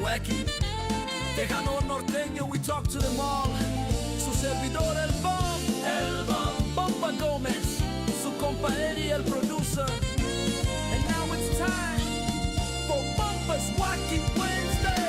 Wacky, Tejano Norteño, we talk to them all. Su servidor el Bomba Gómez, su compa Eddie, el producer. And now it's time for Bumpa's Wacky Wednesday.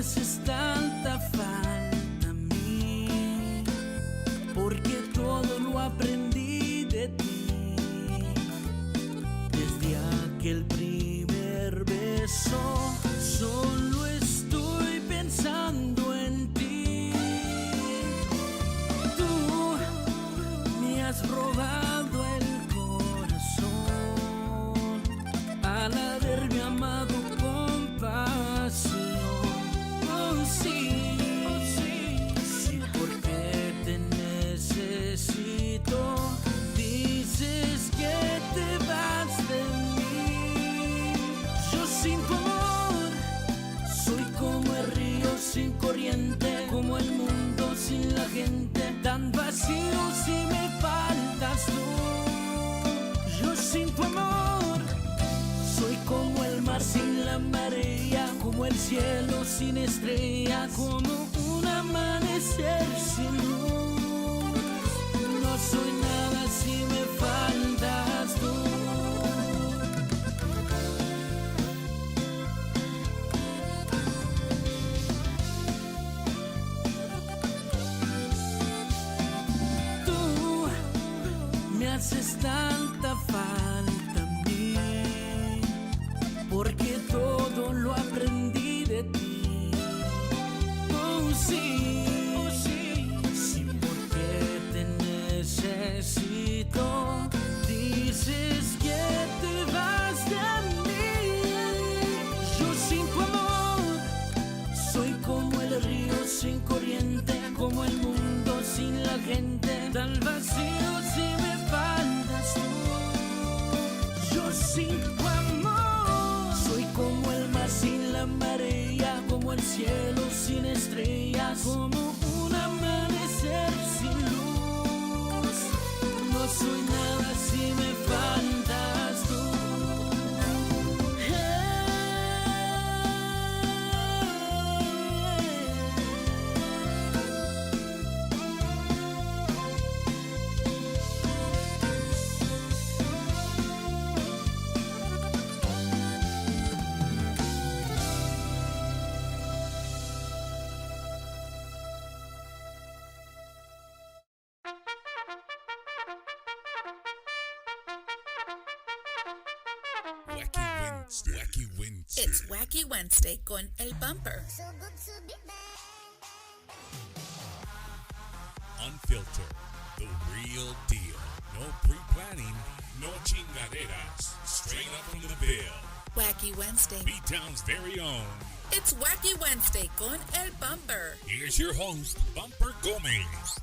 Haces tanta falta a mí, porque todo lo aprendí de ti. Desde aquel primer beso, solo estoy pensando en ti. Tú me has robado el corazón al haberme amado con pasión. Sí, porque te necesito. Dices que te vas de mí. Yo sin tu amor soy como el río sin corriente, como el mundo sin la gente, tan vacío si me faltas tú. Yo sin tu amor soy como el mar sin la marea, como el cielo sin estrellas, como un amanecer sin luz. No soy nada si me faltas tú. Tú me haces tanta falta a mí, porque todo lo aprendí de ti. Sí, porque te necesito. Dices que te vas de mí. Yo sin tu amor soy como el río sin corriente, como el mundo sin la gente, tan vacío si me faltas tú. Yo sin tu amor soy como el mar sin la marea, como el cielo sin estrellas, como un amanecer sin luz. No soy nada si me faltas tú. Wacky Wednesday. It's Wacky Wednesday con El Bumper. Unfiltered, the real deal. No pre-planning, no chingaderas. Straight up from the bill. Wacky Wednesday. B-Town's very own. It's Wacky Wednesday con El Bumper. Here's your host, Bumper Gomez.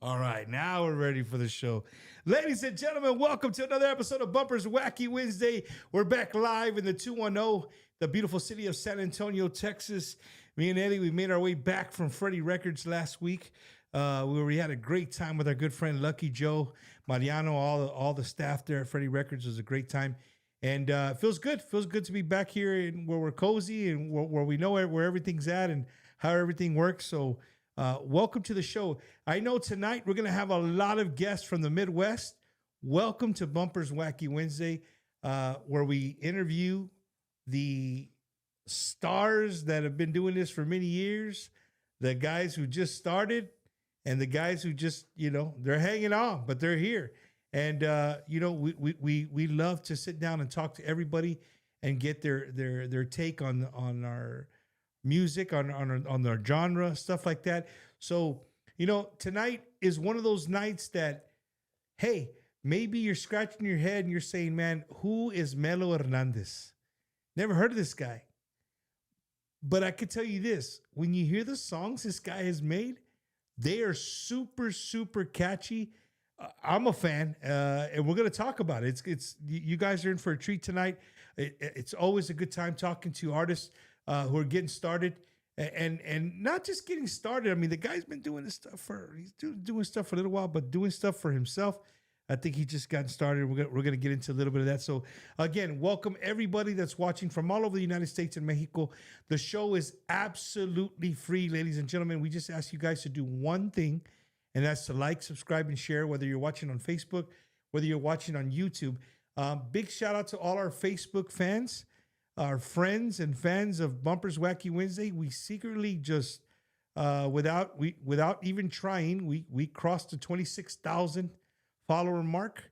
All right, now we're ready for the show. Ladies and gentlemen, welcome to another episode of Bumper's Wacky Wednesday. We're back live in the 210, the beautiful city of San Antonio, Texas. Me and Eddie, we made our way back from Freddie Records last week, where we had a great time with our good friend Lucky Joe, Mariano, all the staff there at Freddie Records. It was a great time. And it feels good. Feels good to be back here and where we're cozy and where we know where everything's at and how everything works. So welcome to the show. I know tonight we're going to have a lot of guests from the Midwest. Welcome to Bumper's Wacky Wednesday, where we interview the stars that have been doing this for many years, the guys who just started, and the guys who just, they're hanging on, but they're here. And, we love to sit down and talk to everybody and get their take on our music, on our genre, stuff like that. So, tonight is one of those nights that, hey, maybe you're scratching your head and you're saying, man, who is Melo Hernandez? Never heard of this guy. But I could tell you this, when you hear the songs this guy has made, they are super, super catchy. I'm a fan, and we're going to talk about it. It's you guys are in for a treat tonight. It's always a good time talking to artists who are getting started, and not just getting started. I mean, the guy's been doing this stuff doing stuff for a little while, but doing stuff for himself. I think he just got started. We're gonna get into a little bit of that. So again, welcome everybody that's watching from all over the United States and Mexico. The show is absolutely free, ladies and gentlemen. We just ask you guys to do one thing, and that's to like, subscribe, and share, whether you're watching on Facebook, whether you're watching on YouTube. Big shout out to all our Facebook fans, our friends and fans of Bumpers Wacky Wednesday. We secretly just, without even trying, we crossed the 26,000 follower mark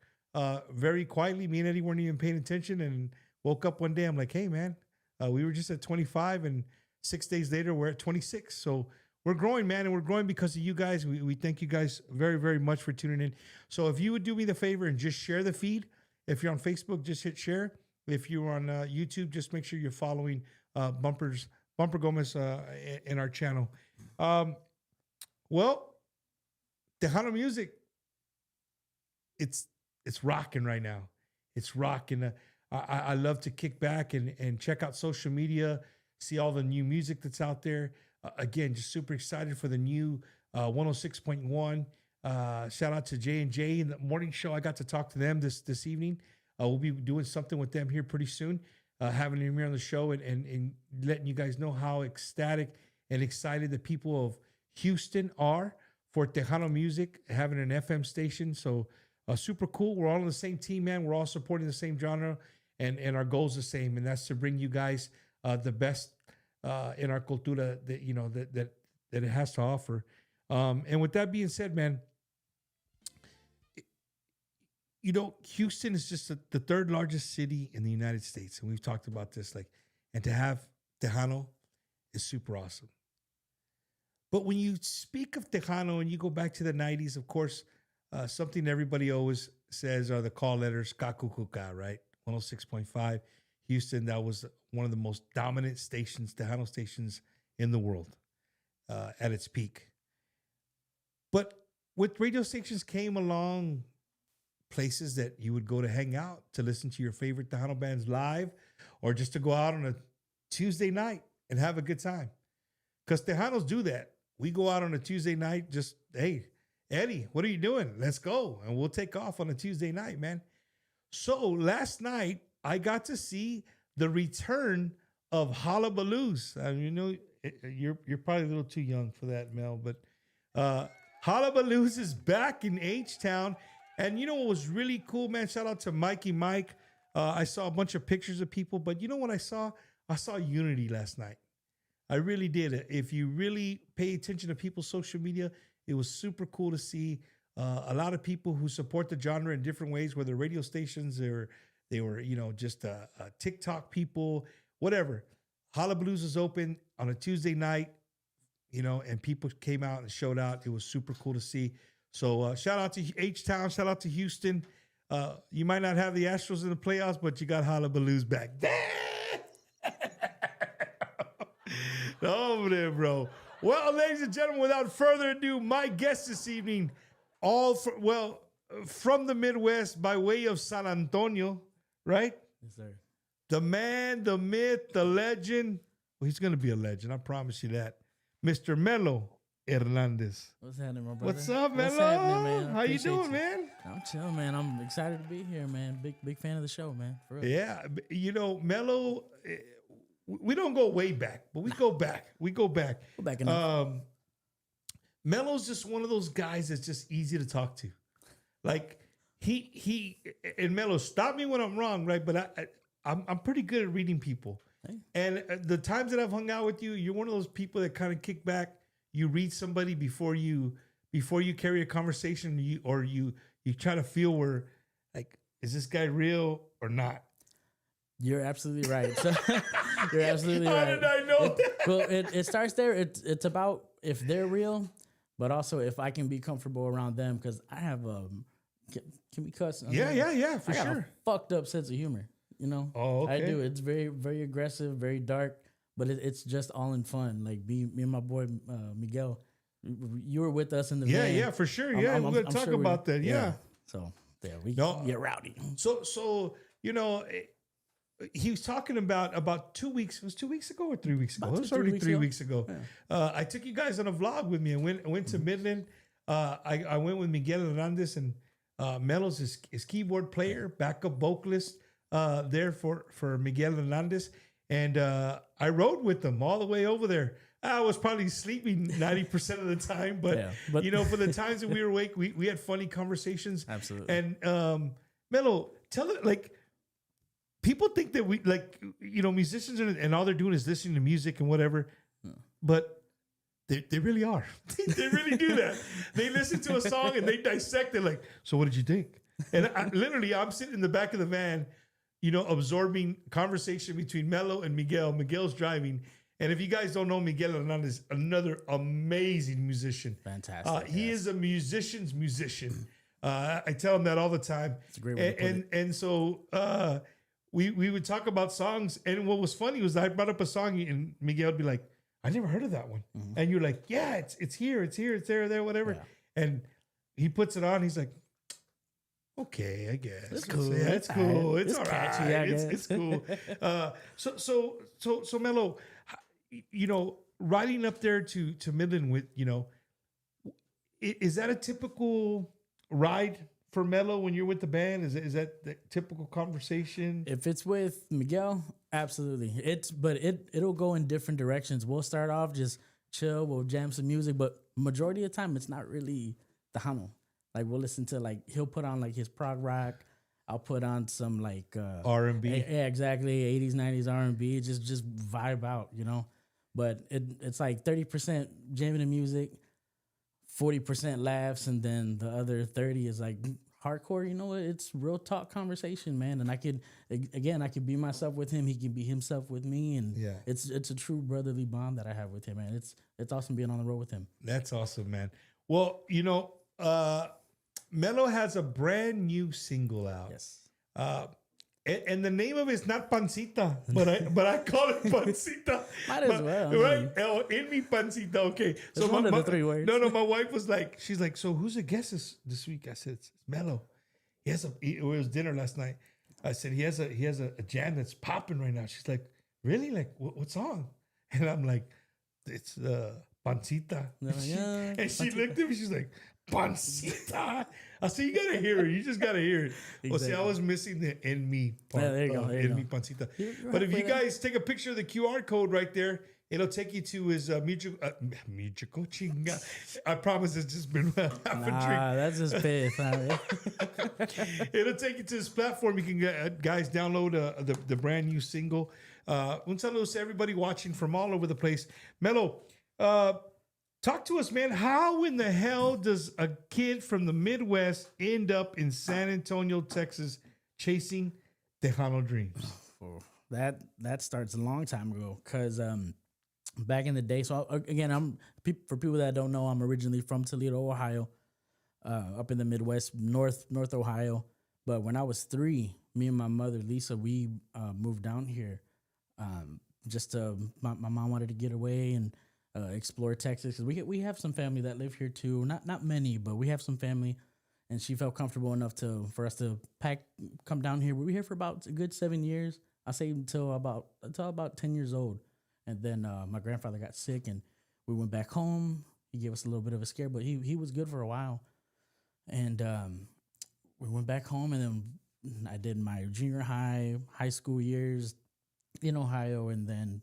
very quietly. Me and Eddie weren't even paying attention, and woke up one day. I'm like, hey, man, we were just at 25, and 6 days later, we're at 26. So we're growing, man, and we're growing because of you guys. We thank you guys very, very much for tuning in. So if you would do me the favor and just share the feed. If you're on Facebook, just hit share. If you're on YouTube, just make sure you're following Bumper Gomez in our channel. Well, Tejano music, it's rocking right now. It's rocking. I love to kick back and check out social media, see all the new music that's out there. Again, just super excited for the new 106.1. Shout out to J&J in the morning show. I got to talk to them this evening. We'll be doing something with them here pretty soon, having them here on the show and letting you guys know how ecstatic and excited the people of Houston are for Tejano music, having an FM station. So super cool. We're all on the same team, man. We're all supporting the same genre, and our goal's the same, and that's to bring you guys the best in our cultura that it has to offer. And with that being said, man, Houston is just the third largest city in the United States. And we've talked about this, and to have Tejano is super awesome. But when you speak of Tejano and you go back to the 90s, of course, something everybody always says are the call letters, Kakukuka, right? 106.5. Houston, that was one of the most dominant stations, Tejano stations in the world at its peak. But with radio stations came along places that you would go to hang out, to listen to your favorite Tejano bands live, or just to go out on a Tuesday night and have a good time. Because Tejanos do that. We go out on a Tuesday night, just, hey, Eddie, what are you doing? Let's go. And we'll take off on a Tuesday night, man. So last night, I got to see the return of Hullabaloos. You're probably a little too young for that, Mel, but Hullabaloos is back in H-Town. And you know what was really cool, man? Shout out to Mikey Mike. I saw a bunch of pictures of people, but you know what I saw? I saw unity last night. I really did. If you really pay attention to people's social media, it was super cool to see a lot of people who support the genre in different ways, whether radio stations or they were, just TikTok people, whatever. Hullabaloos is open on a Tuesday night, and people came out and showed out. It was super cool to see. So shout out to H-Town, shout out to Houston. You might not have the Astros in the playoffs, but you got Hullabaloos back. Over there, bro. Well, ladies and gentlemen, without further ado, my guest this evening, from the Midwest by way of San Antonio, right? Yes, sir. The man, the myth, the legend. Well, he's going to be a legend. I promise you that. Mr. Melo Hernandez. What's happening, my brother? What's up, Melo? What's happening, man? How you doing, man? I'm chilling, man. I'm excited to be here, man. Big fan of the show, man. For real. Yeah, Melo, we don't go way back, but we go back. We go back. Go back enough. Melo's just one of those guys that's just easy to talk to. Like he and Melo, stop me when I'm wrong, right? But I'm pretty good at reading people. Hey. And the times that I've hung out with you, you're one of those people that kind of kick back. You read somebody before you carry a conversation, you try to feel where, like, is this guy real or not? You're absolutely right. So you're absolutely How right. did I know that? Well, it starts there. It's about if they're real, but also if I can be comfortable around them because I have can we cuss? Yeah, for I got sure. a fucked up sense of humor. You know. Oh, okay. I do. It's very very aggressive, very dark, but it's just all in fun. Like me and my boy Miguel, you were with us in the van. Yeah, for sure. Yeah, we're gonna talk about that. Yeah. So there we No, get rowdy. So you know, he was talking about 2 weeks. It was 2 weeks ago or 3 weeks ago. About It was 3 already weeks 3 ago. weeks ago. I took you guys on a vlog with me and went to Midland. I went with Miguel Hernandez and Melo's his keyboard player, backup vocalist there for Miguel Hernandez. And I rode with them all the way over there. I was probably sleeping 90% of the time, but you know, for the times that we were awake, we had funny conversations. Absolutely. And Melo, tell it like people think that we like, you know, musicians and all they're doing is listening to music and whatever, but they really are. They really do that. They listen to a song and they dissect it like, so what did you think? And I'm sitting in the back of the van, you know, absorbing conversation between Melo and Miguel. Miguel's driving. And if you guys don't know, Miguel Hernandez, another amazing musician. Fantastic. He is a musician's musician. I tell him that all the time. It's a great way to put it. And so we would talk about songs. And what was funny was I brought up a song and Miguel would be like, I never heard of that one. Mm-hmm. And you're like, yeah, it's here, it's there, whatever. Yeah. And he puts it on. He's like, okay, I guess. It's cool. Yeah, it's cool. It's It's all catchy, right. I It's guess. cool. So Melo, you know, riding up there to Midland with, you know, is that a typical ride for Melo when you're with the band? Is that the typical conversation? If it's with Miguel, absolutely. But it'll go in different directions. We'll start off just chill, we'll jam some music, but majority of the time it's not really Tejano. Like we'll listen to like he'll put on like his prog rock. I'll put on some like R&B. Yeah, exactly. 80s, 90s R&B. Just vibe out, you know. But it's like 30% jamming the music, 40% laughs, and then the other 30 is like hardcore. You know, it's real talk conversation, man. And I could be myself with him. He can be himself with me, and Yeah. it's a true brotherly bond that I have with him, man. It's awesome being on the road with him. That's awesome, man. Well, you know, Melo has a brand new single out. Yes. And the name of it's not Pancita, but I call it Pancita. Might as well, I Right? mean. Oh, in mi Pancita. Okay. It's one of the three words. No, my wife was like, she's like, so who's the guest this week? I said, it's Melo. It was dinner last night. I said, he has a jam that's popping right now. She's like, really? Like, what song? And I'm like, it's Pancita. Yeah, And she looked at me, she's like, Pancita. I said, you gotta hear it. You just gotta hear it. Well, see, I was missing the en mi part. Yeah, there you go, there you En mi go. Pancita. You're But if halfway you there. guys take a picture of the QR code right there, it'll take you to his musical chinga. I promise it's just been half a drink. That's just faith. It'll take you to this platform. You can guys download the brand new single. Un saludo to everybody watching from all over the place. Melo, talk to us, man. How in the hell does a kid from the Midwest end up in San Antonio, Texas, chasing Tejano dreams? That starts a long time ago because back in the day. So again, for people that don't know, I'm originally from Toledo, Ohio, up in the Midwest, North Ohio. But when I was 3, me and my mother Lisa, we moved down here. Just my mom wanted to get away and explore Texas because we have some family that live here too. Not many, but we have some family, and she felt comfortable enough for us to come down here. We were here for about a good 7 years. I say until about 10 years old, and then my grandfather got sick, and we went back home. He gave us a little bit of a scare, but he was good for a while, and we went back home, and then I did my junior high school years in Ohio, and then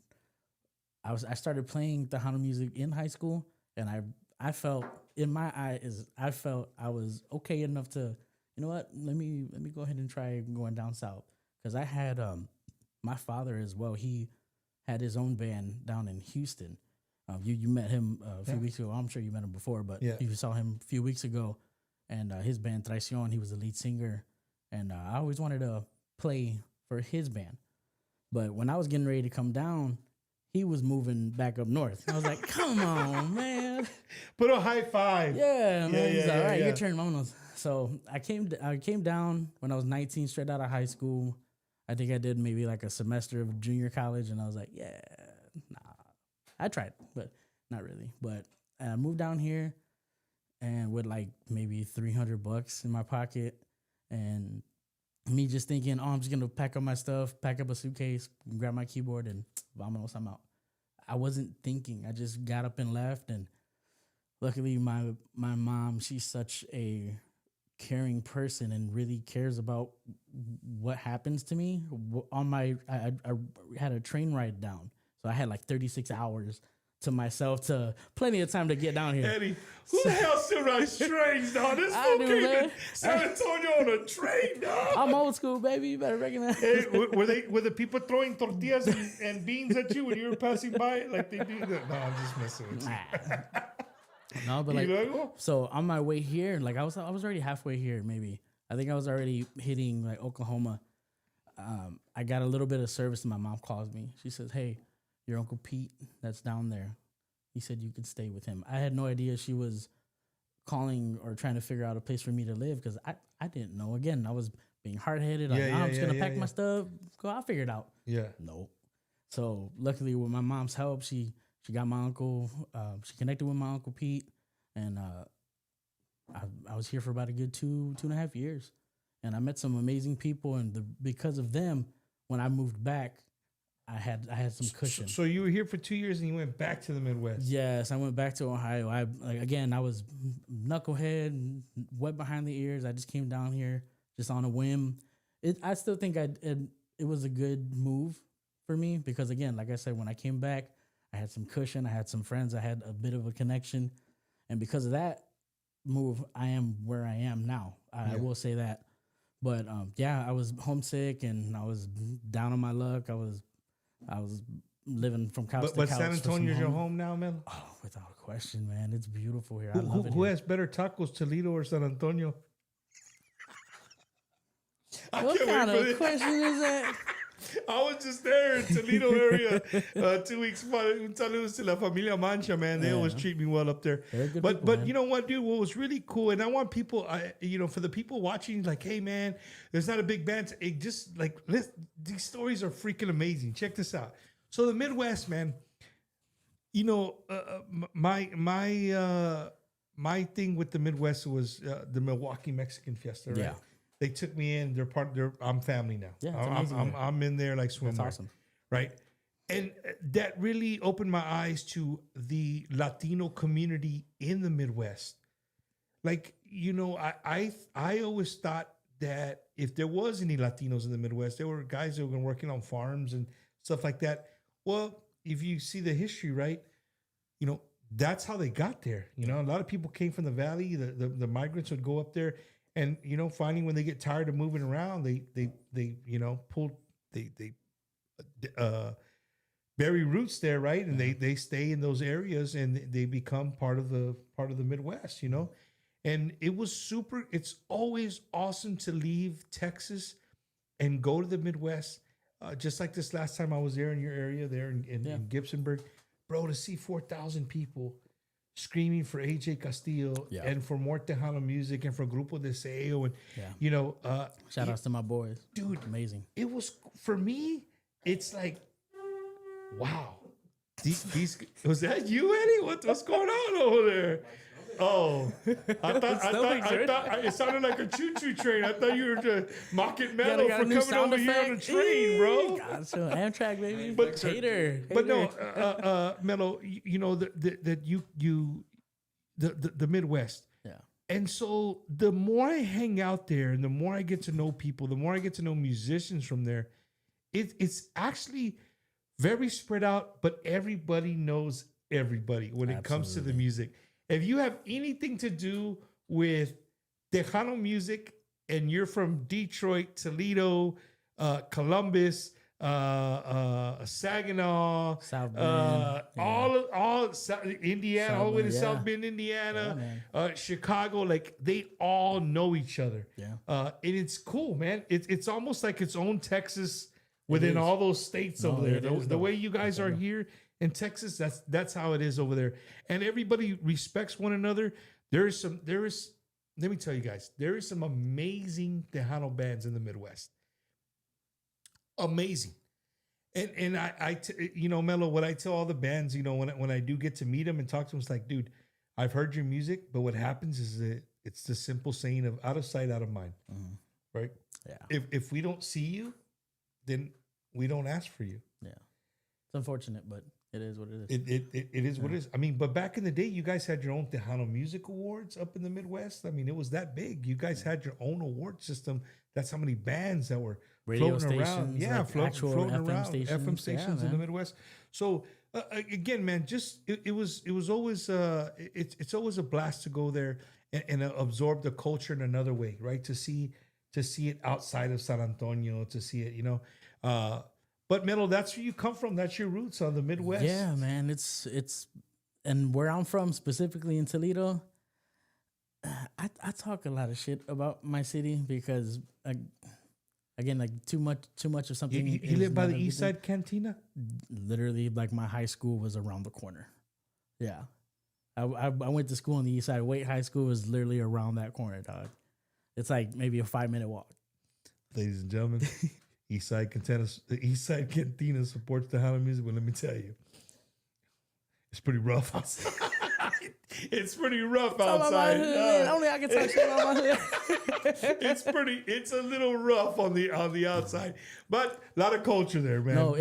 I started playing Tejano music in high school, and I felt in my eyes I was okay enough to, you know what, let me go ahead and try going down south because I had my father as well. He had his own band down in Houston. You met him a few weeks ago. I'm sure you met him before, but you saw him a few weeks ago, and his band Traición, he was the lead singer, and I always wanted to play for his band. But when I was getting ready to come down, he was moving back up north. I was like, come on, man. Put a high five. Yeah, man. He's yeah, all right. yeah. Your turn, Monos. So I came down when I was 19, straight out of high school. I think I did maybe like a semester of junior college, and I was like, yeah, nah. I tried, but not really. But I moved down here, and with like maybe $300 in my pocket, and me just thinking, oh, I'm just gonna pack up my stuff, pack up a suitcase, grab my keyboard, and vamos, I'm out. I wasn't thinking. I just got up and left, and luckily my mom, she's such a caring person and really cares about what happens to me. I had a train ride down, so I had like 36 hours to myself, to plenty of time to get down here. Eddie, who the hell still rides trains, dog? This I fool do, came man. to San Antonio on a train, dog. I'm old school, baby. You better recognize. Hey, were the people throwing tortillas and beans at you when you were passing by like they do? No, I'm just messing with you. No, but like, You know? so on my way here, like I was already halfway here. Maybe I think I was already hitting like Oklahoma. I got a little bit of service, and my mom calls me. She says, "Hey, your Uncle Pete that's down there. He said you could stay with him." I had no idea she was calling or trying to figure out a place for me to live, because I didn't know. Again, I was being hard-headed. Like, I'm just going to pack my stuff. Go, I'll figure it out. Yeah. No. So luckily with my mom's help, she got my uncle, she connected with my Uncle Pete, and I was here for about a good 2.5 years. And I met some amazing people, and because of them, when I moved back, I had some cushion. So you were here for 2 years and you went back to the Midwest. Yes, I went back to Ohio. I was knucklehead, wet behind the ears. I just came down here just on a whim. I still think it was a good move for me, because again, like I said, when I came back, I had some cushion. I had some friends. I had a bit of a connection, and because of that move, I am where I am now. I will say that. But I was homesick and I was down on my luck. I was living from couch to couch. But San Antonio's your home now, man? Oh, without a question, man. It's beautiful here. I love it. Who here. has better tacos, Toledo or San Antonio? What kind of question is that? I was just there in Toledo area 2 weeks ago. Saludos to la familia Mancha, man. They always treat me well up there. They're good But people, but man. you know what, dude? What was really cool, and I want people, for the people watching, like, hey, man, there's not a big band. These stories are freaking amazing. Check this out. So the Midwest, man. You know, my thing with the Midwest was the Milwaukee Mexican Fiesta, right? Yeah. They took me in. I'm family now. Yeah, it's amazing. I'm in there like swimwear. That's awesome. Right? And that really opened my eyes to the Latino community in the Midwest. Like, you know, I always thought that if there was any Latinos in the Midwest, there were guys that were working on farms and stuff like that. Well, if you see the history, right, you know, that's how they got there. You know, a lot of people came from the valley. The migrants would go up there. And, you know, finding when they get tired of moving around, they bury roots there, right? And they stay in those areas and they become part of the Midwest, you know? And it's always awesome to leave Texas and go to the Midwest. Just like this last time I was there in your area there in Gibsonburg, bro, to see 4,000 people screaming for AJ Castillo and for more Tejano music and for Grupo Deseo and you know, Shout outs to my boys, dude. Amazing. It was, for me, it's like, wow. These was that you, Eddie? What's going on over there? Oh, I thought it sounded like a choo-choo train. I thought you were just mocking Melo for coming over here on the train, bro. Gotcha. Amtrak, baby. But- Hater. But no, Melo, you know that the Midwest. Yeah. And so the more I hang out there and the more I get to know people, the more I get to know musicians from there, it's actually very spread out, but everybody knows everybody when it comes to the music. If you have anything to do with Tejano music and you're from Detroit, Toledo, Columbus, Saginaw, South Bend, Indiana, all the way to South Bend, Indiana, Chicago, like they all know each other. Yeah. And it's cool, man. It's almost like its own Texas within is. all those states over there. it is, The though. way you guys are here in Texas, that's how it is over there. And everybody respects one another. Let me tell you guys, there is some amazing Tejano bands in the Midwest. Amazing. And you know, Melo, what I tell all the bands, you know, when I do get to meet them and talk to them, it's like, dude, I've heard your music, but what happens is that it's the simple saying of out of sight, out of mind, right? Yeah. If we don't see you, then we don't ask for you. Yeah. It's unfortunate, but it is what it is. It is what it is. I mean, but back in the day, you guys had your own Tejano Music Awards up in the Midwest. I mean, it was that big. You guys had your own award system. That's how many bands that were Radio floating around. stations, Yeah, like actual floating FM around. stations. FM stations Yeah, in the man. Midwest. So again, man, just it was always it's always a blast to go there and absorb the culture in another way, right? To see it outside of San Antonio, to see it, you know. But Melo, that's where you come from. That's your roots on the Midwest. Yeah, man. It's and where I'm from, specifically in Toledo, I talk a lot of shit about my city because again, like too much of something. You is live by not the a good East thing. Side Cantina? Literally, like my high school was around the corner. Yeah, I went to school on the East Side. Wait, high school was literally around that corner, dog. It's like maybe a 5-minute walk. Ladies and gentlemen, the East Side Cantina supports the Tejano music, but let me tell you, it's pretty rough outside. It's pretty rough outside. Only I can talk shit about my hood. It's a little rough on the outside, but a lot of culture there, man. No,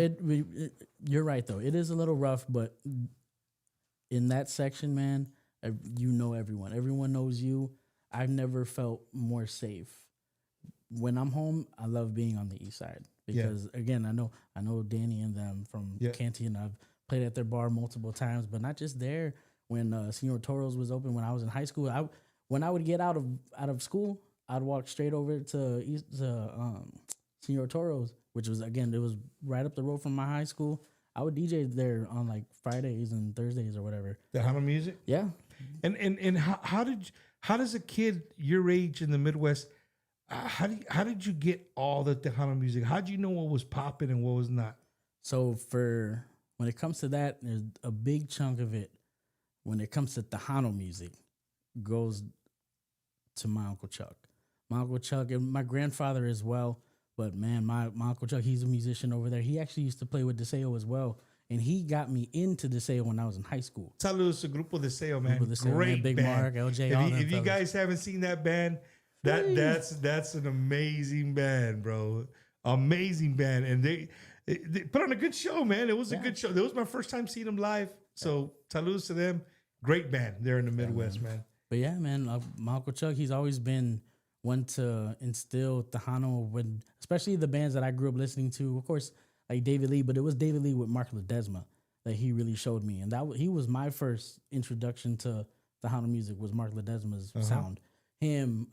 you're right though. It is a little rough, but in that section, man, you know everyone. Everyone knows you. I've never felt more safe. When I'm home, I love being on the East Side because again, I know Danny and them from Canteen. I've played at their bar multiple times, but not just there. When Senor Toro's was open, when I was in high school, when I would get out of school, I'd walk straight over to Senor Toro's, which was it was right up the road from my high school. I would DJ there on like Fridays and Thursdays or whatever. Tejano music, yeah. And how does a kid your age in the Midwest? How did you get all the Tejano music? How did you know what was popping and what was not? So when it comes to that, there's a big chunk of it. When it comes to Tejano music, goes to my Uncle Chuck. My Uncle Chuck and my grandfather as well. But man, my Uncle Chuck, he's a musician over there. He actually used to play with Deseo as well. And he got me into Deseo when I was in high school. Saludos to Grupo Deseo, man. Grupo Deseo, Great man. Big band. Mark, LJ, all them If you fellas. guys haven't seen that band, that's an amazing band, bro. Amazing band. And they put on a good show, man. It was a good show. That was my first time seeing them live. So saludos to them. Great band there in the Midwest, man. But yeah, man, my Uncle Chuck, he's always been one to instill Tejano, especially the bands that I grew up listening to. Of course, like David Lee, but it was David Lee with Mark Ledesma that he really showed me. And he was my first introduction to Tejano music was Mark Ledesma's sound. Him,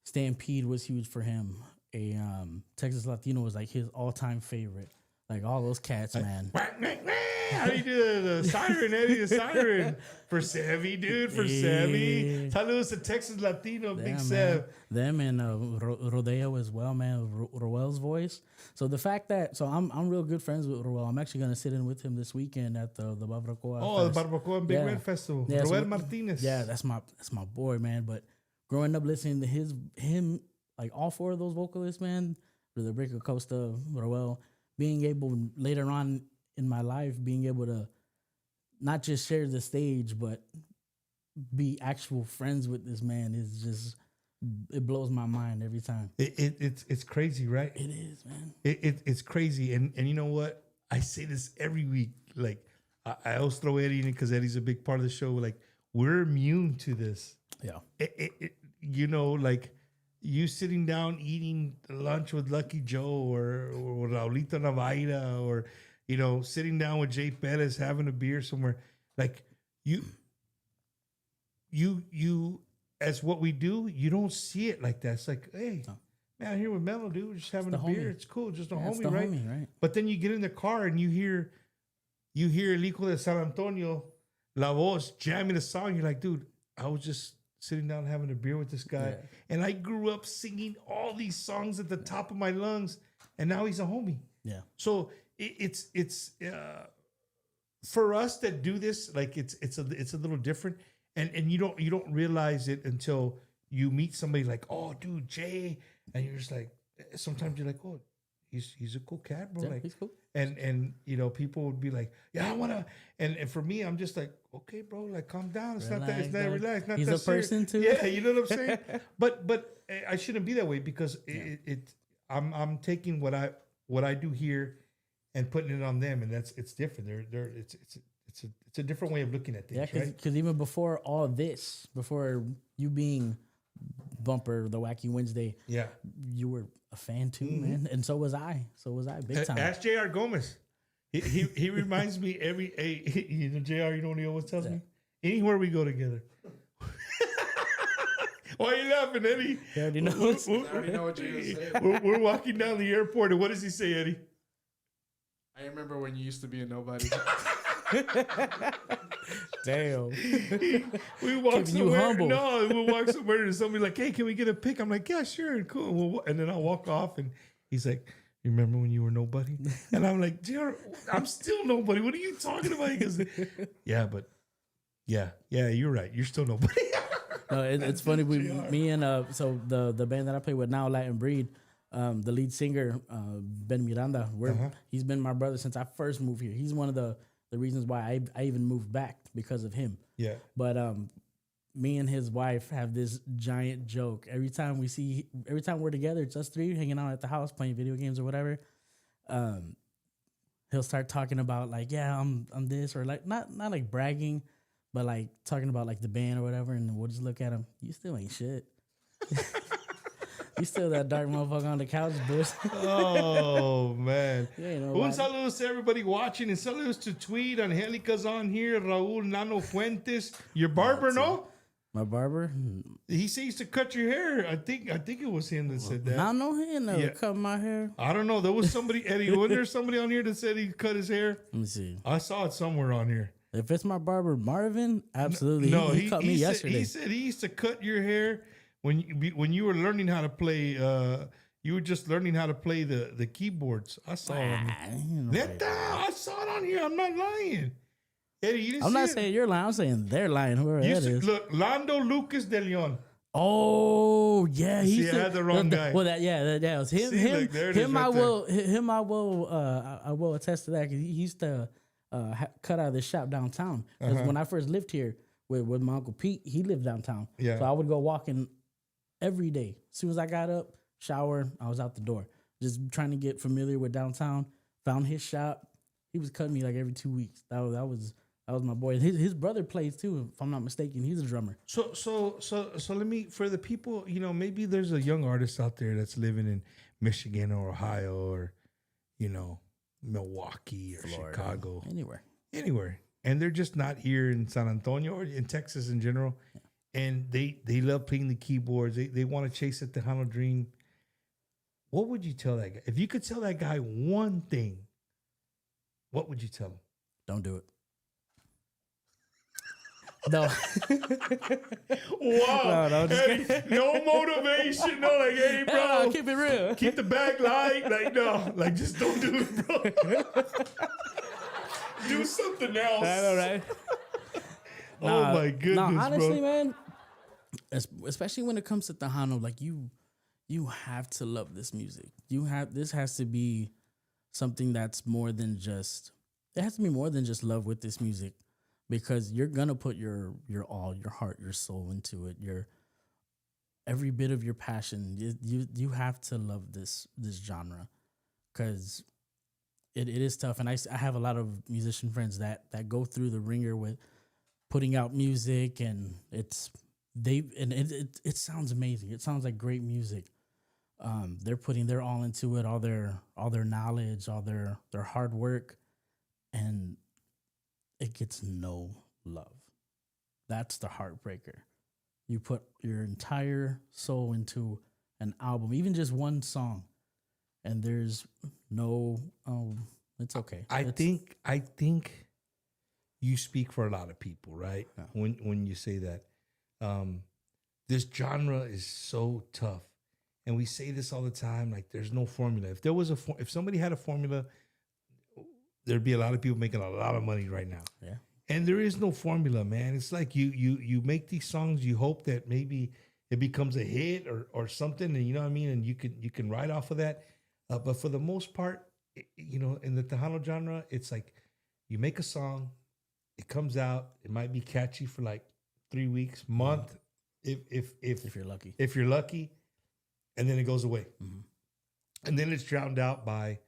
Stampede was huge for him. Texas Latino was like his all-time favorite. Like all those cats, man. How do you do the siren, Eddie? The siren for Sevy, dude. For Sevy. Saludos to Texas Latino, Big Yeah, Sev. man. Them and Rodeo as well, man. Roel's voice. So the fact that I'm real good friends with Roel. I'm actually gonna sit in with him this weekend at the Barbacoa. Oh, Fest. the Barbacoa and Big Red Festival. Yeah, Roel so- Martinez. Yeah, that's my boy, man. But growing up listening to him, like all four of those vocalists, man, the Rico Costa, Roel, being able later on in my life, being able to not just share the stage, but be actual friends with this man is just, it blows my mind every time. It's crazy, right? It is, man. It's crazy. And you know what? I say this every week. Like, I always throw Eddie in it because Eddie's a big part of the show. Like, we're immune to this. Yeah. You know, like you sitting down eating lunch with Lucky Joe or Raulito Navaira or, you know, sitting down with Jay Perez having a beer somewhere. Like you as what we do, you don't see it like that. It's like, hey, man, I'm here with Melo, dude. We're just having a beer. homie. It's cool. Just a It's homie, the right? homie, right? But then you get in the car and you hear El Hijo de San Antonio, La Voz, jamming a song. You're like, dude, I was just sitting down having a beer with this guy. Yeah. And I grew up singing all these songs at the top of my lungs. and now he's a homie. Yeah. So it's for us that do this, like it's a little different, and you don't realize it until you meet somebody like, oh, dude, Jay, and you're just like, sometimes you're like, oh, he's a cool cat, bro. Yeah, like he's cool. And people would be like, yeah, I wanna, and for me, I'm just like, okay, bro, like calm down. It's not that. It's not Relax, relaxed. Not he's that a person serious. too. Yeah, you know what I'm saying. but I shouldn't be that way because I'm taking what I do here and putting it on them, and it's different. It's a different way of looking at things. Yeah, right? because even before all this, before you being Bumper, the Wacky Wednesday, Yeah. you were a fan too, man, and so was I. Big time. Ask J.R. Gomez. He reminds me J.R. You know what he always tells me? Anywhere we go together. Why are you laughing, Eddie? He already knows. I already know what you're going to say. We're walking down the airport, and what does he say, Eddie? I remember when you used to be a nobody. Damn. We walk Keeping you somewhere. humble. No, we'll walk somewhere and somebody like, hey, can we get a pic? I'm like, yeah, sure, cool. And then I'll walk off, and he's like, you remember when you were nobody? And I'm like, JR, I'm still nobody. What are you talking about? He goes, yeah, but yeah, you're right. You're still nobody. No, it's funny. Me and so the band that I play with now, Latin Breed, the lead singer Ben Miranda, he's been my brother since I first moved here. He's one of the reasons why I even moved back because of him. Yeah. But me and his wife have this giant joke every time we're together. It's us three hanging out at the house playing video games or whatever. He'll start talking about like, yeah, I'm this, or like not like bragging, but like talking about like the band or whatever, and we'll just look at him. You still ain't shit. You still that dark motherfucker on the couch, bitch. Oh, man. Yeah, Un saludo to everybody watching, and saludos to Tweed. Angelica's on here. Raul Nano Fuentes. Your barber, no? My barber? He said he used to cut your hair. I think it was him that said that. I know he never Yeah. cut my hair. I don't know. There was somebody, Eddie, wasn't there somebody on here that said he cut his hair? Let me see. I saw it somewhere on here. If it's my barber Marvin, absolutely. No, he cut me said, yesterday. He said he used to cut your hair when you were learning how to play. You were just learning how to play the keyboards. I saw it. Neta, I saw it on here. I'm not lying. Eddie, you didn't I'm see not it? saying you're lying. I'm saying they're lying. Whoever You that see- is. Look, Lando Lucas de Leon. Oh yeah, See, he's I had the wrong guy. Well, that was him. See, look, there it is right I will attest to that because he used to cut out of the shop downtown. Because when I first lived here with my uncle Pete, he lived downtown. Yeah. So I would go walking every day. As soon as I got up, shower, I was out the door, just trying to get familiar with downtown. Found his shop. He was cutting me like every 2 weeks. That was my boy. His brother plays too, if I'm not mistaken. He's a drummer. So let me, for the people, maybe there's a young artist out there that's living in Michigan or Ohio or, Milwaukee or Florida, Chicago, anywhere. and they're just not here in San Antonio or in Texas in general, and they love playing the keyboards. They want to chase the Tejano dream. What would you tell that guy? If you could tell that guy one thing, what would you tell him? Don't do it. No. Wow. No, just Hey, no motivation. No, like, hey, bro. No, keep it real. Keep the bag light. Like, no. Like, just don't do it, bro. Do something else. I know, right? Oh, my goodness, no, honestly, bro. man, especially when it comes to Tejano, like you have to love this music. This has to be something that's more than just, it has to be more than just love with this music, because you're gonna put your all, your heart, your soul into it, your every bit of your passion. You have to love this genre, because it is tough. And I have a lot of musician friends that go through the ringer with putting out music, and it sounds amazing. It sounds like great music. They're putting their all into it, all their knowledge, all their hard work, and it gets no love. That's the heartbreaker. You put your entire soul into an album, even just one song, and there's no, it's okay. I think you speak for a lot of people, right? Yeah. When you say that, this genre is so tough, and we say this all the time, like there's no formula. If there was if somebody had a formula, there'd be a lot of people making a lot of money right now. Yeah. And there is no formula, man. It's like you make these songs, you hope that maybe it becomes a hit or something, and you know what I mean, and you can ride off of that. But for the most part, you know, in the Tejano genre, it's like you make a song, it comes out, it might be catchy for like 3 weeks, month, if you're lucky. If you're lucky, and then it goes away. And then it's drowned out by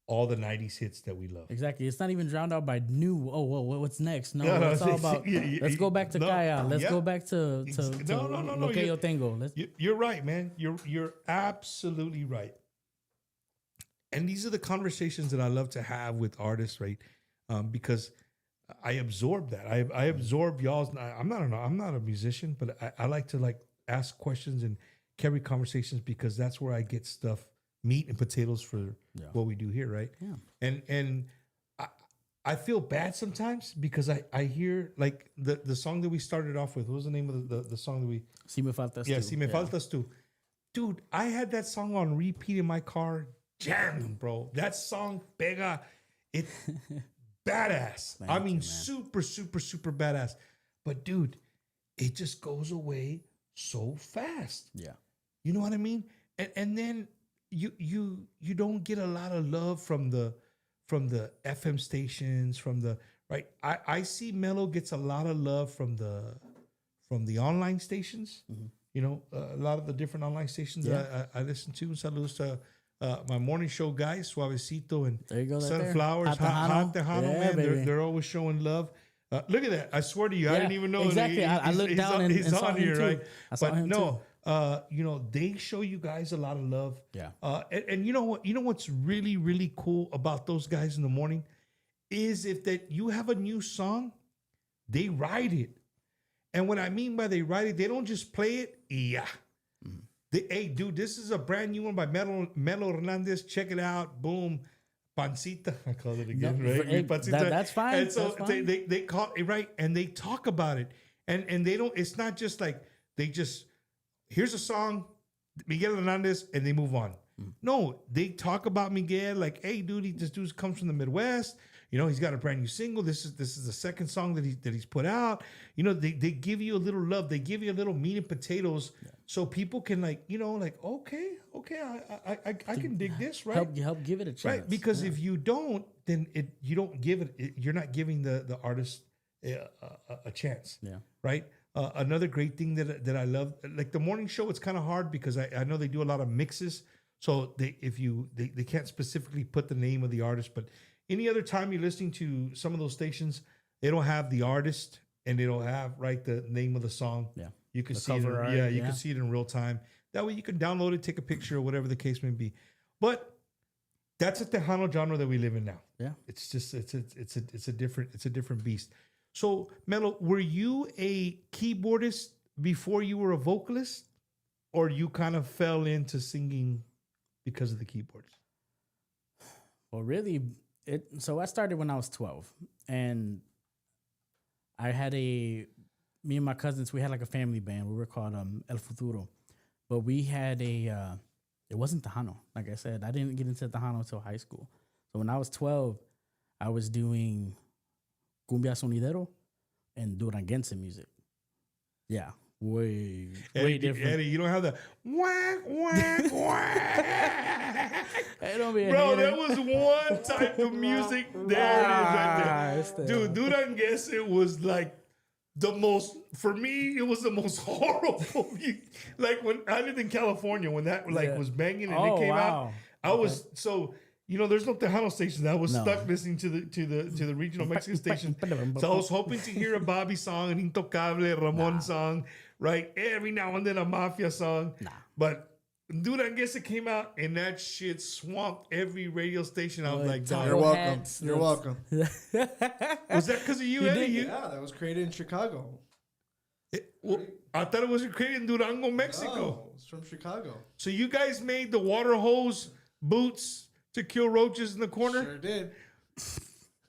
all the 90s hits that we love. Exactly. It's not even drowned out by new, what's next? No, No, it's all about, let's go back to Kaya. Let's yeah. go back to No. Lo que yo tengo. You're right, man. You're absolutely right. And these are the conversations that I love to have with artists, right? Because I absorb that. I absorb y'all's. I'm not a musician, but I like to like ask questions and carry conversations because that's where I get stuff, meat and potatoes for what we do here, right? Yeah. And I feel bad sometimes because I hear like the song that we started off with. What was the name of the song that we? Si me faltas Yeah, tú. Si me faltas tú. Dude, I had that song on repeat in my car. Jam, bro. That song, pega, it badass. I mean, super, super, super badass. But dude, it just goes away so fast. Yeah. You know what I mean? And then you don't get a lot of love from the FM stations, from the right. I see Melo gets a lot of love from the online stations. You know, a lot of the different online stations that I listen to. Saludos to my morning show guys, Suavecito and There you go, right Sunflowers, there. Hot Tejano, Yeah, man. baby. They're always showing love. Look at that! I swear to you, I Yeah, didn't even know. exactly. I looked down and he's saw on him here, too. right? I saw But him no, you know, they show you guys a lot of love. Yeah. And you know what? You know what's really, really cool about those guys in the morning is if that you have a new song, they write it. And what I mean by they write it, they don't just play it. Yeah. Hey, dude, this is a brand new one by Melo Hernandez. Check it out. Boom. Pancita. I call it again, No, right? hey, Pancita. that's fine. And so That's fine. they call it right, and they talk about it. And they don't, it's not just like they just, here's a song, Miguel Hernandez, and they move on. No, they talk about Miguel like, hey, dude, this dude comes from the Midwest. You know, he's got a brand new single. This is the second song that he's put out. You know, they give you a little love. They give you a little meat and potatoes, so people can like, you know, like okay, I can dig this, right? Help give it a chance. Right, because if you don't, then you don't give it. You're not giving the artist a chance. Yeah. Right. Another great thing that I love, like the morning show, it's kind of hard because I know they do a lot of mixes. So they can't specifically put the name of the artist, but any other time you're listening to some of those stations, they don't have the artist and they don't have the name of the song. Yeah. You can The see it. cover art, You can see it in real time. That way you can download it, take a picture, or whatever the case may be. But that's a Tejano genre that we live in now. Yeah. It's just it's a different beast. So Melo, were you a keyboardist before you were a vocalist, or you kind of fell into singing because of the keyboards? Well, really, so I started when I was 12, and I had me and my cousins, we had like a family band. We were called El Futuro, but we had it wasn't Tejano. Like I said, I didn't get into Tejano until high school. So when I was 12, I was doing cumbia sonidero and duranguense music. Yeah, way different. Eddie, you don't have the whack, whack, whack. Hey, don't be a Bro, hater. there was one type of music. There it is right it's there. the- Dude, Duranguense, it was like the most, for me, it was the most horrible. Like when I lived in California, when that was banging and it came out, I was so, you know, there's no Tejano stations. I was stuck listening to the regional Mexican station. So I was hoping to hear a Bobby song, an Intocable, Ramon song, right? Every now and then a Mafia song. But dude, I guess it came out and that shit swamped every radio station. I was like, dog. You're welcome. hats, You're welcome. Was that because of you, Eddie? Yeah, that was created in Chicago. I thought it was created in Durango, Mexico. No, it's from Chicago. So you guys made the water hose boots to kill roaches in the corner? Sure did.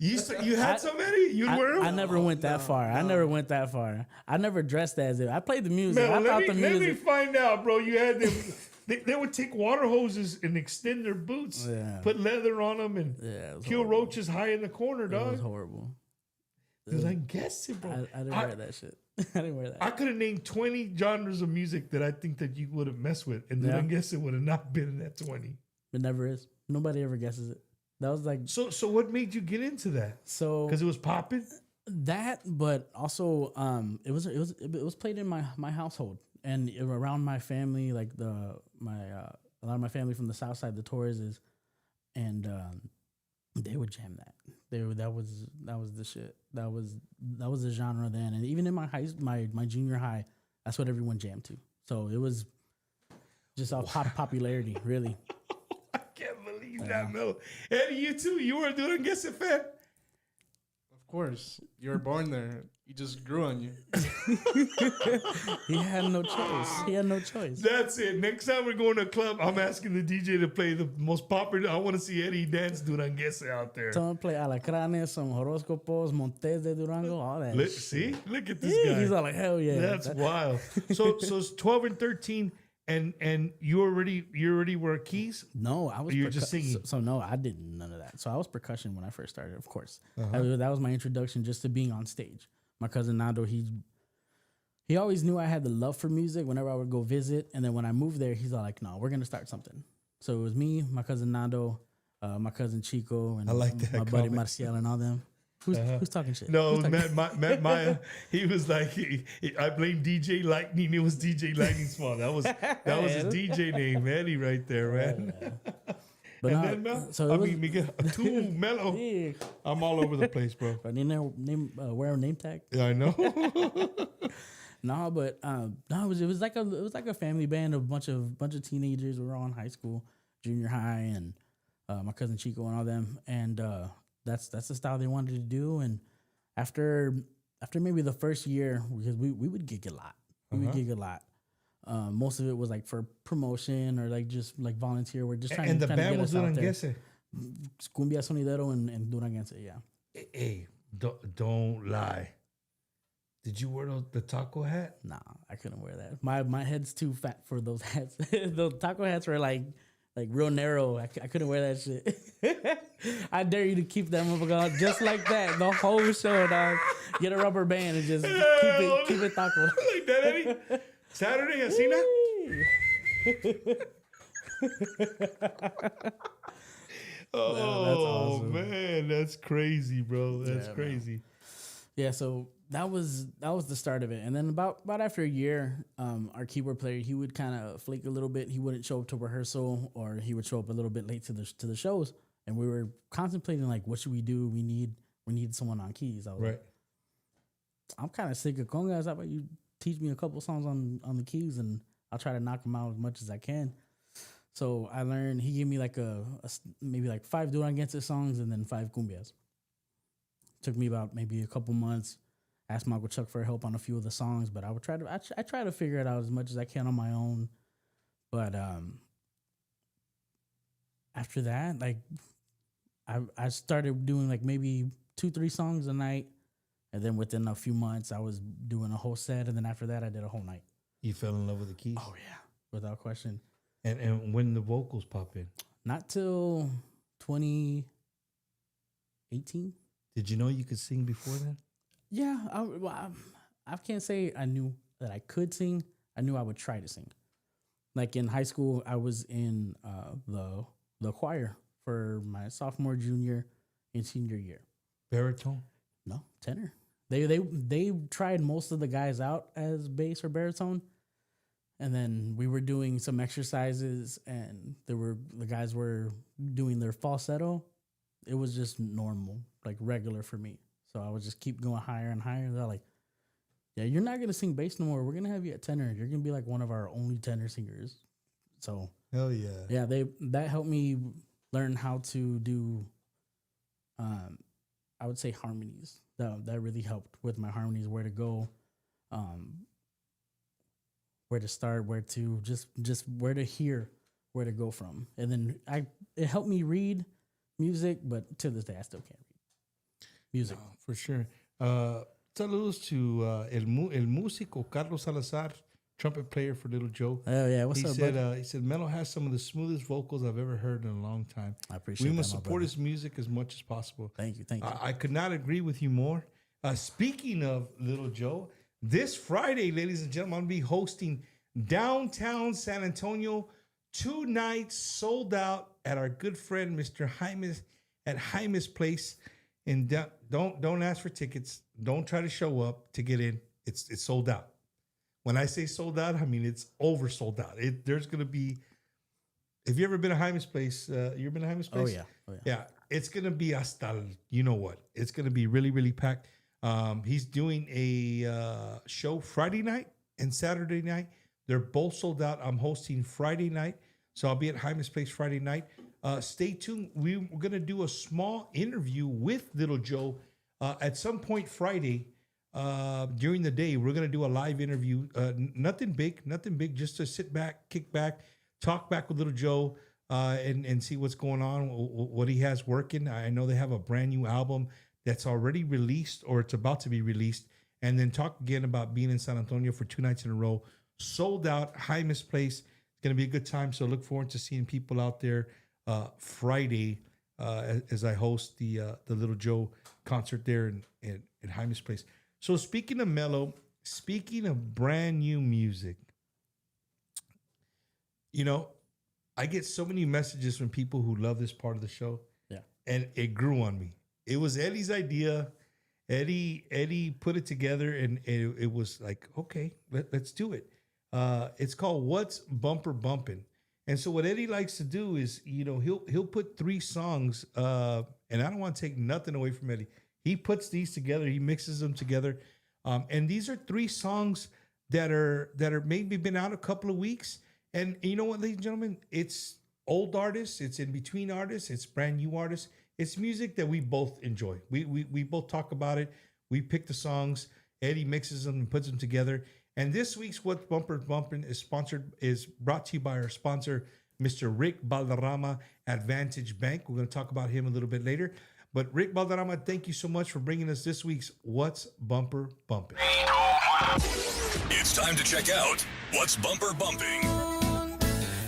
You had so many? You'd wear them? I never went that far. I never went that far. I never dressed as it. I played the music. Man, I thought the let me music. find out, bro. You had them. They would take water hoses and extend their boots, Yeah. put leather on them, and Yeah, it was kill horrible. roaches high in the corner, It was dog. horrible. Because I guess it, bro. I didn't wear that shit. I didn't wear that. I could have named 20 genres of music that I think that you would have messed with, and then Yeah. I guess it would have not been in that 20. It never is. Nobody ever guesses it. That was like So what made you get into that? so Because it was popping. that, but also it was played in my household and around my family, like a lot of my family from the south side, the Torres is, and they would jam that. That was the shit. That was the genre then, and even in my junior high, that's what everyone jammed to. So it was just all popularity, really. I can't believe that, Melo. Eddie, you too. You were a Duranguense fan. Of course, you were born there. He just grew on you. He had no choice. That's it. Next time we're going to a club, I'm asking the DJ to play the most popular. I want to see Eddie dance Duranguense out there. Someone play Alacranes, some Horoscopos, Montes de Durango, all that. See? Look at this Yeah, guy. he's all like, hell yeah. That's wild. So it's 12 and 13, and you already were keys? No, I was. You're just singing. So no, I did none of that. So I was percussion when I first started. Of course, Uh-huh. that was my introduction just to being on stage. My cousin Nando, he always knew I had the love for music. Whenever I would go visit, and then when I moved there, he's all like, "No, we're gonna start something." So it was me, my cousin Nando, my cousin Chico, and I like that my buddy comment. Marcial and all them. Who's talking shit? No, Who's talking- Matt Maya. He was like, I blame DJ Lightning. It was DJ Lightning's fault. That was his DJ name, Eddie, right there, man. But And no, then, Mel, so it was, Miguel, too Mellow. yeah, I'm all over the place, bro. I didn't wear a name tag. Yeah, I know. No, but no, it was like a family band of bunch of teenagers. We were all in high school, junior high, and my cousin Chico and all them, and that's the style they wanted to do. And after maybe the first year, because we would gig a lot, most of it was like for promotion or like just like volunteer. We're just trying And to the trying to band get was us out there. Duranguense. Cumbia Sonidero and Duranguense, yeah. Hey, don't lie. Did you wear the taco hat? Nah, I couldn't wear that. My head's too fat for those hats. Those taco hats were like real narrow. I couldn't wear that shit. I dare you to keep them up on just like that the whole show, dog. Get a rubber band and just keep it taco. Like that, Eddie? Saturday, Asina? Oh, awesome. man, that's crazy, bro. That's Yeah, crazy. Yeah, so that was the start of it, and then about after a year, our keyboard player, he would kind of flake a little bit. He wouldn't show up to rehearsal, or he would show up a little bit late to the shows. And we were contemplating like, what should we do? We need someone on keys. I was Right. like, I'm kind of sick of congas. How about you teach me a couple songs on the keys, and I'll try to knock them out as much as I can. So I learned. He gave me like maybe like 5 Duranguense songs and then 5 cumbias. Took me about maybe a couple months. Asked Michael Chuck for help on a few of the songs, but I would try to figure it out as much as I can on my own. But after that, like I started doing like maybe 2-3 songs a night, and then within a few months I was doing a whole set, and then after that I did a whole night. You fell in love with the keys? Oh yeah, without question. And when the vocals pop in? Not till 2018. Did you know you could sing before then? Yeah, I can't say I knew that I could sing. I knew I would try to sing. Like in high school, I was in the choir for my sophomore, junior, and senior year. Baritone? No, tenor. They tried most of the guys out as bass or baritone, and then we were doing some exercises, and the guys were doing their falsetto. It was just normal, like regular for me. So I would just keep going higher and higher. They're like, "Yeah, you're not gonna sing bass no more. We're gonna have you at tenor. You're gonna be like one of our only tenor singers." So Hell yeah. yeah, that helped me learn how to do, I would say harmonies. That really helped with my harmonies, where to go, where to start, where to just where to hear, where to go from. And then it helped me read music, but to this day I still can't read music. For sure. Saludos to el músico Carlos Salazar. trumpet player for Little Joe. Oh yeah, what's up, bud? He said Melo has some of the smoothest vocals I've ever heard in a long time. I appreciate We must that, my support brother. his music as much as possible. Thank you, thank you. I could not agree with you more. Speaking of Little Joe, this Friday, ladies and gentlemen, I'm going to be hosting downtown San Antonio, 2 nights sold out at our good friend Mr. Jaime's at Jaime's Place. And don't ask for tickets. Don't try to show up to get in. It's sold out. When I say sold out, I mean it's over sold out. There's going to be. Have you ever been to Jaime's Place? You ever been to Jaime's Place? Oh yeah. Yeah, it's gonna be hasta you know what? It's gonna be really, really packed. He's doing a show Friday night and Saturday night. They're both sold out. I'm hosting Friday night, so I'll be at Jaime's Place Friday night. Stay tuned. We're gonna do a small interview with Little Joe at some point Friday during the day. We're gonna do a live interview. Nothing big. Just to sit back, kick back, talk back with Little Joe. And see what's going on, what he has working. I know they have a brand new album that's already released or it's about to be released. And then talk again about being in San Antonio for 2 nights in a row. Sold out, Jaime's Place. It's going to be a good time. So look forward to seeing people out there Friday as I host the Little Joe concert there in Jaime's Place. So speaking of Melo, speaking of brand new music, you know, I get so many messages from people who love this part of the show. Yeah. And it grew on me. It was Eddie's idea. Eddie put it together and it was like, okay, let's do it. It's called What's Bumper Bumpin'. And so what Eddie likes to do is, you know, he'll put 3 songs, and I don't want to take nothing away from Eddie. He puts these together, he mixes them together. And these are 3 songs that are maybe been out a couple of weeks. And you know what, ladies and gentlemen, it's old artists, it's in between artists, it's brand new artists. It's music that we both enjoy. We both talk about it. We pick the songs. Eddie mixes them and puts them together. And this week's What's Bumper Bumpin' is brought to you by our sponsor, Mr. Rick Balderrama at Vantage Bank. We're going to talk about him a little bit later. But Rick Balderrama, thank you so much for bringing us this week's What's Bumper Bumpin'. It's time to check out What's Bumper Bumping.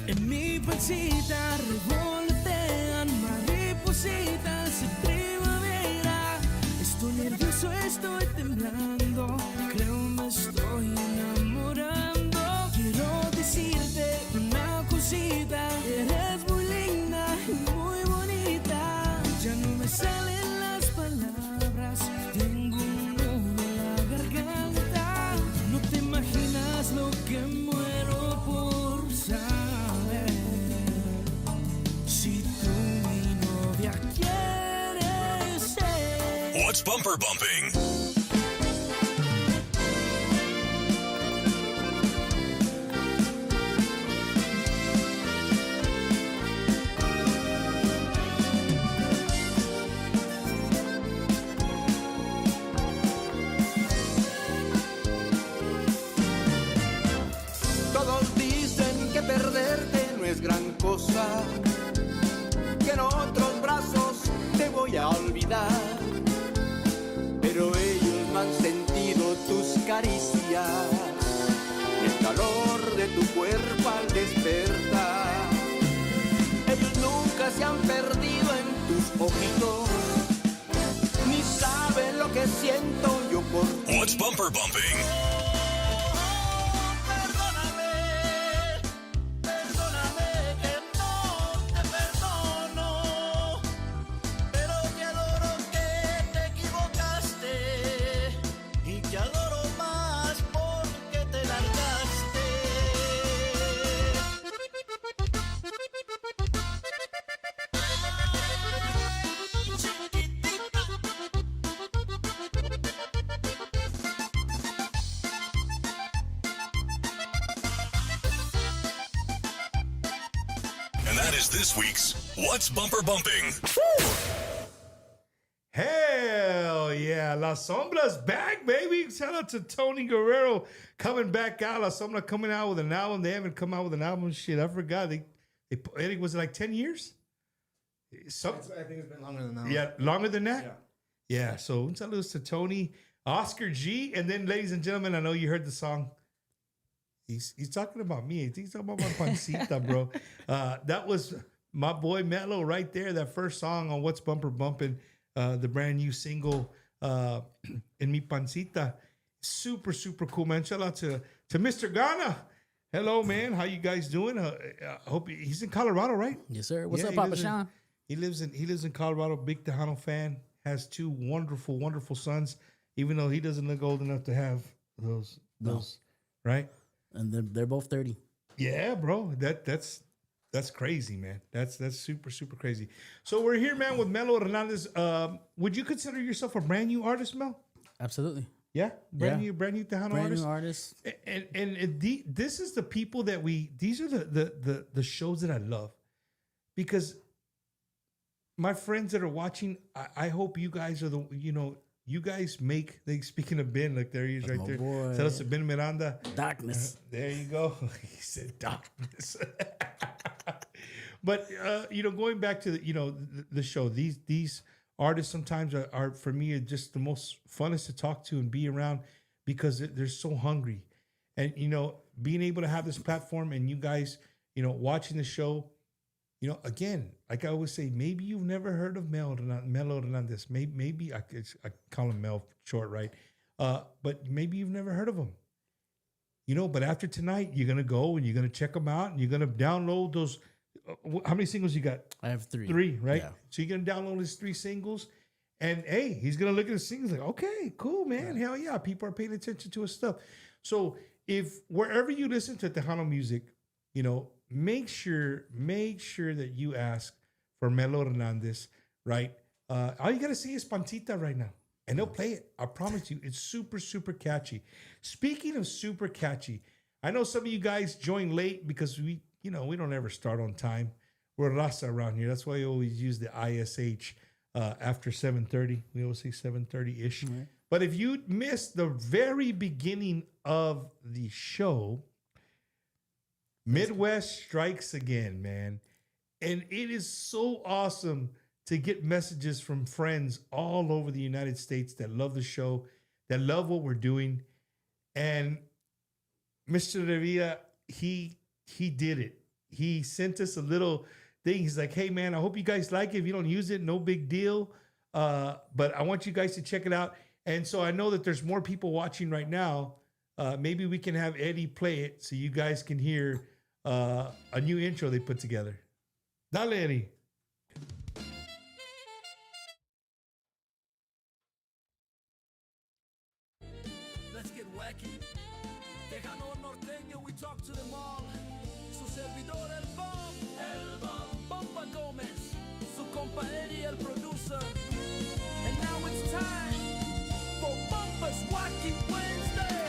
En mi pancita revolotean maripositas en primavera. Estoy nervioso, estoy temblando. Creo me estoy enamorando. Quiero decirte una cosita. Eres muy linda y muy bonita. Ya no me salen las palabras. Tengo un nudo en la garganta. No te imaginas lo que muero por saber. What's Bumper Bumping? Todos dicen que perderte no es gran cosa, que en otros brazos te voy a olvidar. Pero ellos no han sentido tus caricias, el calor de tu cuerpo al despertar. Ellos nunca se han perdido en tus ojitos, ni saben lo que siento yo por ti. What's Bumper Bumping? This week's What's Bumper Bumping? Hell yeah. La Sombra's back, baby. Shout out to Tony Guerrero coming back out. La Sombra coming out with an album. They haven't come out with an album. Shit, I forgot. I think was it like 10 years? I think it's been longer than that. Yeah, longer than that? Yeah. So saludos to Tony, Oscar G. And then, ladies and gentlemen, I know you heard the song. He's talking about me. He's talking about my pancita, bro. That was my boy Melo right there. That first song on What's Bumper Bumpin', the brand new single, in Mi Pancita. Super, super cool, man. Shout out to Mr. Ghana. Hello, man. How you guys doing? I hope he's in Colorado, right? Yes, sir. What's up, he Papa lives in- Sean? He lives in Colorado. Big Tejano fan. Has two wonderful, wonderful sons. Even though he doesn't look old enough to have those, right? And they're both 30. Yeah, bro. That's crazy, man. That's super, super crazy. So we're here, man, with Melo Hernandez. Would you consider yourself a brand new artist, Mel? Absolutely. Yeah, brand new Tejano Brand artist. new artist. This is the people that these are the shows that I love, because my friends that are watching, I hope you guys are you guys make. Speaking of Ben, look, there he is, That's right my there. boy. Tell us to Ben Miranda. Darkness. There you go. He said darkness. But going back to the show, these artists sometimes are for me just the most funnest to talk to and be around, because they're so hungry, and being able to have this platform and you guys watching the show, again, like I always say, maybe you've never heard of Melo Hernandez. Maybe I call him Mel short, right? But maybe you've never heard of him. But after tonight, you're gonna go and you're gonna check them out and you're gonna download those. How many singles you got? I have 3. 3, right? Yeah. So you're gonna download his 3 singles, and hey, he's gonna look at his singles like, okay, cool, man, hell yeah, people are paying attention to his stuff. So if wherever you listen to Tejano music, make sure that you ask for Melo Hernandez, right? All you gotta see is Pancita right now, and they'll play it. I promise you, it's super, super catchy. Speaking of super catchy, I know some of you guys join late because we don't ever start on time. We're Raza around here. That's why we always use the ISH after 7:30. We always say 7:30-ish. Mm-hmm. But if you missed the very beginning of the show, Midwest strikes again, man. And it is so awesome to get messages from friends all over the United States that love the show, that love what we're doing. And Mr. Revilla, he did it. He sent us a little thing. He's like, hey, man, I hope you guys like it. If you don't use it, no big deal. But I want you guys to check it out. And so I know that there's more people watching right now. Maybe we can have Eddie play it so you guys can hear a new intro they put together. Dale, Eddie. Let's get wacky. Tejano norteño, we talk to them all. Su servidor el bomb, Bomba Gomez, su compa Eddie el producer. And now it's time for Bumpa's Wacky Wednesday.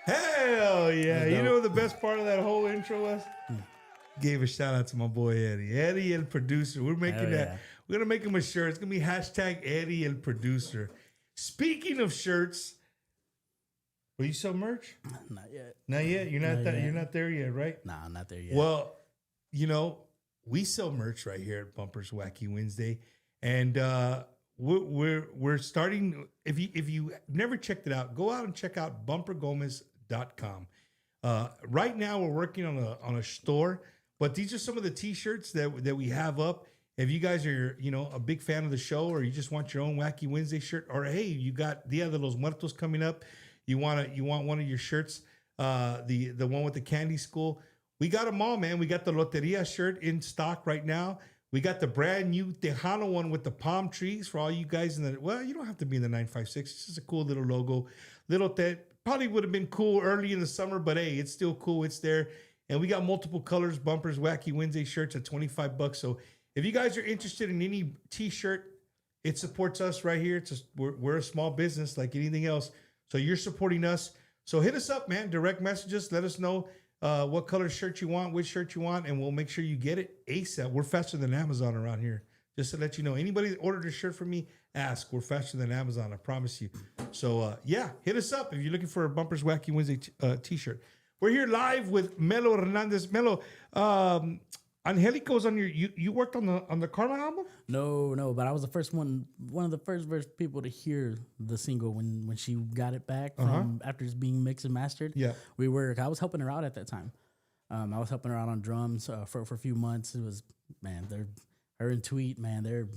Hell yeah. You know what the best part of that whole intro was? Gave a shout out to my boy Eddie. Eddie el producer. We're making that. Yeah. We're going to make him a shirt. It's going to be hashtag Eddie el producer. Speaking of shirts, will you sell merch? Not yet. Not yet? You're not there yet, right? Nah, not there yet. Well, we sell merch right here at Bumpers Wacky Wednesday. And we're starting. If you never checked it out, go out and check out bumpergomez.com. Right now we're working on a store, but these are some of the t-shirts that we have up. If you guys are, a big fan of the show, or you just want your own Wacky Wednesday shirt, or hey, you got Dia de los Muertos coming up, you want one of your shirts, the one with the candy school, we got them all, man. We got the Loteria shirt in stock right now. We got the brand new Tejano one with the palm trees for all you guys you don't have to be in the 956. It's just a cool little logo. Probably would have been cool early in the summer, but hey, it's still cool. It's there. And we got multiple colors, Bumpers Wacky Wednesday shirts at $25. So if you guys are interested in any t-shirt, it supports us right here. We're a small business like anything else. So you're supporting us. So hit us up, man. Direct messages. Let us know what color shirt you want, which shirt you want, and we'll make sure you get it ASAP. We're faster than Amazon around here. Just to let you know, anybody that ordered a shirt from me, ask. We're faster than Amazon, I promise you. So, hit us up if you're looking for a Bumpers Wacky Wednesday t-shirt. We're here live with Melo Hernandez. Melo, I Angelico's on your. You worked on the Karma album. No, but I was the first one of the first people to hear the single when she got it back from after it's being mixed and mastered. Yeah. I was helping her out at that time. I was helping her out on drums for a few months. It was, man, her and Tweet, man, they're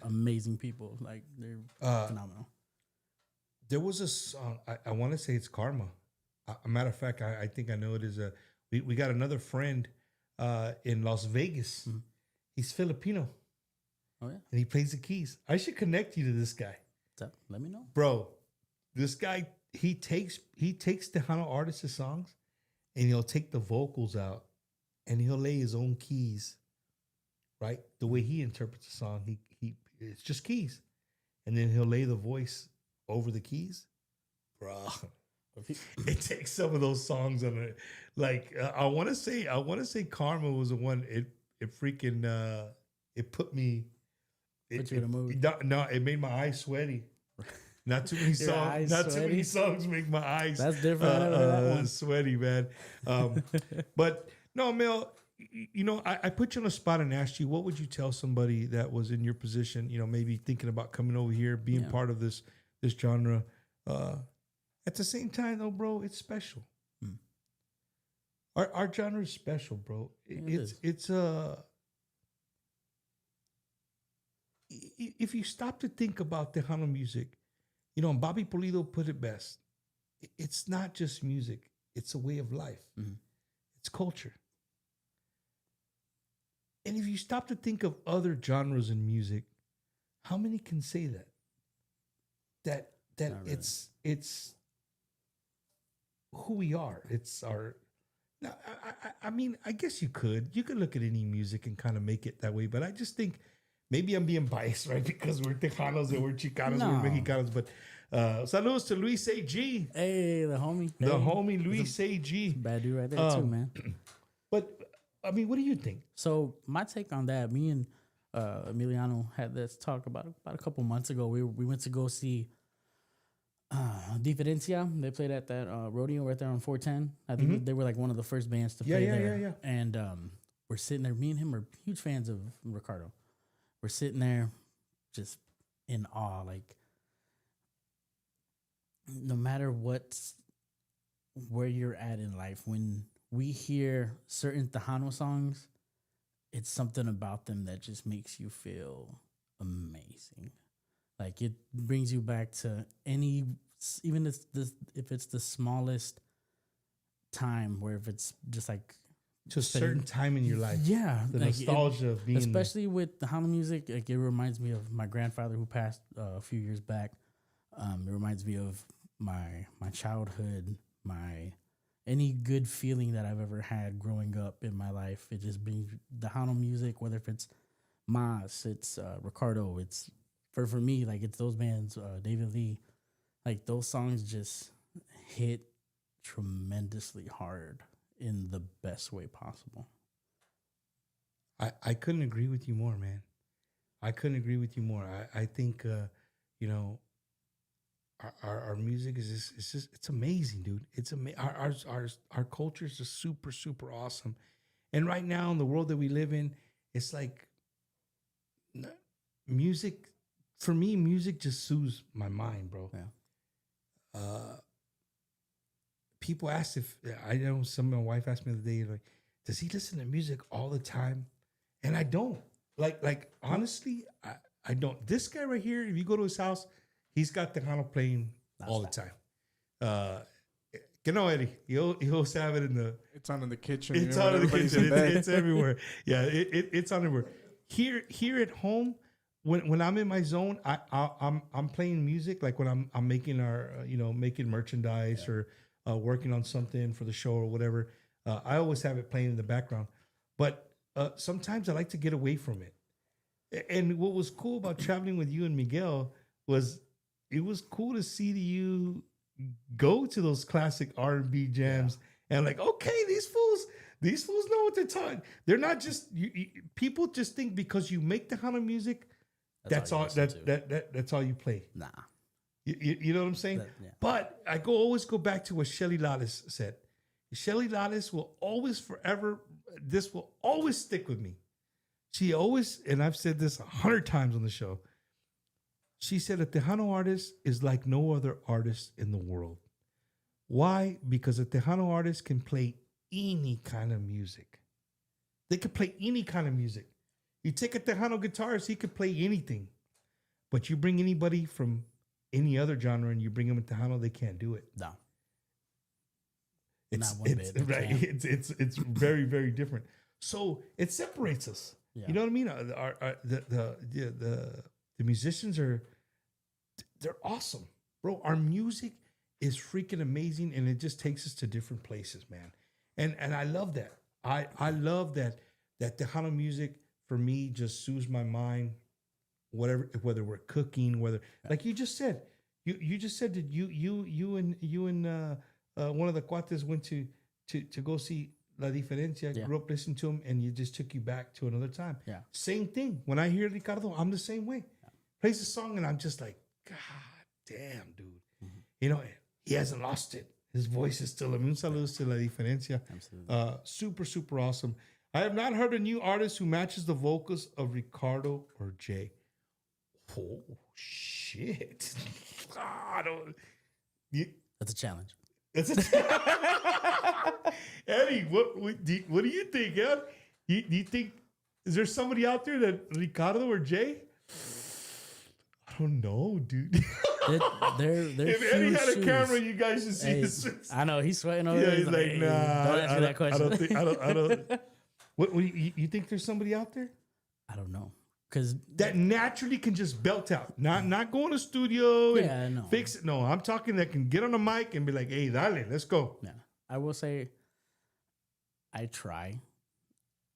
amazing people. Like, they're phenomenal. There was a song, I want to say it's Karma. A matter of fact, I think I know it is we got another friend in Las Vegas. Mm-hmm. He's Filipino. Oh, yeah? And he plays the keys. I should connect you to this guy. So, let me know. Bro, this guy, he takes Tejano artists' songs and he'll take the vocals out and he'll lay his own keys, right? The way he interprets the song, he it's just keys. And then he'll lay the voice over the keys. Bro, it takes some of those songs on it. Like, I want to say Karma was the one, it freaking, it put me, Put you in a mood. No, it made my eyes sweaty. Not too many songs. Not too many songs make my eyes. That's different. That one. Sweaty, man. But no, Mel. You know, I put you on the spot and asked you, what would you tell somebody that was in your position? You know, maybe thinking about coming over here, being part of this genre. At the same time, though, bro, it's special. Our genre is special, bro. It's if you stop to think about Tejano music, you know, and Bobby Pulido put it best. It's not just music; it's a way of life. Mm-hmm. It's culture. And if you stop to think of other genres in music, how many can say that? That really. It's who we are. It's our. Now, I mean, I guess you could look at any music and kind of make it that way, but I just think. Maybe I'm being biased, right? Because we're Tejanos and we're Chicanos, we're Mexicanos. But saludos to Luis A.G. Hey, the homie. The homie Luis A.G. Bad dude right there too, man. But, I mean, what do you think? So my take on that, me and Emiliano had this talk about a couple months ago. We went to go see Diferencia. They played at that rodeo right there on 410. I think they were like one of the first bands to play there. Yeah. And we're sitting there. Me and him are huge fans of Ricardo. We're sitting there just in awe. Like, no matter where you're at in life, when we hear certain Tejano songs, it's something about them that just makes you feel amazing. Like, it brings you back to even if it's the smallest time, where if it's just like, to a certain time in your life. Yeah. The nostalgia of being especially there. With the Tejano music, like, it reminds me of my grandfather who passed a few years back. It reminds me of my childhood, any good feeling that I've ever had growing up in my life. It just brings the Tejano music, whether if it's Mas, it's Ricardo, it's for me, like, it's those bands, David Lee, like, those songs just hit tremendously hard in the best way possible. I couldn't agree with you more, man. I couldn't agree with you more. I think you know, our music is just it's amazing, dude. It's our culture is just super, super awesome. And right now in the world that we live in, it's like music, for me, music just soothes my mind, bro. Yeah. People ask if I know my wife asked me the other day, like, does he listen to music all the time? And I don't. Like honestly, I don't. This guy right here, if you go to his house, he's got Tejano playing all the time. You know, Eddie, he'll have it in the. It's on in the kitchen. It's on in the kitchen. It's everywhere. Yeah, it's on everywhere. Here at home, when I'm in my zone, I'm playing music. Like when I'm making making merchandise or working on something for the show or whatever. I always have it playing in the background. But sometimes I like to get away from it. And what was cool about traveling with you and Miguel was it was cool to see you go to those classic R&B jams and like, okay, these fools know what they're talking. They're not just people just think because you make Tejano music, that's all you play. Nah. You know what I'm saying? But I always go back to what Shelly Lales said. Shelly Lales will always forever this will always stick with me. She always, and I've said this 100 times on the show, she said a Tejano artist is like no other artist in the world. Why? Because a Tejano artist can play any kind of music. They can play any kind of music. You take a Tejano guitarist, he could play anything. But you bring anybody from any other genre and you bring them in Tejano, they can't do it. No. It's, Not one it's bit. right. It's very, very different. So it separates us. Yeah. You know what I mean? The musicians they're awesome, bro. Our music is freaking amazing, and it just takes us to different places, man. And I love that. I love that Tejano music for me just soothes my mind. Whether we're cooking, whether like you just said, you just said that you and one of the cuates went to go see La Diferencia, grew up listening to him, and you just took you back to another time. Yeah. Same thing. When I hear Ricardo, I'm the same way. Plays a song, and I'm just like, God damn, dude. Mm-hmm. You know, he hasn't lost it. His voice is still, un saludos to La Diferencia. Absolutely. Super, super awesome. I have not heard a new artist who matches the vocals of Ricardo or Jay. Oh, shit. That's a challenge. That's a Eddie, what do you think, Ed? Do you think, is there somebody out there that Ricardo or Jay? I don't know, dude. They're If Eddie had a shoes. camera, you guys should see this. I know he's sweating over Yeah, there. he's like, "Hey, nah. Don't ask me that question. I don't. What you think there's somebody out there I don't know. Because that naturally can just belt out, not go in a studio and no. fix it. No, I'm talking that can get on a mic and be like, "Hey, dale, let's go." Yeah, I will say, I try.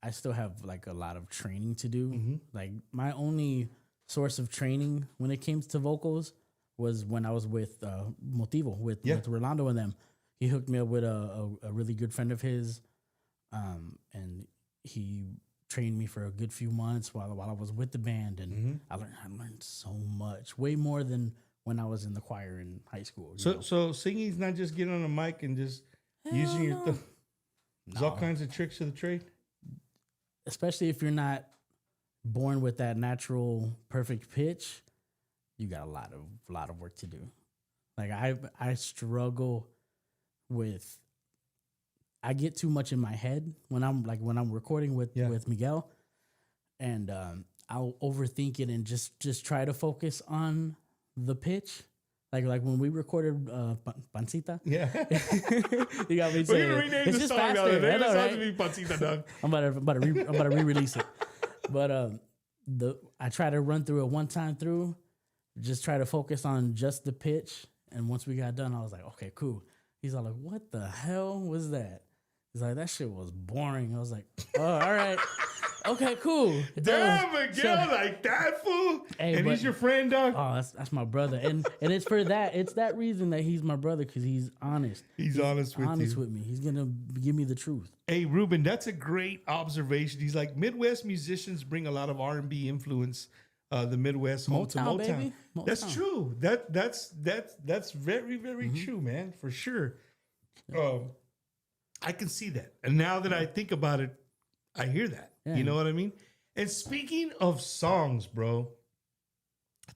I still have like a lot of training to do. Mm-hmm. Like my only source of training when it came to vocals was when I was with Motivo with Rolando and them. He hooked me up with a really good friend of his, and he trained me for a good few months while I was with the band, and I learned so much, way more than when I was in the choir in high school. So singing's not just getting on a mic and just using your thumb. There's all kinds of tricks to the trade. Especially if you're not born with that natural perfect pitch, you got a lot of work to do. Like I struggle with. I get too much in my head when I'm recording with Miguel, and I'll overthink it and just try to focus on the pitch. Like when we recorded Pancita. Yeah. You got me saying, We're gonna rename it's the just song faster. now. I Name know, the song right? to be Pancita, dog. I'm about to re-release it. But I try to run through it one time through, just try to focus on just the pitch. And once we got done, I was like, okay, cool. He's all like, what the hell was that? He's like, that shit was boring. I was like, oh, all right. Okay, cool. Damn, Miguel, like that, fool. Hey, and but- he's your friend, dog. Oh, that's my brother. And it's for that. It's that reason that he's my brother, because he's honest. He's honest with you. With me. He's going to give me the truth. Hey, Ruben, that's a great observation. He's like, Midwest musicians bring a lot of R&B influence. The Midwest home to Motown, Motown. baby. That's Motown. true. That's very, very true, man, for sure. I can see that. And now that I think about it, I hear that. Yeah. You know what I mean? And speaking of songs, bro,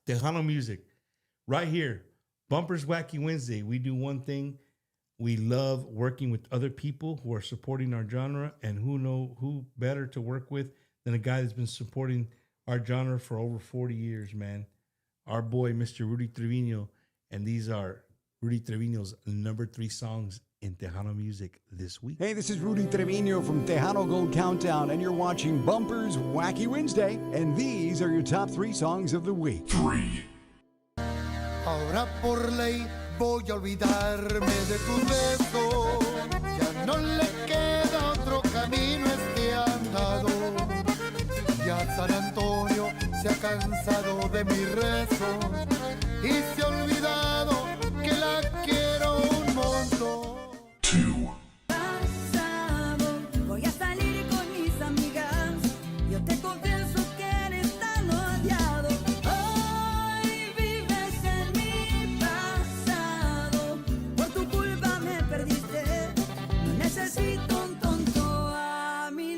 Tejano music, right here, Bumpers Wacky Wednesday, we do one thing. We love working with other people who are supporting our genre, and who better to work with than a guy that's been supporting our genre for over 40 years, man. Our boy, Mr. Rudy Trevino, and these are Rudy Trevino's number 3 songs in Tejano music this week. Hey, this is Rudy Trevino from Tejano Gold Countdown, and you're watching Bumpers Wacky Wednesday, and these are your top 3 songs of the week. 3. Ahora por ley voy a olvidarme de tus besos. Ya no le queda otro camino a este andado. Ya San Antonio se ha cansado de mis rezos y se ha olvidado que la quiero un montón. 2. Pasado, voy a salir con mis amigas. Yo te confieso que eres tan odiado. Hoy vives en mi pasado. Por tu culpa me perdiste. No necesito un tonto a mi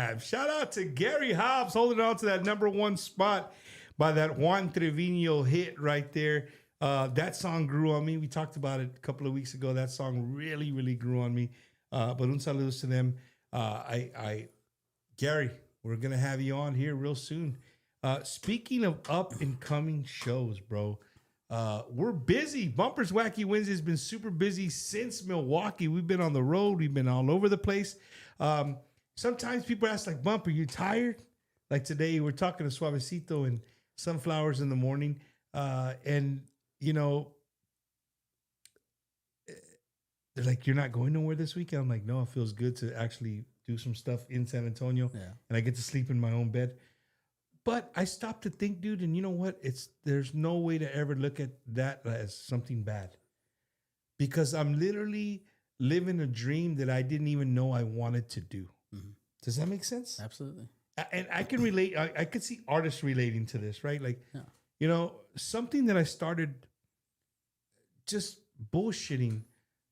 time. Shout out to Gary Hobbs holding on to that number 1 spot by that Juan Trevino hit right there. That song grew on me. We talked about it a couple of weeks ago. That song really, really grew on me. But un saludos to them. Gary, we're going to have you on here real soon. Speaking of up and coming shows, bro, we're busy. Bumpers Wacky Wednesday has been super busy since Milwaukee. We've been on the road. We've been all over the place. Sometimes people ask, like, Bumper, you tired? Like today, we're talking to Suavecito and Sunflowers in the morning. And, you know, they're like, you're not going nowhere this weekend? I'm like, no, it feels good to actually do some stuff in San Antonio. Yeah. And I get to sleep in my own bed. But I stopped to think, dude, and you know what? There's no way to ever look at that as something bad. Because I'm literally living a dream that I didn't even know I wanted to do. Mm-hmm. Does that make sense? Absolutely. And I can relate. I could see artists relating to this, right? Like, you know, something that I started just bullshitting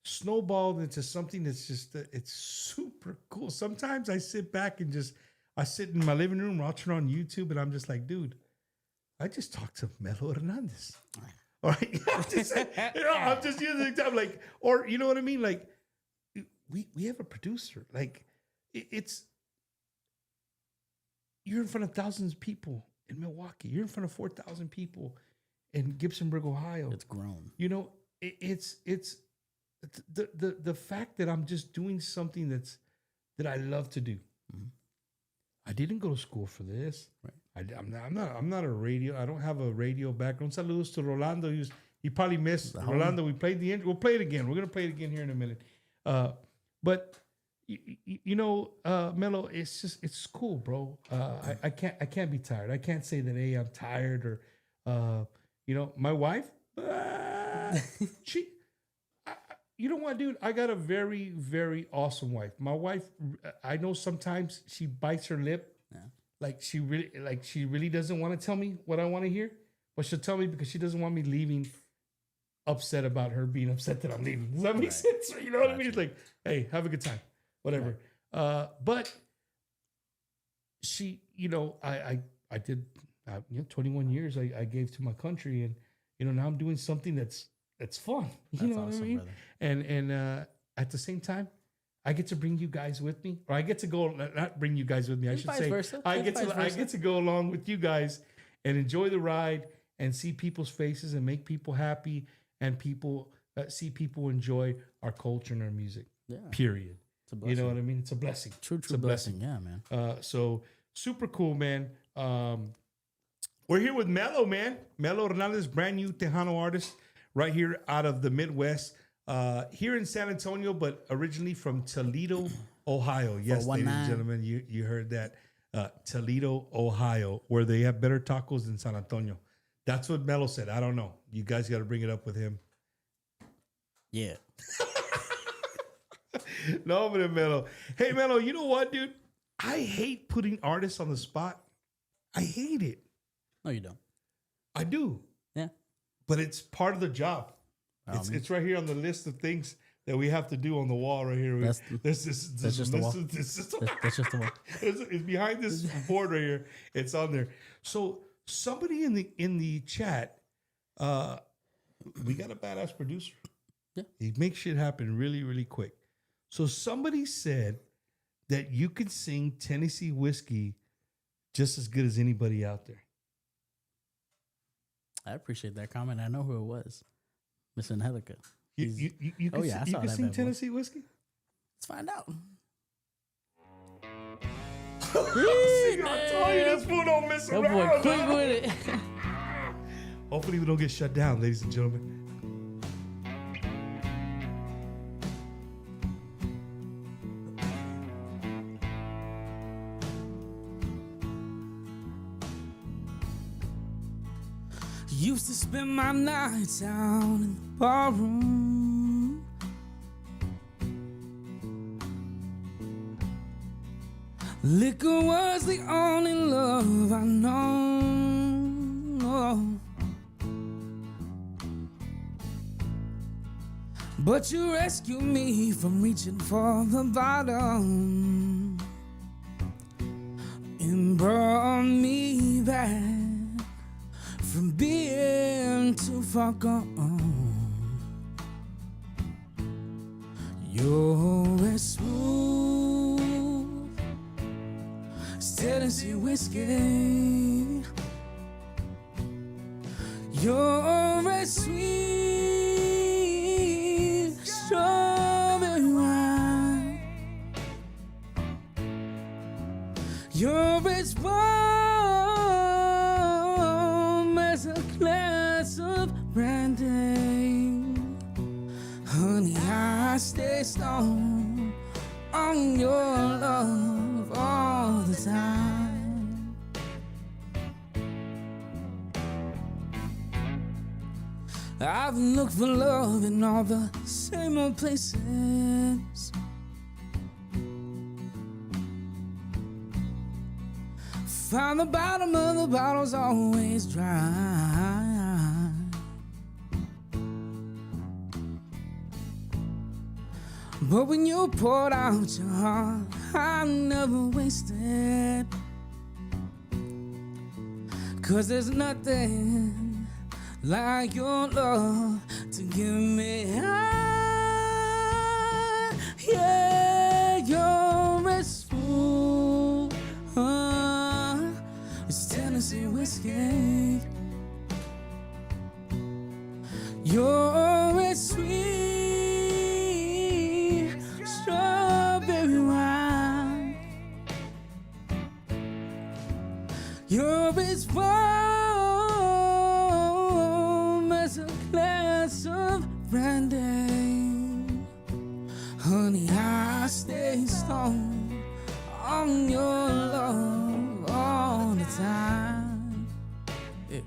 snowballed into something that's just, it's super cool. Sometimes I sit back and I sit in my living room, or I'll turn on YouTube, and I'm just like, dude, I just talked to Melo Hernandez. All right. I'm just using the example, like, or you know what I mean? Like, we have a producer. Like, you're in front of thousands of people in Milwaukee. You're in front of 4,000 people in Gibsonburg, Ohio. It's grown. You know, it's the fact that I'm just doing something that I love to do. Mm-hmm. I didn't go to school for this. Right. I'm not a radio. I don't have a radio background. Saludos to Rolando. He probably missed Rolando. We played the intro. We'll play it again. We're gonna play it again here in a minute. But you know, Melo, it's cool, bro. I can't be tired. I can't say that, hey, I'm tired, or you know, my wife, you know what, dude? I got a very, very awesome wife. My wife, I know sometimes she bites her lip. Yeah. Like she really doesn't want to tell me what I want to hear, but she'll tell me because she doesn't want me leaving upset about her being upset that I'm leaving. Does that make sense? You know what I mean? It's like, hey, have a good time, whatever. Right. But she, you know, I did, 21 years I gave to my country, and you know, now I'm doing something that's fun. You know what I mean? Brother. And at the same time, I get to bring you guys with me, or I get to go, not bring you guys with me. I should say, I get to go along with you guys and enjoy the ride and see people's faces and make people happy, and people see people enjoy our culture and our music. Yeah. Period. It's a blessing. You know what I mean? It's a blessing. True it's a blessing. Yeah, man. So super cool, man. We're here with Melo, man. Melo Hernandez, brand new Tejano artist, right here out of the Midwest, here in San Antonio, but originally from Toledo, Ohio. Yes, ladies and gentlemen, you heard that. Toledo, Ohio, where they have better tacos than San Antonio. That's what Melo said. I don't know. You guys got to bring it up with him. Yeah. No, but Melo. Hey, Melo, you know what, dude? I hate putting artists on the spot. I hate it. No, you don't. I do. Yeah. But it's part of the job. It's right here on the list of things that we have to do on the wall right here. That's just the wall. That's just the wall. It's behind this board right here. It's on there. So somebody in the chat, we got a badass producer. Yeah. He makes shit happen really, really quick. So somebody said that you can sing Tennessee Whiskey just as good as anybody out there. I appreciate that comment. I know who it was. Miss Angelica. You can sing Tennessee Whiskey? Let's find out. See, I told you this fool don't mess around. Boy, quick with it. Hopefully we don't get shut down, ladies and gentlemen. Used to spend my nights out in the barroom, liquor was the only love I know. But you rescued me from reaching for the bottom. brought me back from being too far gone. You're as smooth as Tennessee whiskey. You're as sweet as strawberry wine. You're as warm as a glass of brandy. Honey, I stay strong on your love all the time. I've looked for love in all the same old places. Found the bottom of the bottle's always dry. But when you poured out your heart, I never wasted. 'Cause there's nothing like your love to give me high. Yeah, you're as smooth as Tennessee whiskey. You're as sweet as strawberry wine. You're as warm as a glass of brandy. Honey, I stay strong on your love all the time. Yeah.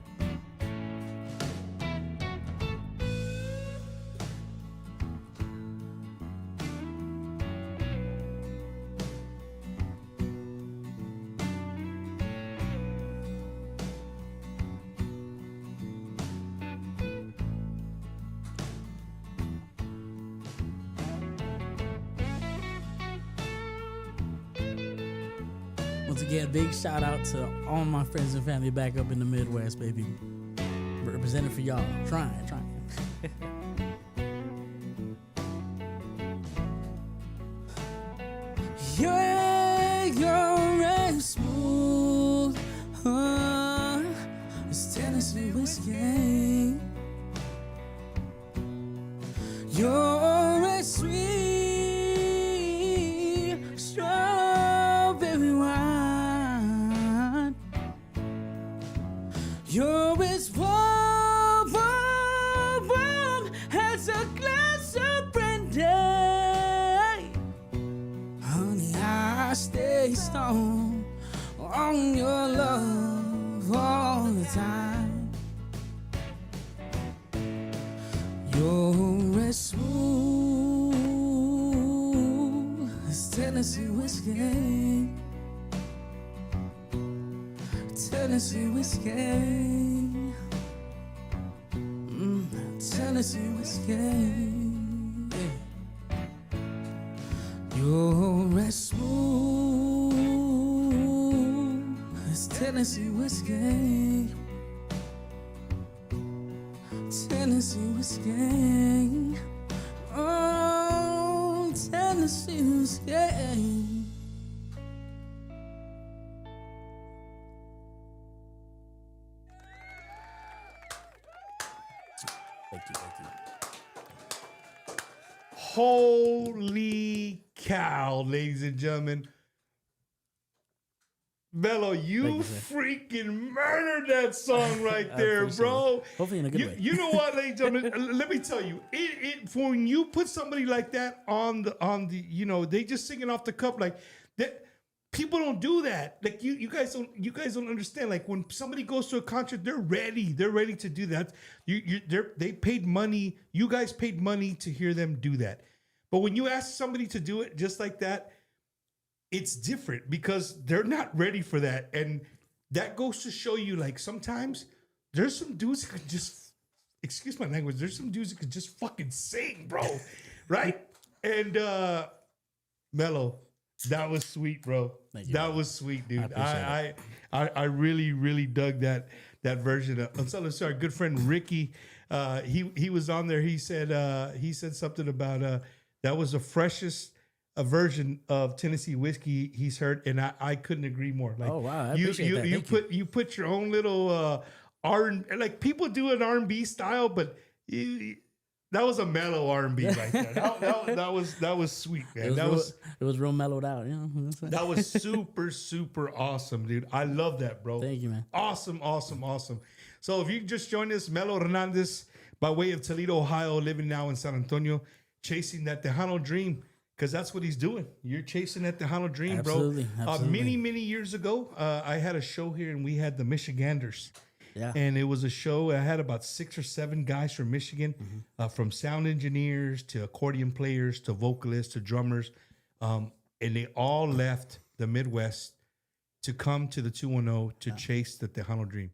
Once again, big shout out to all my friends and family back up in the Midwest, baby. Representing for y'all. Trying. Yeah, you're as smooth as Tennessee whiskey. You're as sweet as strawberry wine. You're as warm as a glass of brandy. Honey, I stay strong on your love all the time. You're as smooth as Tennessee whiskey. Tennessee whiskey. Tennessee whiskey. Yeah. You're as smooth as Tennessee whiskey. Tennessee whiskey. Oh, Tennessee whiskey. Thank you. Holy cow, ladies and gentlemen. Melo, you freaking murdered that song right there, bro. Hopefully in a good way. You know what, ladies and gentlemen? Let me tell you, for when you put somebody like that on the, they just singing off the cuff like that. People don't do that. Like you guys don't understand. Like when somebody goes to a concert, they're ready to do that. They paid money. You guys paid money to hear them do that. But when you ask somebody to do it just like that, it's different because they're not ready for that. And that goes to show you, like, sometimes there's some dudes who can just, excuse my language, there's some dudes who can just fucking sing, bro. Right? And Melo, That was sweet, bro. You, that bro. was sweet, dude. I I really, really dug that version. I'm sorry, good friend Ricky. He was on there. He said something about that was the freshest version of Tennessee whiskey he's heard, and I couldn't agree more. Like, oh wow, I appreciate that. You put your own little R, like people do an R&B style, but that was a mellow R&B right there. That was sweet, man. It was real mellowed out. You know, that was super awesome, dude. I love that, bro. Thank you, man. Awesome. So if you just joined us, Melo Hernandez, by way of Toledo, Ohio, living now in San Antonio, chasing that Tejano dream, because that's what he's doing. You're chasing that Tejano dream, absolutely, bro. Absolutely. Many years ago, I had a show here, and we had the Michiganders. Yeah. And it was a show. I had about 6 or 7 guys from Michigan, from sound engineers to accordion players to vocalists to drummers. And they all left the Midwest to come to the 210 to chase the Tejano dream.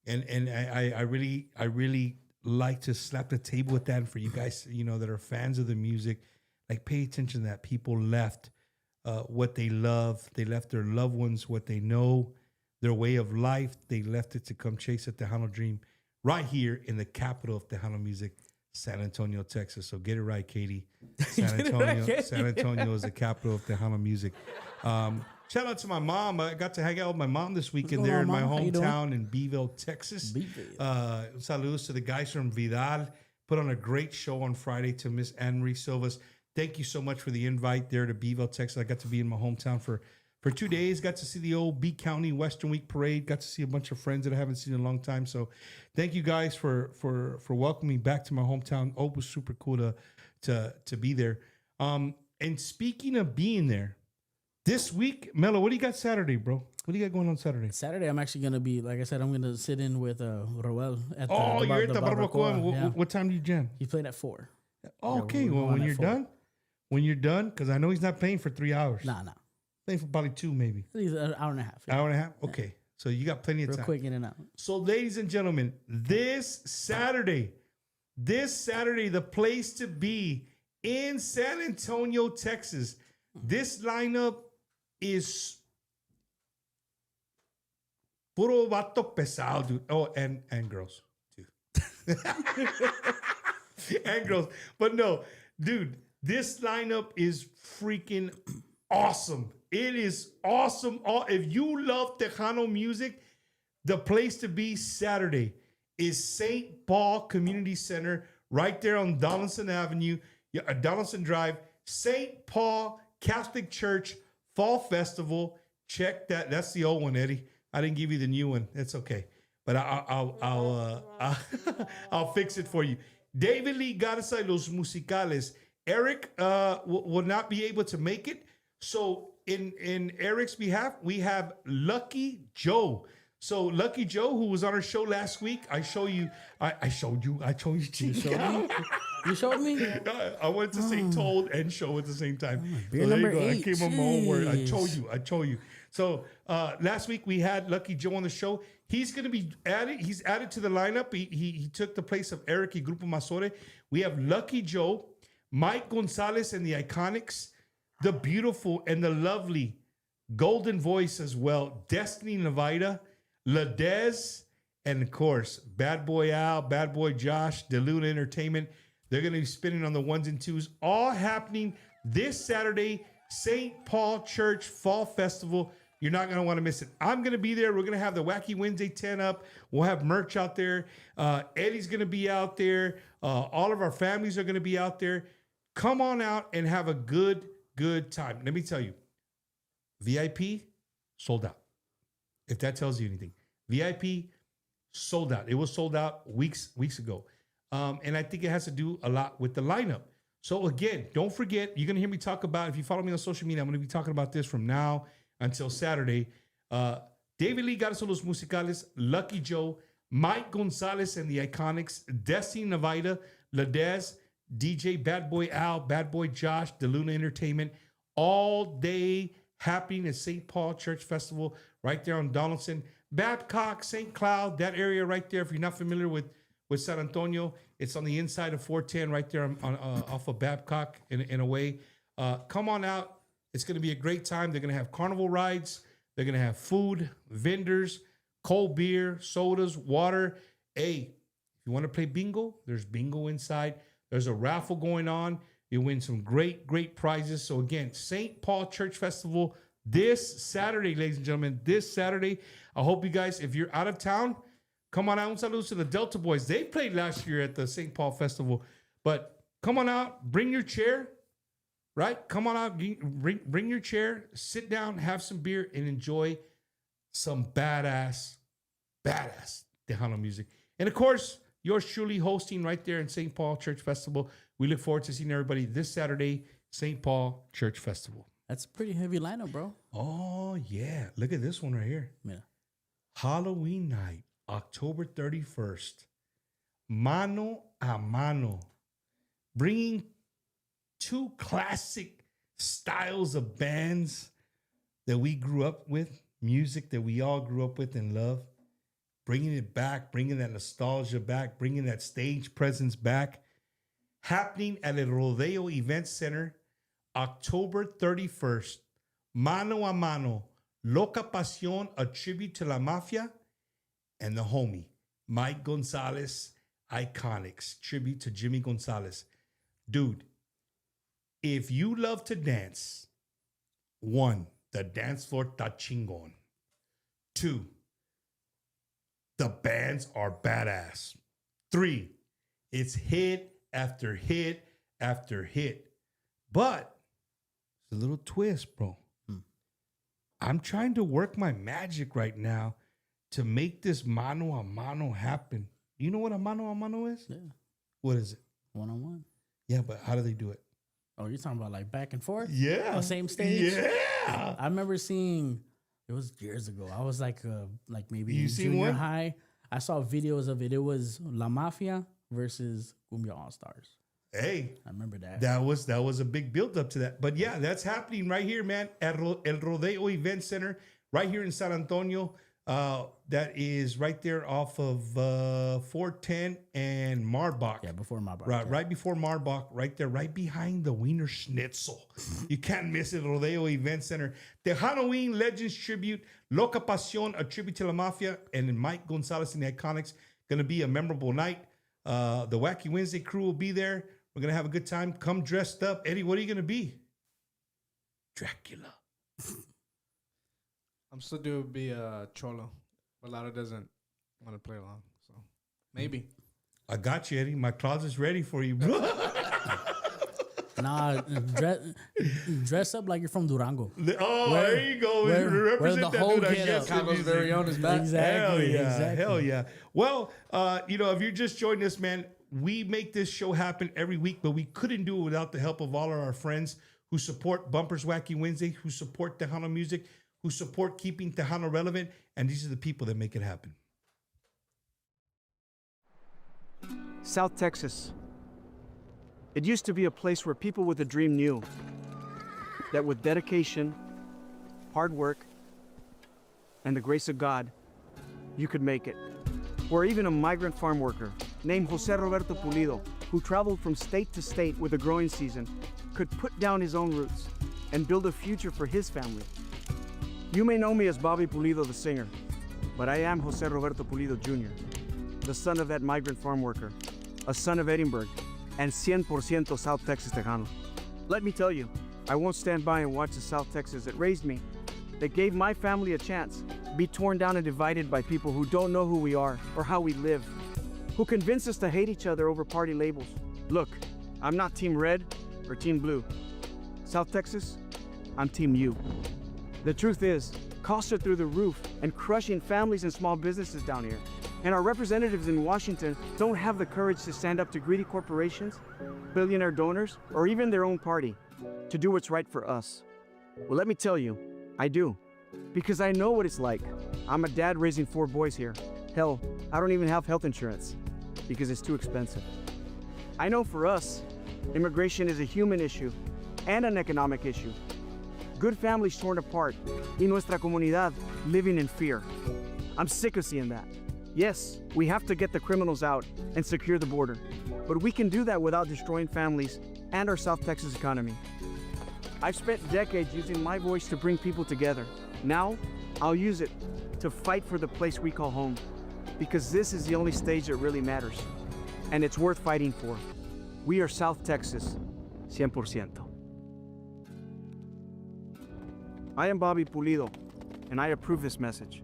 And I really like to slap the table with that. And for you guys, that are fans of the music, like pay attention to that. People left what they love. They left their loved ones, what they know, their way of life. They left it to come chase a Tejano dream right here in the capital of Tejano music, San Antonio, Texas. So get it right, Katie. San Antonio is the capital of Tejano music. Shout out to my mom. I got to hang out with my mom this weekend there in my hometown in Beeville, Texas. Saludos to the guys from Vidal. Put on a great show on Friday to Miss Anne-Marie Silvas. Thank you so much for the invite there to Beeville, Texas. I got to be in my hometown for 2 days. Got to see the old B County Western Week Parade. Got to see a bunch of friends that I haven't seen in a long time. So thank you guys for welcoming me back to my hometown. Oh, it was super cool to be there. And speaking of being there, this week, Melo, what do you got Saturday, bro? What do you got going on Saturday? Saturday, I'm actually going to be, like I said, I'm going to sit in with Roel at the you're at the Barbacoa. Yeah. What time do you jam? He played at 4. Oh, okay. Well, when you're done, because I know he's not paying for 3 hours. Nah. Paying for probably 2, maybe. He's an hour and a half. Hour and a half? Okay. So you got plenty of time. Real quick in and out. So, ladies and gentlemen, this Saturday, the place to be in San Antonio, Texas. This lineup is puro vato pesado, dude. Oh, and girls too. And girls. But no, dude, this lineup is freaking awesome. It is awesome. If you love Tejano music, the place to be Saturday is St. Paul Community Center right there on Donaldson Avenue, Donaldson Drive, St. Paul Catholic Church Fall Festival. Check that. That's the old one, Eddie. I didn't give you the new one. It's okay, but I'll fix it for you. David Lee Garza y los Musicales. Eric will not be able to make it, so in Eric's behalf, we have Lucky Joe. So Lucky Joe, who was on our show last week, I told you. You showed me? I wanted to say told and show at the same time. Beer number 8. I came on my own word. I told you. So last week we had Lucky Joe on the show. He's going to be added. He's added to the lineup. He took the place of Eric y Grupo Masore. We have Lucky Joe, Mike Gonzalez and the Iconics, the beautiful and the lovely golden voice as well, Destiny Nevada, Ladez, and of course, Bad Boy Al, Bad Boy Josh, DeLuna Entertainment. They're going to be spinning on the 1s and 2s, all happening this Saturday, St. Paul Church Fall Festival. You're not going to want to miss it. I'm going to be there. We're going to have the Wacky Wednesday 10 up. We'll have merch out there. Eddie's going to be out there. All of our families are going to be out there. Come on out and have a good time. Let me tell you, VIP sold out. If that tells you anything, VIP sold out. It was sold out weeks ago. And I think it has to do a lot with the lineup. So again, don't forget, you're going to hear me talk about, if you follow me on social media, I'm going to be talking about this from now until Saturday. David Lee Garza Los Musicales, Lucky Joe, Mike Gonzalez and the Iconics, Destiny Nevada, Ladez, DJ Bad Boy Al, Bad Boy Josh, DeLuna Entertainment, all day happening at St. Paul Church Festival right there on Donaldson. Babcock, St. Cloud, that area right there. If you're not familiar with San Antonio, it's on the inside of 410 right there on off of Babcock in a way. Come on out, It's going to be a great time. They're going to have carnival rides. They're going to have food, vendors, cold beer, sodas, water. Hey, if you want to play bingo, there's bingo inside. There's a raffle going on. You win some great, great prizes. So again, St. Paul Church Festival this Saturday, ladies and gentlemen, this Saturday. I hope you guys, if you're out of town, come on out. Un saludo to the Delta Boys. They played last year at the St. Paul Festival. But come on out, bring your chair, right? Come on out, bring your chair, sit down, have some beer, and enjoy some badass Tejano music. And of course, yours truly hosting right there in St. Paul Church Festival. We look forward to seeing everybody this Saturday, St. Paul Church Festival. That's a pretty heavy lineup, bro. Oh, yeah. Look at this one right here. Yeah. Halloween night, October 31st. Mano a Mano. Bringing two classic styles of bands that we grew up with, music that we all grew up with and love. Bringing it back, bringing that nostalgia back, bringing that stage presence back. Happening at El Rodeo Event Center, October 31st. Mano a Mano, Loca Pasión, a tribute to La Mafia, and the homie, Mike Gonzalez, Iconics, tribute to Jimmy Gonzalez. Dude, if you love to dance, 1, the dance floor está chingón. 2, the bands are badass. 3, it's hit after hit after hit. But it's a little twist, bro. I'm trying to work my magic right now to make this mano a mano happen. You know what a mano is? Yeah. What is it? One-on-one. Yeah, but how do they do it? Oh, you're talking about like back and forth? Yeah. On same stage? Yeah. I remember seeing, it was years ago. I was like maybe You in seen junior one? high. I saw videos of it. It was La Mafia versus Cumbia All-Stars. Hey, I remember that. that was a big build up to that. But yeah, that's happening right here, man, at El Rodeo Event Center, right here in San Antonio. That is right there off of 410 and Marbach. Yeah, before Marbach. Right before Marbach, right there, right behind the Wiener Schnitzel. You can't miss it, Rodeo Event Center. The Halloween Legends Tribute, Loca Pasión, a tribute to La Mafia, and then Mike Gonzalez and the Iconics. Going to be a memorable night. The Wacky Wednesday crew will be there. We're going to have a good time. Come dressed up. Eddie, what are you going to be? Dracula. I'm still going to be a Cholo, but Lara doesn't want to play along, so maybe. I got you, Eddie. My closet's ready for you, bro. Nah, dress up like you're from Durango. There you go. Where the whole dude, I get guess, up. Carlos very own is back. Exactly. Hell yeah. Exactly. Hell yeah. Well, if you're just joining us, man, we make this show happen every week, but we couldn't do it without the help of all of our friends who support Bumpers Wacky Wednesday, who support Tejano music, who support keeping Tejano relevant, and these are the people that make it happen. South Texas. It used to be a place where people with a dream knew that with dedication, hard work, and the grace of God, you could make it. Where even a migrant farm worker named Jose Roberto Pulido, who traveled from state to state with the growing season, could put down his own roots and build a future for his family. You may know me as Bobby Pulido, the singer, but I am Jose Roberto Pulido Jr., the son of that migrant farm worker, a son of Edinburgh, and 100% South Texas Tejano. Let me tell you, I won't stand by and watch the South Texas that raised me, that gave my family a chance, be torn down and divided by people who don't know who we are or how we live, who convince us to hate each other over party labels. Look, I'm not Team Red or Team Blue. South Texas, I'm Team U. The truth is, costs are through the roof and crushing families and small businesses down here. And our representatives in Washington don't have the courage to stand up to greedy corporations, billionaire donors, or even their own party to do what's right for us. Well, let me tell you, I do. Because I know what it's like. I'm a dad raising 4 boys here. Hell, I don't even have health insurance because it's too expensive. I know for us, immigration is a human issue and an economic issue. Good families torn apart, y nuestra comunidad living in fear. I'm sick of seeing that. Yes, we have to get the criminals out and secure the border, but we can do that without destroying families and our South Texas economy. I've spent decades using my voice to bring people together. Now, I'll use it to fight for the place we call home. Because this is the only stage that really matters. And it's worth fighting for. We are South Texas, 100%. I am Bobby Pulido, and I approve this message.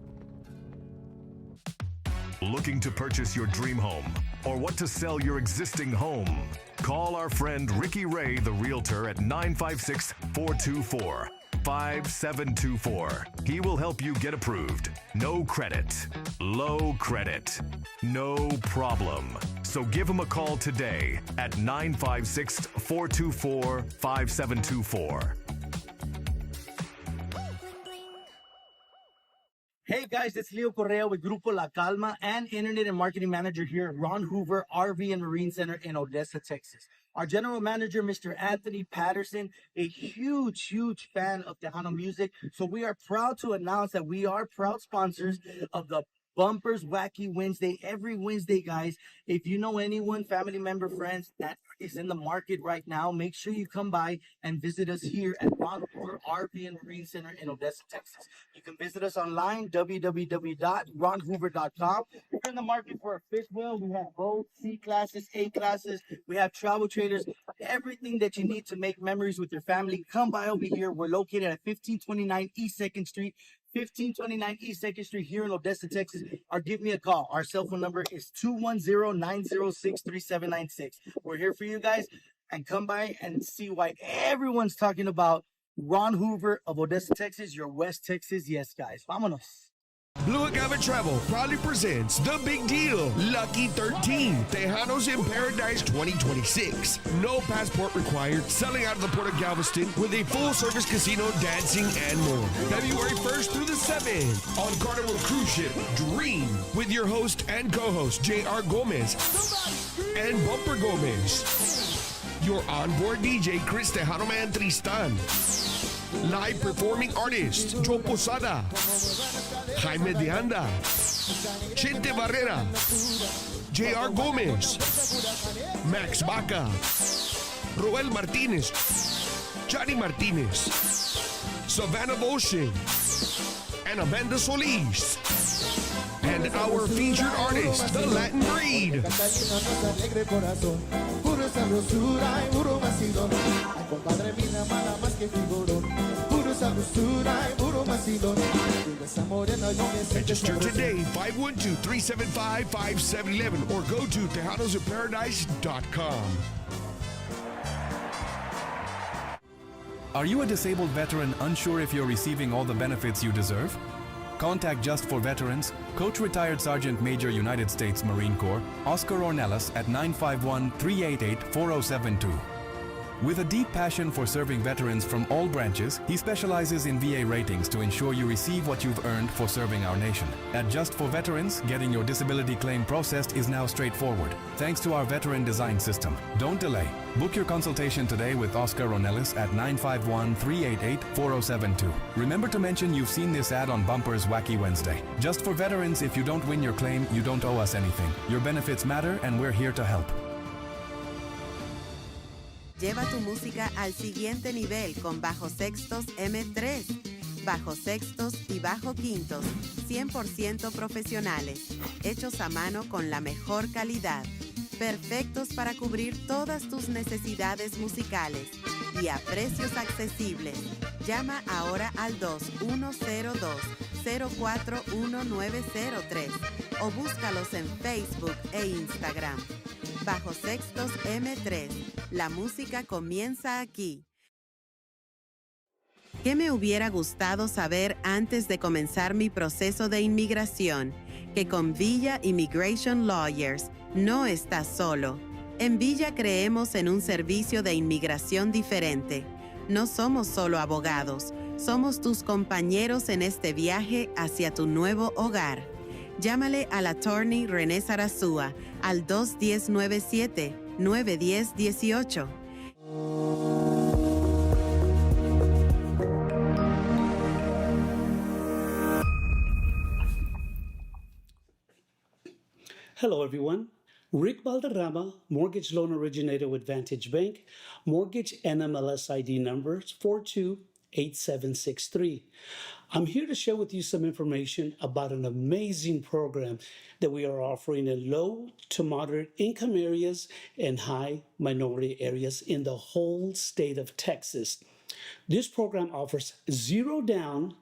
Looking to purchase your dream home or what to sell your existing home? Call our friend Ricky Ray, the realtor, at 956-424-5724. He will help you get approved. No credit, low credit, no problem. So give him a call today at 956-424-5724. Hey guys, it's Leo Correa with Grupo La Calma and Internet and Marketing Manager here at Ron Hoover RV and Marine Center in Odessa, Texas. Our General Manager, Mr. Anthony Patterson, a huge fan of Tejano music. So we are proud to announce that we are proud sponsors of the Bumpers Wacky Wednesday. Every Wednesday, guys, if you know anyone, family member, friends, that is in the market right now, make sure you come by and visit us here at Ron Hoover RV and Marine Center in Odessa, Texas. You can visit us online, www.ronhoover.com. If you're in the market for a fifth wheel, we have boats, C classes, A classes. We have travel trailers, everything that you need to make memories with your family. Come by over here. We're located at 1529 East 2nd Street. 1529 East 2nd Street here in Odessa, Texas, or give me a call. Our cell phone number is 210-906-3796. We're here for you guys, and come by and see why everyone's talking about Ron Hoover of Odessa, Texas, your West Texas. Yes, guys. Vámonos. Blue Agave Travel proudly presents The Big Deal, Lucky 13, Tejanos in Paradise 2026. No passport required, selling out of the Port of Galveston with a full-service casino, dancing, and more. February 1st through the 7th on Carnival Cruise Ship Dream with your host and co-host J.R. Gomez and Bumper Gomez. Your onboard DJ, Chris Tejano Man Tristan. Live performing artists, Joe Posada, Jaime de Anda, Chente Barrera, J.R. Gomez, Max Baca, Roel Martinez, Johnny Martinez, Savannah Motion, and Amanda Solis. And our featured artist, The Latin Breed. Register today, 512-375-5711, or go to TejanosInParadise.com. Are you a disabled veteran unsure if you're receiving all the benefits you deserve? Contact Just for Veterans, Coach Retired Sergeant Major United States Marine Corps, Oscar Ornelas at 951-388-4072. With a deep passion for serving veterans from all branches, he specializes in VA ratings to ensure you receive what you've earned for serving our nation. At Just for Veterans, getting your disability claim processed is now straightforward, thanks to our veteran design system. Don't delay. Book your consultation today with Oscar Ornelas at 951-388-4072. Remember to mention you've seen this ad on Bumper's Wacky Wednesday. Just for Veterans, if you don't win your claim, you don't owe us anything. Your benefits matter, and we're here to help. Lleva tu música al siguiente nivel con bajos sextos M3, bajos sextos y bajo quintos, 100% profesionales, hechos a mano con la mejor calidad, perfectos para cubrir todas tus necesidades musicales y a precios accesibles. Llama ahora al 2102-041903 o búscalos en Facebook e Instagram. Bajo Sextos M3. La música comienza aquí. ¿Qué me hubiera gustado saber antes de comenzar mi proceso de inmigración? Que con Villa Immigration Lawyers no estás solo. En Villa creemos en un servicio de inmigración diferente. No somos solo abogados, somos tus compañeros en este viaje hacia tu nuevo hogar. Llámale al attorney René Sarazúa al 210-97-910-18. Hello everyone, Rick Valderrama, mortgage loan originator with Vantage Bank, mortgage NMLS ID numbers 428763. I'm here to share with you some information about an amazing program that we are offering in low to moderate income areas and high minority areas in the whole state of Texas. This program offers zero down,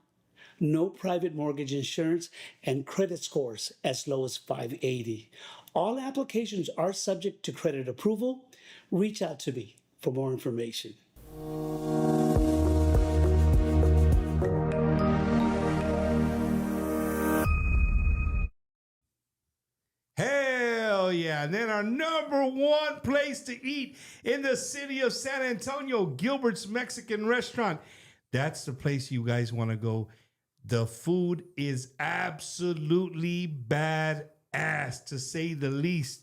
no private mortgage insurance, and credit scores as low as 580. All applications are subject to credit approval. Reach out to me for more information. Hell yeah. And then our number one place to eat in the city of San Antonio, Gilbert's Mexican Restaurant. That's the place you guys want to go. The food is absolutely badass, to say the least.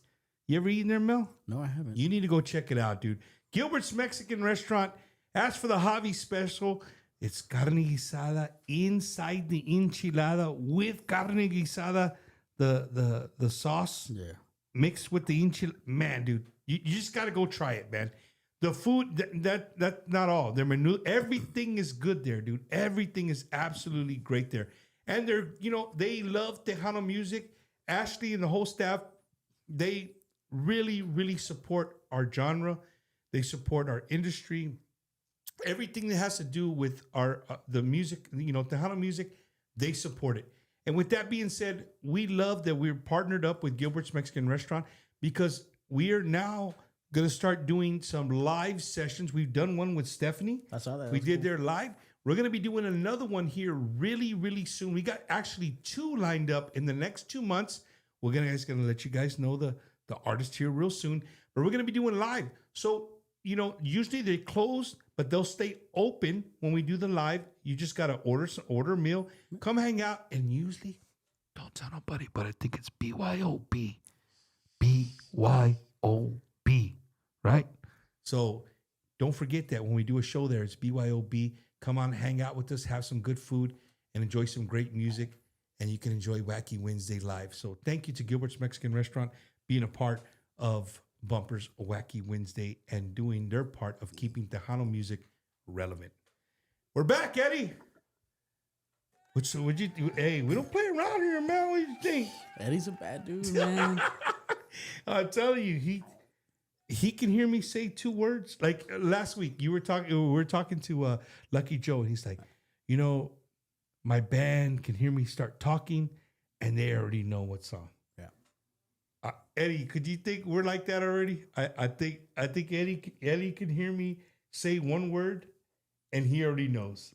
You ever eaten there, Mel? No, I haven't. You need to go check it out, dude. Gilbert's Mexican Restaurant. Ask for the Javi special. It's carne guisada inside the enchilada with carne guisada, the sauce mixed with the enchilada. Man, dude, you just got to go try it, man. The food, that's not all. Their menu, everything is good there, dude. Everything is absolutely great there. And they love Tejano music. Ashley and the whole staff, they really, really support our genre. They support our industry. Everything that has to do with our the music, Tejano music, they support it. And with that being said, we love that we're partnered up with Gilbert's Mexican Restaurant because we are now going to start doing some live sessions. We've done one with Stephanie. I saw that. We did their live. We're going to be doing another one here really, really soon. We got actually 2 lined up in the next 2 months. We're going to let you guys know the artist here real soon. But we're going to be doing live. So, usually they close, but they'll stay open when we do the live. You just got to order a meal. Come hang out. And usually, don't tell nobody, but I think it's BYOB. BYOB. Right? So don't forget that when we do a show there, it's BYOB. Come on, hang out with us, have some good food, and enjoy some great music. And you can enjoy Wacky Wednesday live. So thank you to Gilbert's Mexican Restaurant being a part of Bumper's Wacky Wednesday and doing their part of keeping Tejano music relevant. We're back, Eddie. Would you do? Hey, we don't play around here, man. What do you think? Eddie's a bad dude, man. I'm telling you, he can hear me say 2 words. Like last week, we were talking to Lucky Joe, and he's like, my band can hear me start talking, and they already know what song. Yeah. Eddie, could you think we're like that already? I think Eddie can hear me say 1 word, and he already knows.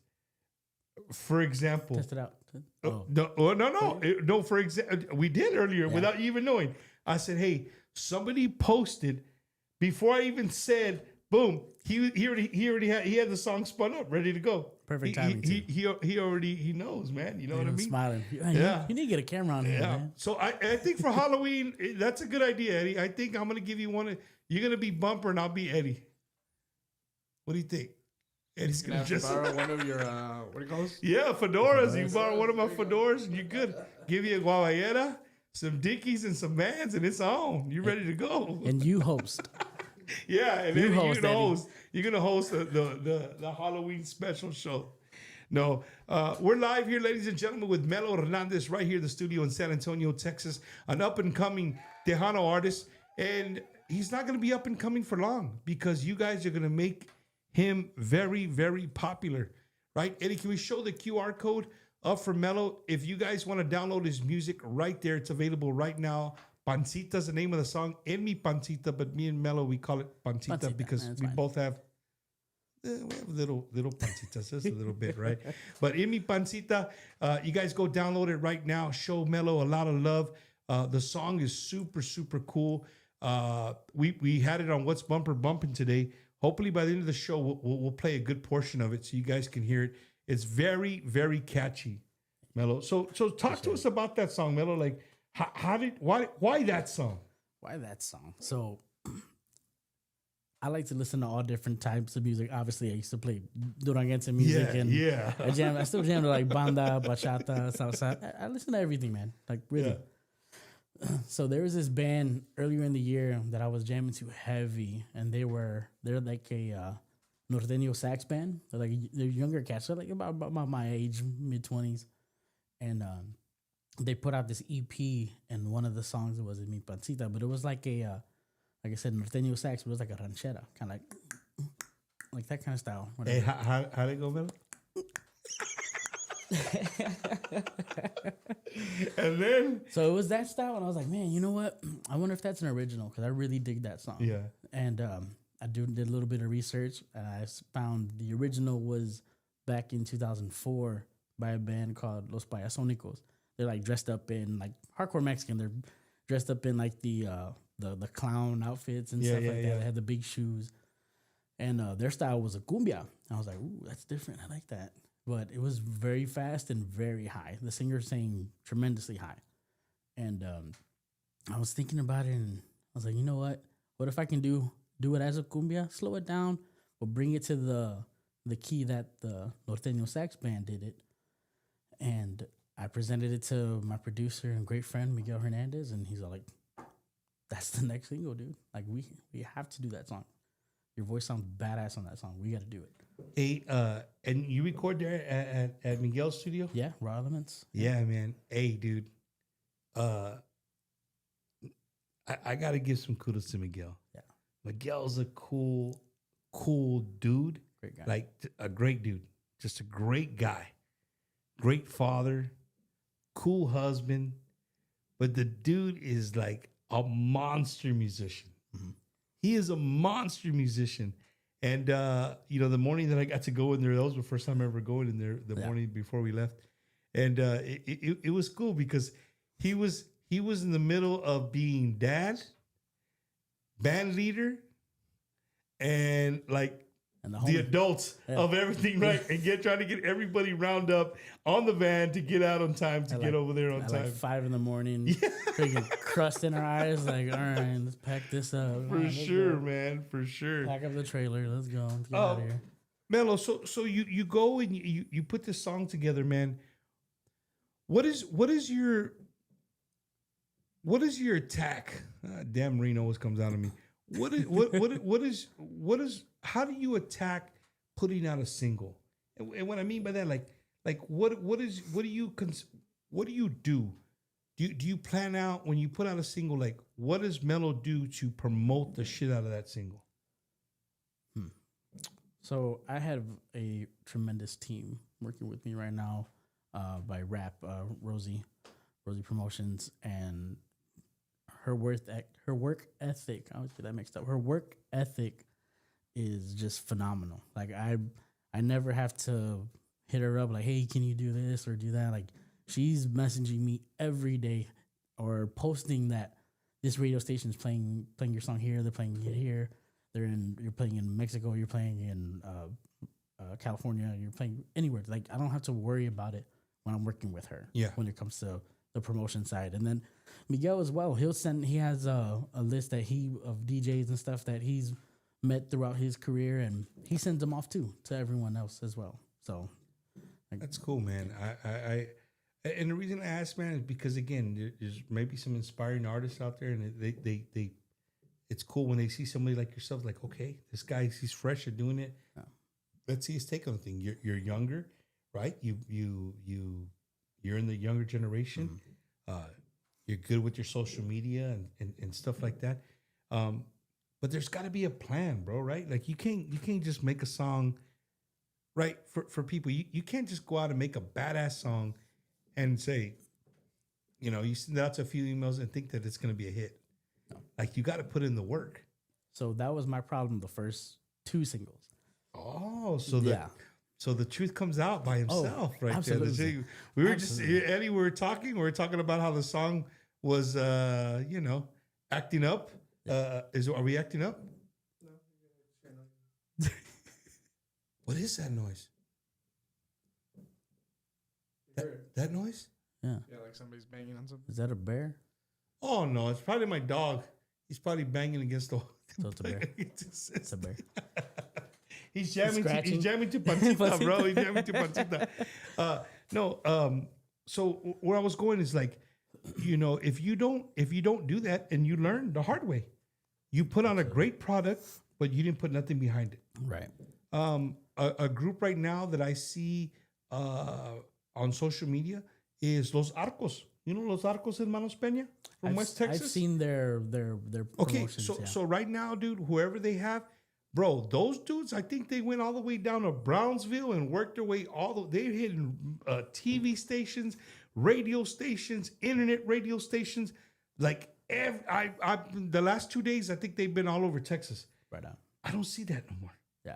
For example, test it out. No. For example, we did earlier without you even knowing. I said, "Hey, somebody posted." Before I even said, boom, he had the song spun up, ready to go. Perfect timing. He already knows, man. You know what I mean? Smiling. Yeah. You need to get a camera on here, man. So I think for Halloween, that's a good idea, Eddie. I think I'm gonna give you one. You're gonna be Bumper, and I'll be Eddie. What do you think? Eddie's gonna just borrow one of your what do you call those? Yeah, fedoras. You borrow one of my fedoras, and you're good. Give you a guavallera, some Dickies, and some Vans, and it's on. You're ready to go. And you host. Yeah, and then you're gonna host the Halloween special show. No, we're live here, ladies and gentlemen, with Melo Hernandez right here in the studio in San Antonio, Texas, an up-and-coming Tejano artist. And he's not going to be up and coming for long because you guys are going to make him very, very popular, right? Eddie, can we show the QR code up for Melo? If you guys want to download his music right there, it's available right now. Pancita's the name of the song. En mi pancita, but me and Melo, we call it pancita because we both have little pancitas, just a little bit, right? But En mi pancita, you guys go download it right now. Show Melo a lot of love. The song is super, super cool. We had it on What's Bumper Bumping today. Hopefully by the end of the show, we'll play a good portion of it so you guys can hear it. It's very, very catchy, Melo. So talk to us about that song, Melo. Like, why that song? Why that song? So I like to listen to all different types of music. Obviously, I used to play Duranguense music I still jam to like banda, bachata, salsa. I listen to everything, man. Like really. So there was this band earlier in the year that I was jamming to heavy, and they're like a norteño sax band. They're younger cats, they're like about my age, mid-20s, and they put out this EP, and one of the songs was Mi Pancita, but it was like a like I said, norteño sax, but it was like a ranchera, kind of like that kind of style. Hey, how did it go, Melo? And then, so it was that style, and I was like, man, you know what? I wonder if that's an original, because I really dig that song. Yeah. And I did a little bit of research, and I found the original was back in 2004 by a band called Los Payasonicos. They're like dressed up in like hardcore Mexican. They're dressed up in like the clown outfits and stuff like that. They had the big shoes, and their style was a cumbia. I was like, ooh, that's different. I like that. But it was very fast and very high. The singer sang tremendously high. And I was thinking about it, and I was like, you know what? What if I can do it as a cumbia, slow it down, but bring it to the key that the norteño sax band did it. And I presented it to my producer and great friend, Melo Hernandez, and he's all like, that's the next single, dude. Like, we have to do that song. Your voice sounds badass on that song. We got to do it. Hey, and you record there at Miguel's studio? Yeah, Raw Elements. Yeah, man. Hey, dude. I got to give some kudos to Miguel. Yeah. Miguel's a cool dude. Great guy. Like a great dude. Just a great guy. Great father. Cool husband. But the dude is like a monster musician. Mm-hmm. He is a monster musician. And, the morning that I got to go in there, that was the first time ever going in there, the morning before we left. And it was cool because he was in the middle of being dad, band leader, and like the adults of everything, right? And trying to get everybody round up on the van to get out on time to get over there on time. Like 5 a.m, freaking crust in our eyes. Like, all right, let's pack this up. For sure, man. For sure. Pack up the trailer. Let's go. Let's get out of here. Melo, so you go and you put this song together, man. What is your attack? Damn, Reno always comes out of me. What is how do you attack putting out a single? And what I mean by that, like what do you do? Do you plan out when you put out a single? Like, what does Melo do to promote the shit out of that single? So I have a tremendous team working with me right now by Rap, Rosie Promotions, and her work ethic. I always get that mixed up. Her work ethic is just phenomenal. Like I never have to hit her up like, hey, can you do this or do that? Like, she's messaging me every day or posting that this radio station is playing your song here. They're playing it here. You're playing in Mexico. You're playing in California. You're playing anywhere. Like, I don't have to worry about it when I'm working with her. Yeah. When it comes to the promotion side, and then Miguel as well. He has a list of DJs and stuff that he's met throughout his career, and he sends them off too to everyone else as well. So that's cool, man. I and the reason I ask, man, is because again, there's maybe some inspiring artists out there, and they it's cool when they see somebody like yourself, like, okay, this guy, he's fresh at doing it. Yeah. Let's see his take on the thing. You're younger, right? You're in the younger generation. Mm-hmm. You're good with your social media and stuff like that. But there's got to be a plan, bro, right? Like you can't just make a song, right? For people, you can't just go out and make a badass song and say, you send out to a few emails and think that it's going to be a hit. No. Like you got to put in the work. So that was my problem the first 2 singles. Oh, so the truth comes out by himself, right absolutely. there. Eddie, we were talking about how the song was, acting up. Yeah. Are we acting up? No. What is that noise? That noise? Yeah. Yeah, like somebody's banging on something. Is that a bear? Oh no, it's probably my dog. He's probably banging against the wall. So it's a bear. It's a bear. He's jamming to Pancita, bro. He's jamming to Pancita. So where I was going is like, if you don't do that and you learn the hard way, you put on a great product, but you didn't put nothing behind it. Right. A group right now that I see on social media is Los Arcos. You know Los Arcos Hermanos Peña from West Texas? I've seen their Okay, promotions. so right now, dude, whoever they have, bro, those dudes, I think they went all the way down to Brownsville and worked their way they're hitting TV stations, radio stations, internet radio stations. Like the last 2 days, I think they've been all over Texas. Right on. I don't see that no more. Yeah.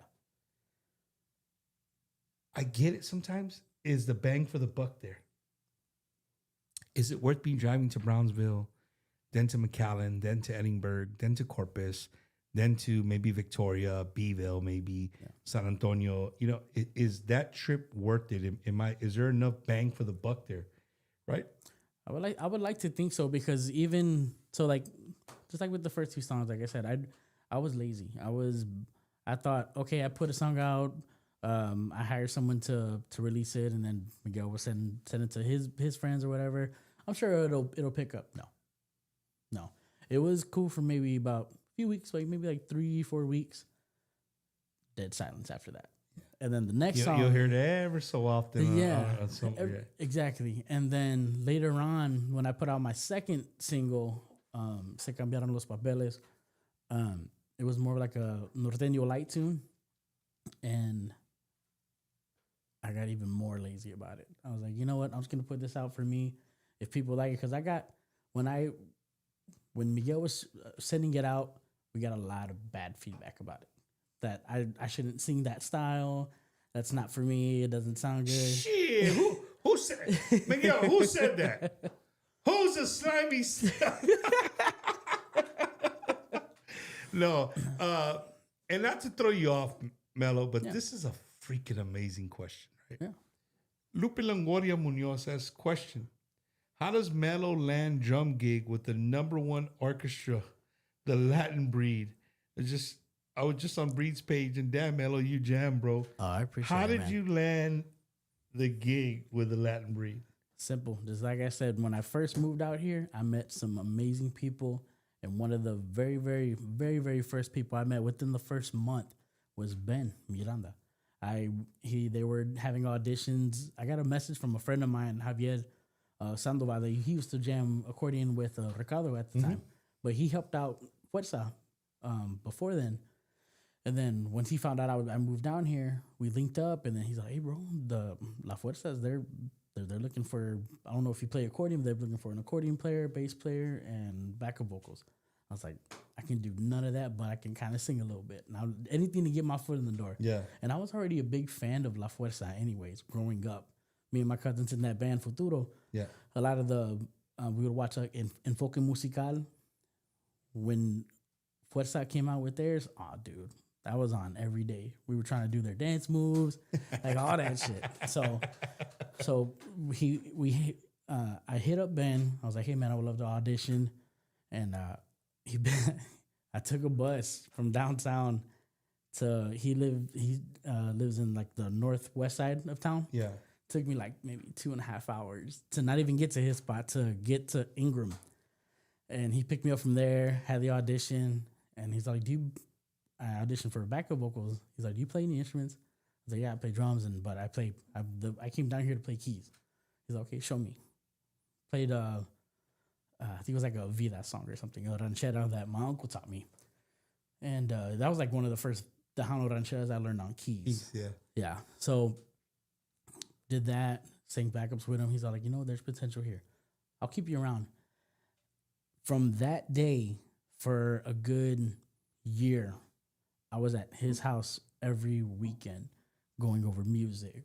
I get it sometimes. Is the bang for the buck there? Is it worth me driving to Brownsville, then to McAllen, then to Edinburgh, then to Corpus, then to maybe Victoria, Beeville, maybe San Antonio? Is that trip worth it? Is there enough bang for the buck there? Right? I would like to think so, because even so, like just like with the first two songs, like I said, I was lazy. I thought, okay, I put a song out. I hired someone to release it, and then Miguel will send it to his friends or whatever. I'm sure it'll pick up. No, it was cool for maybe about a few weeks, like maybe like 3-4 weeks. Dead silence after that, and then the next song you'll hear it ever so often. Exactly. And then later on, when I put out my second single, "Se Cambiaron los Papeles," it was more like a norteño light tune, and I got even more lazy about it. I was like, you know what? I'm just gonna put this out for me. If people like it, because I got when Miguel was sending it out, we got a lot of bad feedback about it. That I shouldn't sing that style. That's not for me. It doesn't sound good. Shit, who said Miguel? Who said that? Who's a slimy? No, and not to throw you off, Melo, but this is a freaking amazing question, right? Yeah. Lupe Longoria Munoz asks, question: how does Melo land drum gig with the #1 orchestra, the Latin Breed? I was just on Breed's page, and damn, Melo, you jam, bro. Oh, I appreciate it. How did man. you land the gig with the Latin Breed? Simple. Just like I said, when I first moved out here, I met some amazing people. And one of the very, very, very, very first people I met within the first month was Ben Miranda. They were having auditions. I got a message from a friend of mine, Javier Sandoval. He used to jam accordion with Ricardo at the time, but he helped out Fuerza before then. And then once he found out I moved down here, we linked up, and then he's like, "Hey, bro, the La Fuerzas, they're looking for, I don't know if you play accordion, but they're looking for an accordion player, bass player, and backup vocals." I was like, I can do none of that, but I can kind of sing a little bit. Now, anything to get my foot in the door. Yeah. And I was already a big fan of La Fuerza anyways, growing up. Me and my cousins in that band, Futuro. Yeah. A lot of we would watch Enfoque Musical. When Fuerza came out with theirs, dude, that was on every day. We were trying to do their dance moves, like all that shit. So I hit up Ben. I was like, "Hey man, I would love to audition." And I took a bus from downtown to he lives in like the northwest side of town. Yeah. Took me like maybe 2.5 hours to not even get to his spot, to get to Ingram. And he picked me up from there, had the audition, and he's like, I auditioned for backup vocals. He's like, "Do you play any instruments?" I was like, "Yeah, I play drums, but I came down here to play keys." He's like, "Okay, show me." Played I think it was like a Vida song or something, a ranchera that my uncle taught me. And that was like one of the first Tejano rancheras I learned on keys. Yeah. Yeah. So did that, sang backups with him. He's all like, "There's potential here. I'll keep you around." From that day, for a good year, I was at his house every weekend going over music.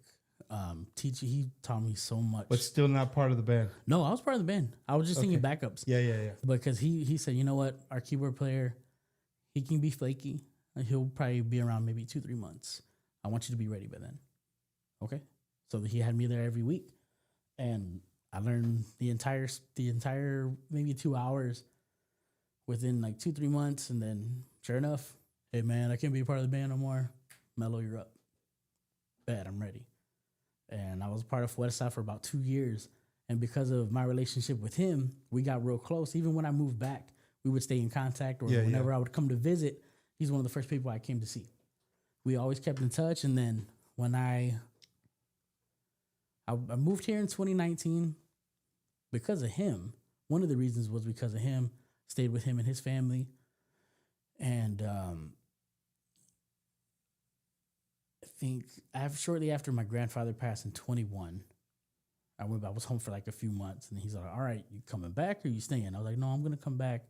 Teaching, he taught me so much. But still not part of the band. No, I was part of the band. I was just singing backups. Yeah. Because he said, "You know what? Our keyboard player, he can be flaky. He'll probably be around maybe 2-3 months. I want you to be ready by then." Okay. So he had me there every week, and I learned the entire maybe 2 hours within like 2-3 months. And then sure enough, "Hey man, I can't be a part of the band no more. Melo, you're up." Bet, I'm ready. And I was part of Fuerza for about 2 years. And because of my relationship with him, we got real close. Even when I moved back, we would stay in contact, or whenever I would come to visit, he's one of the first people I came to see. We always kept in touch. And then when I moved here in 2019 because of him. One of the reasons was because of him. Stayed with him and his family. And I think shortly after my grandfather passed in 21, I was home for like a few months, and he's like, all right, you coming back or you staying? I was like, no, I'm going to come back.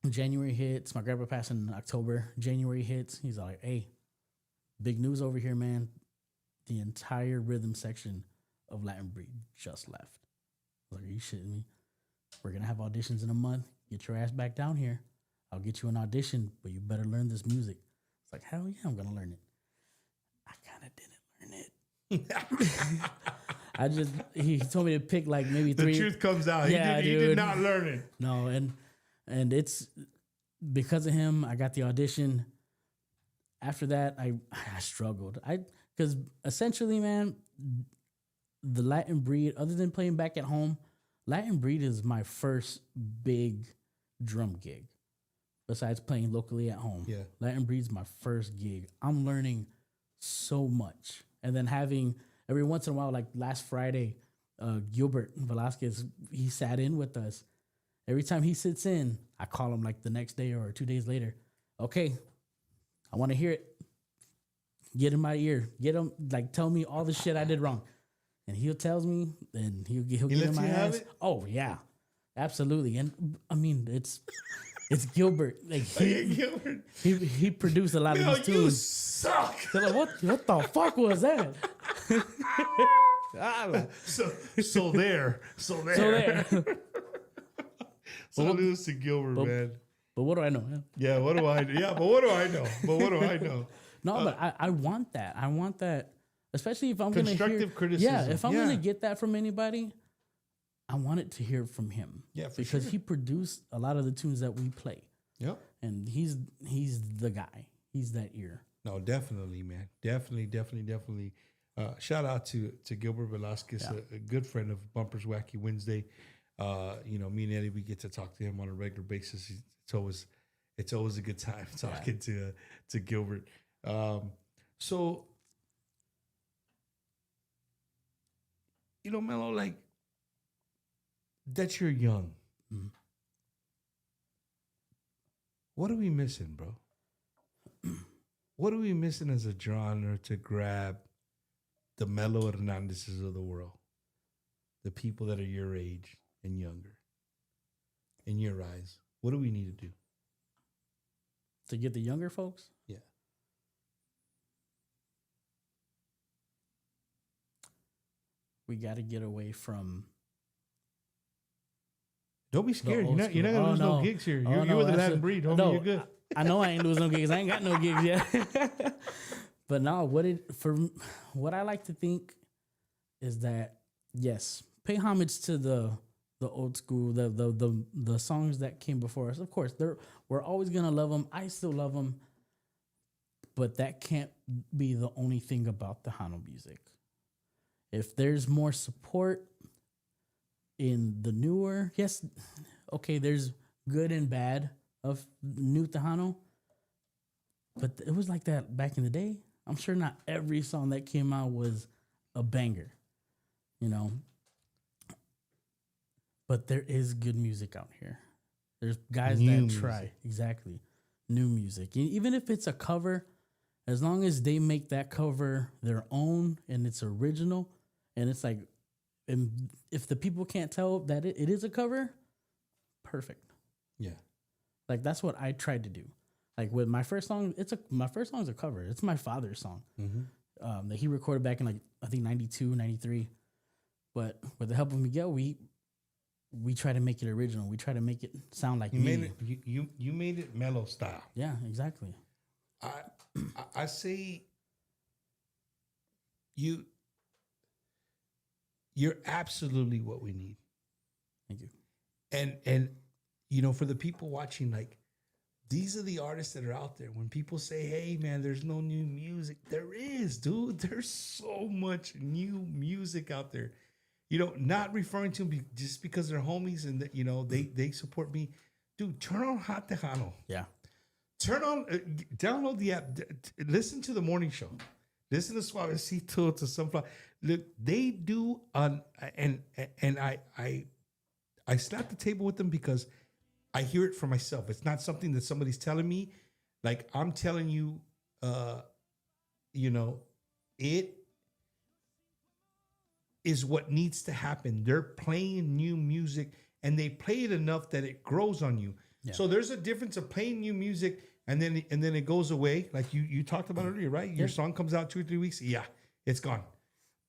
January hits. My grandpa passed in October. January hits. He's like, hey, big news over here, man. The entire rhythm section of Latin Breed just left. I was like, are you shitting me? We're going to have auditions in a month. Get your ass back down here. I'll get you an audition, but you better learn this music. It's like, hell yeah, I'm going to learn it. I kind of didn't learn it. He told me to pick like maybe three. The truth comes out. Yeah, he did not learn it. No, and it's because of him, I got the audition. After that, I struggled. Because essentially, man, the Latin Breed, other than playing back at home, Latin Breed is my first big drum gig. Besides playing locally at home. Yeah. Latin Breed's my first gig. I'm learning so much. And then having every once in a while, like last Friday, Gilbert Velasquez, he sat in with us. Every time he sits in, I call him like the next day or 2 days later. Okay, I want to hear it. Get in my ear. Get him, like, tell me all the shit I did wrong. And he'll tells me, and he'll get in my ass. Oh, yeah, absolutely. And I mean, it's Gilbert. Like Gilbert. He produced a lot of these tunes. You suck. So like, what the fuck was that? So there. Salutes to Gilbert, man. But what do I know? Yeah, what do I know? Yeah, but what do I know? No, but I want that. I want that, especially if I'm going to hear constructive criticism. Yeah, if I'm going to get that from anybody, I want it to hear from him. Yeah, for because sure. he produced a lot of the tunes that we play. Yep. And he's the guy. He's that ear. No, definitely, man. Definitely. Shout out to Gilbert Velasquez, a good friend of Bumpers Wacky Wednesday. Me and Eddie, we get to talk to him on a regular basis. It's always a good time talking to Gilbert. So, Melo, like, that you're young. Mm-hmm. What are we missing, bro? What are we missing as a genre to grab the Melo Hernandezes of the world? The people that are your age and younger. In your eyes, what do we need to do? To get the younger folks? Yeah. We got to get away from... Don't be scared. You're not gonna lose no gigs here. You're with the Latin Breed, homie. No, You're good. I know I ain't losing no gigs. I ain't got no gigs yet. But no, what I like to think is that, yes, pay homage to the old school, the songs that came before us. Of course, we're always gonna love them. I still love them, but that can't be the only thing about Tejano music. If there's more support in the newer, yes, okay, there's good and bad of new Tejano, but it was like that back in the day. I'm sure not every song that came out was a banger, but there is good music out here. There's guys New that music. try. Exactly. New music. Even if it's a cover, as long as they make that cover their own and it's original, and it's like, and if the people can't tell that it is a cover, perfect. Yeah. Like, that's what I tried to do. Like, with my first song, my first song is a cover. It's my father's song that he recorded back in, like, I think 92, 93. But with the help of Miguel, we try to make it original. We try to make it sound like me. You made it Melo style. Yeah, exactly. I say you're absolutely what we need. Thank you. And for the people watching, like, these are the artists that are out there. When people say, hey, man, there's no new music, there is, dude. There's so much new music out there. not referring to them just because they're homies and that, they support me. Dude, turn on Hot Tejano. Yeah. Turn on, download the app. Listen to the morning show. Listen to Suavecito, to Sunflower. Look, they do and I slap the table with them because I hear it for myself. It's not something that somebody's telling me. Like I'm telling you, it is what needs to happen. They're playing new music and they play it enough that it grows on you. Yeah. So there's a difference of playing new music and then it goes away. Like you talked about earlier, right? Your song comes out 2 or 3 weeks. Yeah, it's gone.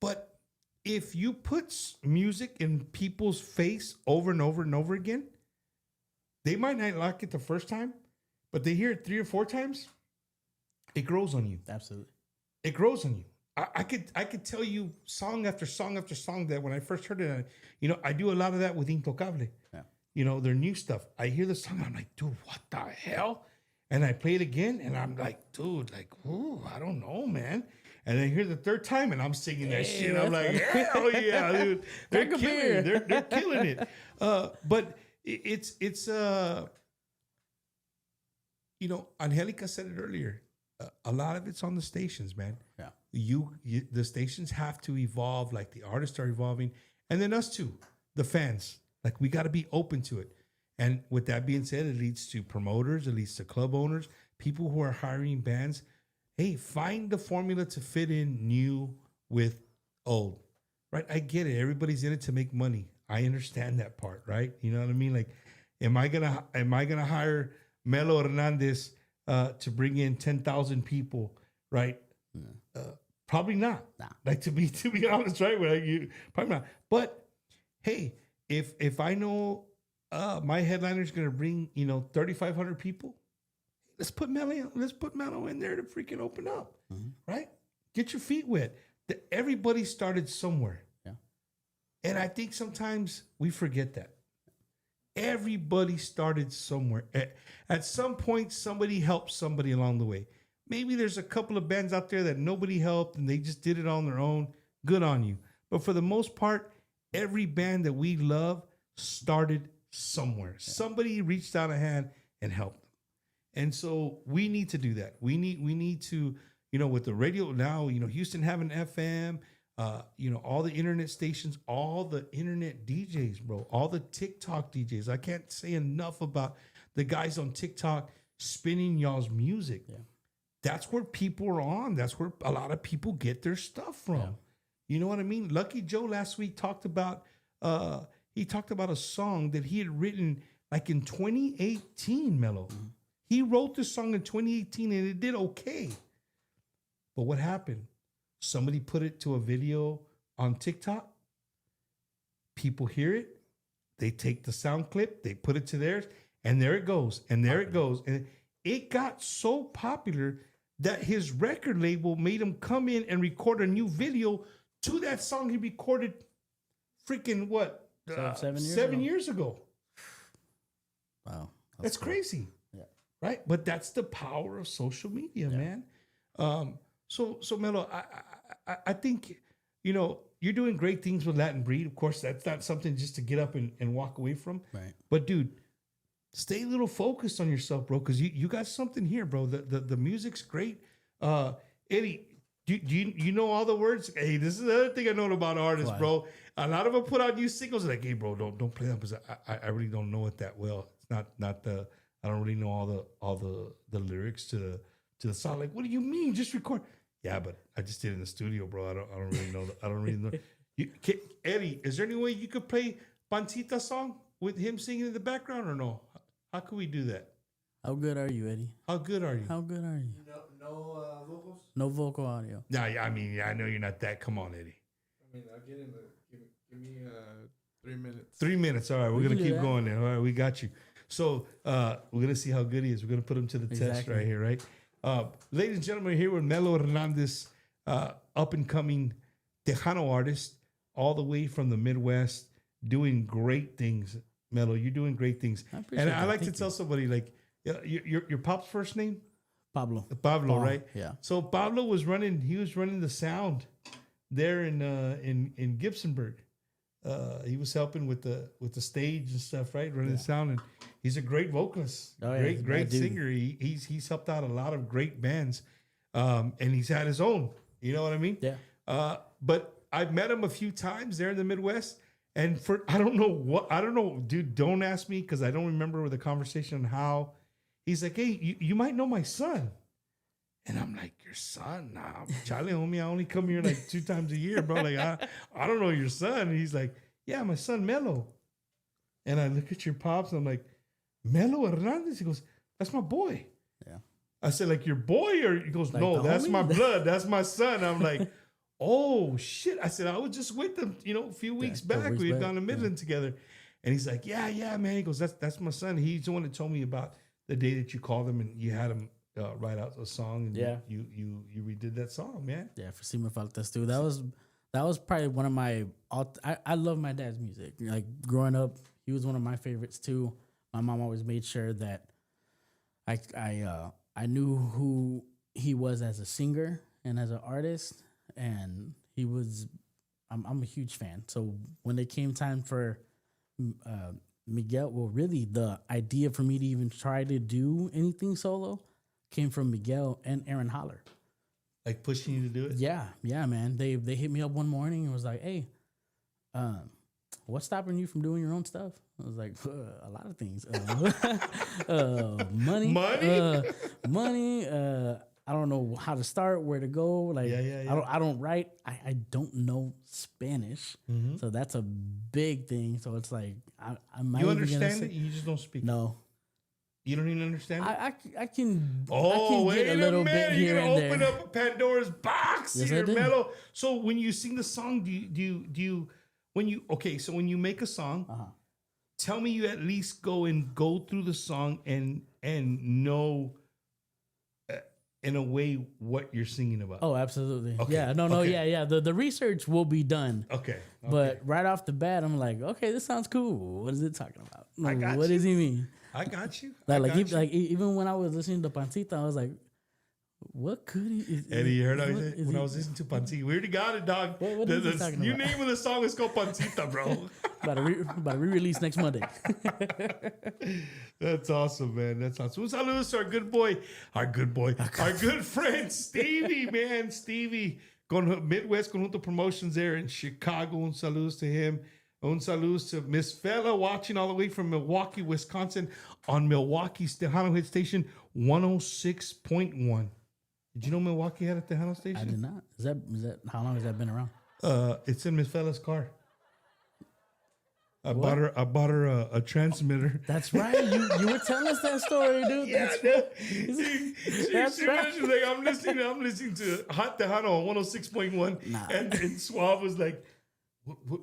But if you put music in people's face over and over and over again, they might not like it the first time, but they hear it 3 or 4 times, it grows on you. Absolutely. It grows on you. I could tell you song after song after song that when I first heard it, I do a lot of that with Intocable. Yeah. Their new stuff. I hear the song, I'm like, dude, what the hell? And I play it again, and I'm like, dude, ooh, I don't know, man. And I hear the third time, and I'm singing that shit. I'm like, hell yeah, dude. They're killing it. They're killing it. But it's Angelica said it earlier. A lot of it's on the stations, man. Yeah. The stations have to evolve, like the artists are evolving, and then us too, the fans. Like we got to be open to it. And with that being said, it leads to promoters, it leads to club owners, people who are hiring bands. Hey, find the formula to fit in new with old, right? I get it. Everybody's in it to make money. I understand that part, right? You know what I mean? Like, am I gonna hire Melo Hernandez to bring in 10,000 people, right? Probably not. Nah. Like to be honest, right? Probably not. But hey, if I know my headliner's gonna bring 3,500 people, let's put Melo in there to freaking open up, right? Get your feet wet. Everybody started somewhere, and I think sometimes we forget that. Everybody started somewhere. At some point, somebody helped somebody along the way. Maybe there's a couple of bands out there that nobody helped and they just did it on their own. Good on you. But for the most part, every band that we love started somewhere. Somebody reached out a hand and helped them. And so we need to do that. We need to, with the radio now, Houston having FM, all the internet stations, all the internet DJs, bro, all the TikTok DJs. I can't say enough about the guys on TikTok spinning y'all's music. Yeah. That's where people are on. That's where a lot of people get their stuff from. Yeah. You know what I mean? Lucky Joe last week talked about a song that he had written like in 2018, Melo. Mm-hmm. He wrote this song in 2018 and it did okay. But what happened? Somebody put it to a video on TikTok. People hear it. They take the sound clip, they put it to theirs, and there it goes. And there it goes. And it got so popular that his record label made him come in and record a new video to that song he recorded freaking what? 7 years ago. Wow. That's cool. Crazy. Yeah. Right? But that's the power of social media, man. So Melo, I think, you're doing great things with Latin Breed. Of course, that's not something just to get up and walk away from. Right. But dude, stay a little focused on yourself, bro, because you got something here, bro. The music's great. Eddie, do you know all the words? Hey, this is the other thing I know about artists, bro. A lot of them put out new singles like, hey, bro, don't play that because I really don't know it that well. It's not the I don't really know all the lyrics to the song. Like, what do you mean? Just record. Yeah, but I just did it in the studio, bro. I don't really know. I don't really know. Eddie, is there any way you could play Pancita song with him singing in the background or no? How could we do that? How good are you, Eddie? How good are you? How good are you? No vocals? No vocal audio. Nah, I mean, I know you're not that. Come on, Eddie. I mean, I'll get in give me 3 minutes. 3 minutes. All right, we're going to keep going then. All right, we got you. So we're going to see how good he is. We're going to put him to the test right here, right? Ladies and gentlemen, here with Melo Hernandez, up-and-coming Tejano artist, all the way from the Midwest, doing great things. Melo, you're doing great things. I like to tell somebody, like, your pop's first name? Pablo. Pablo, right? Yeah. So Pablo was running the sound there in Gibsonburg. He was helping with the stage and stuff, right? Running the sound, and he's a great vocalist, great singer. He's helped out a lot of great bands, and he's had his own. You know what I mean? Yeah. But I've met him a few times there in the Midwest, and I don't know, dude. Don't ask me because I don't remember the conversation on how. He's like, hey, you might know my son. And I'm like, your son? Nah, Charlie, homie, I only come here like 2 times a year, bro. Like, I don't know your son. And he's like, yeah, my son, Melo. And I look at your pops, and I'm like, Melo Hernandez? He goes, that's my boy. Yeah. I said, like, your boy? Or he goes, like no, that's homie? my blood. That's my son. I'm like, oh, shit. I said, I was just with them, a few weeks back. We had gone to Midland together. And he's like, yeah, man. He goes, that's my son. He's the one that told me about the day that you called him and you had him write out a song, and you redid that song, man. Yeah, for Si Me Faltas too. That was probably one of my. I love my dad's music. Like growing up, he was one of my favorites too. My mom always made sure that I knew who he was as a singer and as an artist, and he was. I'm a huge fan. So when it came time for Miguel, well, really the idea for me to even try to do anything solo came from Miguel and Aaron Holler. Like pushing you to do it? Yeah, man. They hit me up one morning and was like, hey, what's stopping you from doing your own stuff? I was like, a lot of things. Money. Money. I don't know how to start, where to go. Like, I don't write. I don't know Spanish. Mm-hmm. So that's a big thing. So it's like, you understand it? You just don't speak. No. You don't even understand it? I can. Oh, I can get a little bit here You're and gonna there. open up a Pandora's box Yes, here, I do. Melo. So when you sing the song, when you make a song, tell me you at least go through the song and know in a way what you're singing about. Oh, absolutely. Okay. Yeah, no, Okay. yeah. The research will be done. Okay. But right off the bat, I'm like, okay, this sounds cool. What is it talking about? I got What you. does he mean? I got you. Even when I was listening to Pancita, I was like, what could he? Eddie, you heard when I was listening to Pancita. We already got it, dog. What is he talking New about? name of the song is called Pancita, bro. about to re-release next Monday. That's awesome, man. That's awesome. Un saludos to our good friend Stevie, man. Stevie, Midwest Conjunto Promotions there in Chicago. Un saludos to him. Un saludos to Miss Fella watching all the way from Milwaukee, Wisconsin on Milwaukee's Tejano hit station 106.1. Did you know Milwaukee had a Tejano station? I did not. Is that how long has that been around? It's in Miss Fella's car. I bought her a transmitter. That's right. You were telling us that story, dude. Yeah, That's right. She's like, I'm listening to Hot Tejano on 106.1. And Suave was like,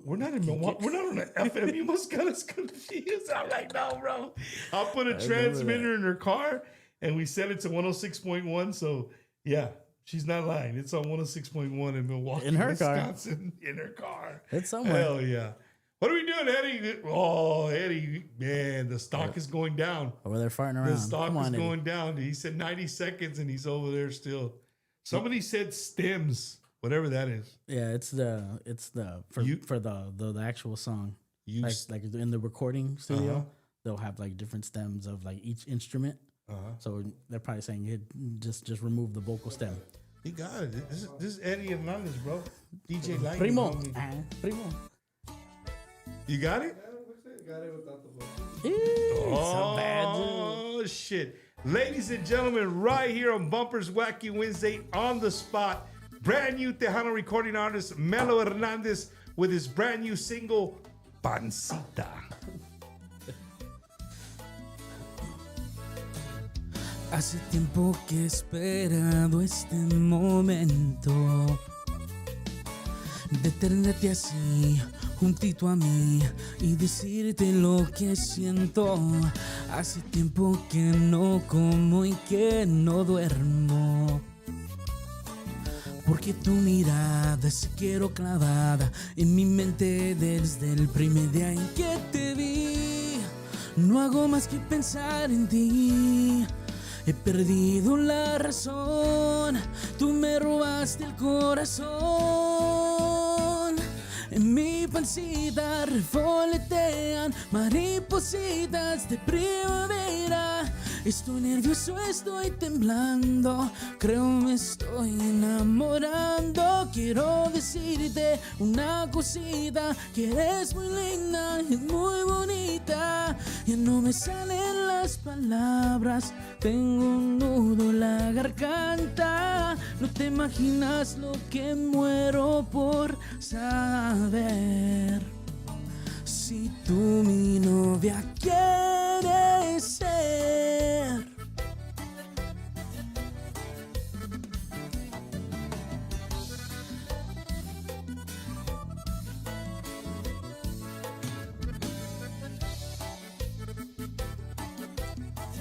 we're not in Milwaukee. We're not on an FM. You must got us confused. I'm like, no, bro. I'll put a transmitter in her car and we set it to 106.1. So, yeah, she's not lying. It's on 106.1 in Milwaukee, In her Wisconsin. In her car. It's somewhere. Hell yeah. What are we doing, Eddie? Oh, Eddie, man, the stock is going down. Over there farting around. The stock Come is on, Eddie. going down. He said 90 seconds and he's over there still. Somebody said stems. Whatever that is. Yeah, it's the for the actual song. Like in the recording studio, they'll have like different stems of like each instrument. So they're probably saying just remove the vocal stem. He got it. This is Eddie Hernandez, bro. DJ Lightning. Primo. Primo. You got it? Got it without the vocal. Oh, shit. Ladies and gentlemen, right here on Bumpers Wacky Wednesday, on the spot, brand new Tejano recording artist Melo Hernandez with his brand new single, Pancita. Hace tiempo que he esperado este momento de tenerte así, juntito a mí y decirte lo que siento. Hace tiempo que no como y que no duermo, porque tu mirada se quedó clavada en mi mente desde el primer día en que te vi. No hago más que pensar en ti. He perdido la razón, tú me robaste el corazón. En mi pancita revolotean maripositas de primavera. Estoy nervioso, estoy temblando, creo me estoy enamorando. Quiero decirte una cosita, que eres muy linda y muy bonita. Ya no me salen las palabras, tengo un nudo en la garganta. No te imaginas lo que muero por saber. Si tú mi novia quieres ser.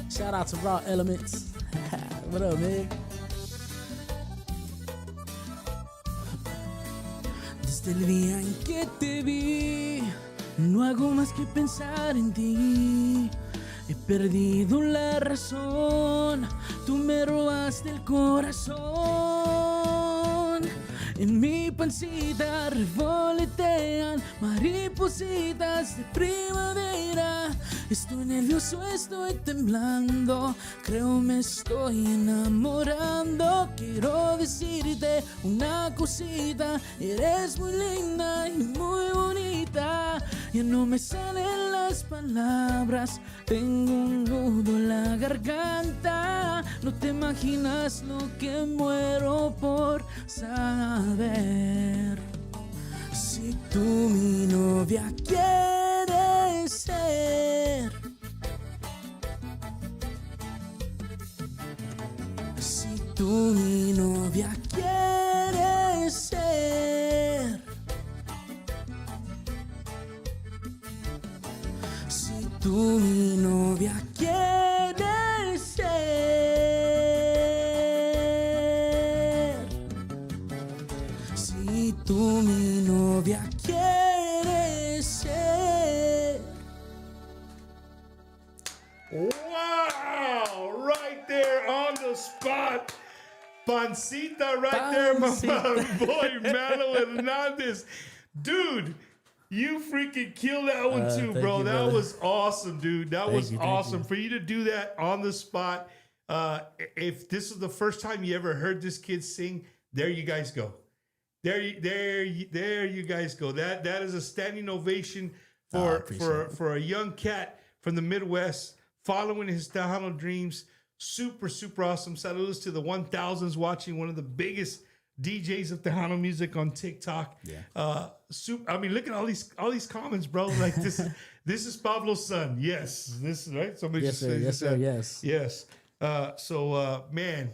Shout out to Raw Elements. What up, man? Desde el día en que te vi, no hago más que pensar en ti. He perdido la razón, tú me robaste el corazón. En mi pancita revolotean maripositas de primavera. Estoy nervioso, estoy temblando, creo me estoy enamorando. Quiero decirte una cosita, eres muy linda y muy bonita. Ya no me salen las palabras, tengo un nudo en la garganta. No te imaginas lo que muero por saber. Si tú mi novia quieres ser. Si tú mi novia quieres ser. Si tú mi novia quieres ser. Si tú mi novia quieres ser. Wow! Right there on the spot. Pancita right there, my boy Melo Hernandez. Dude, you freaking killed that one too, bro. That was awesome, dude. That was awesome. For you to do that on the spot. If this is the first time you ever heard this kid sing, there you guys go. There you guys go. That is a standing ovation for a young cat from the Midwest following his Tejano dreams. Super, super awesome. Saludos to the 1000s watching, one of the biggest DJs of Tejano music on TikTok. Yeah. I mean, look at all these comments, bro. Like this is Pablo's son. Yes. This is right. Somebody just said yes. Man,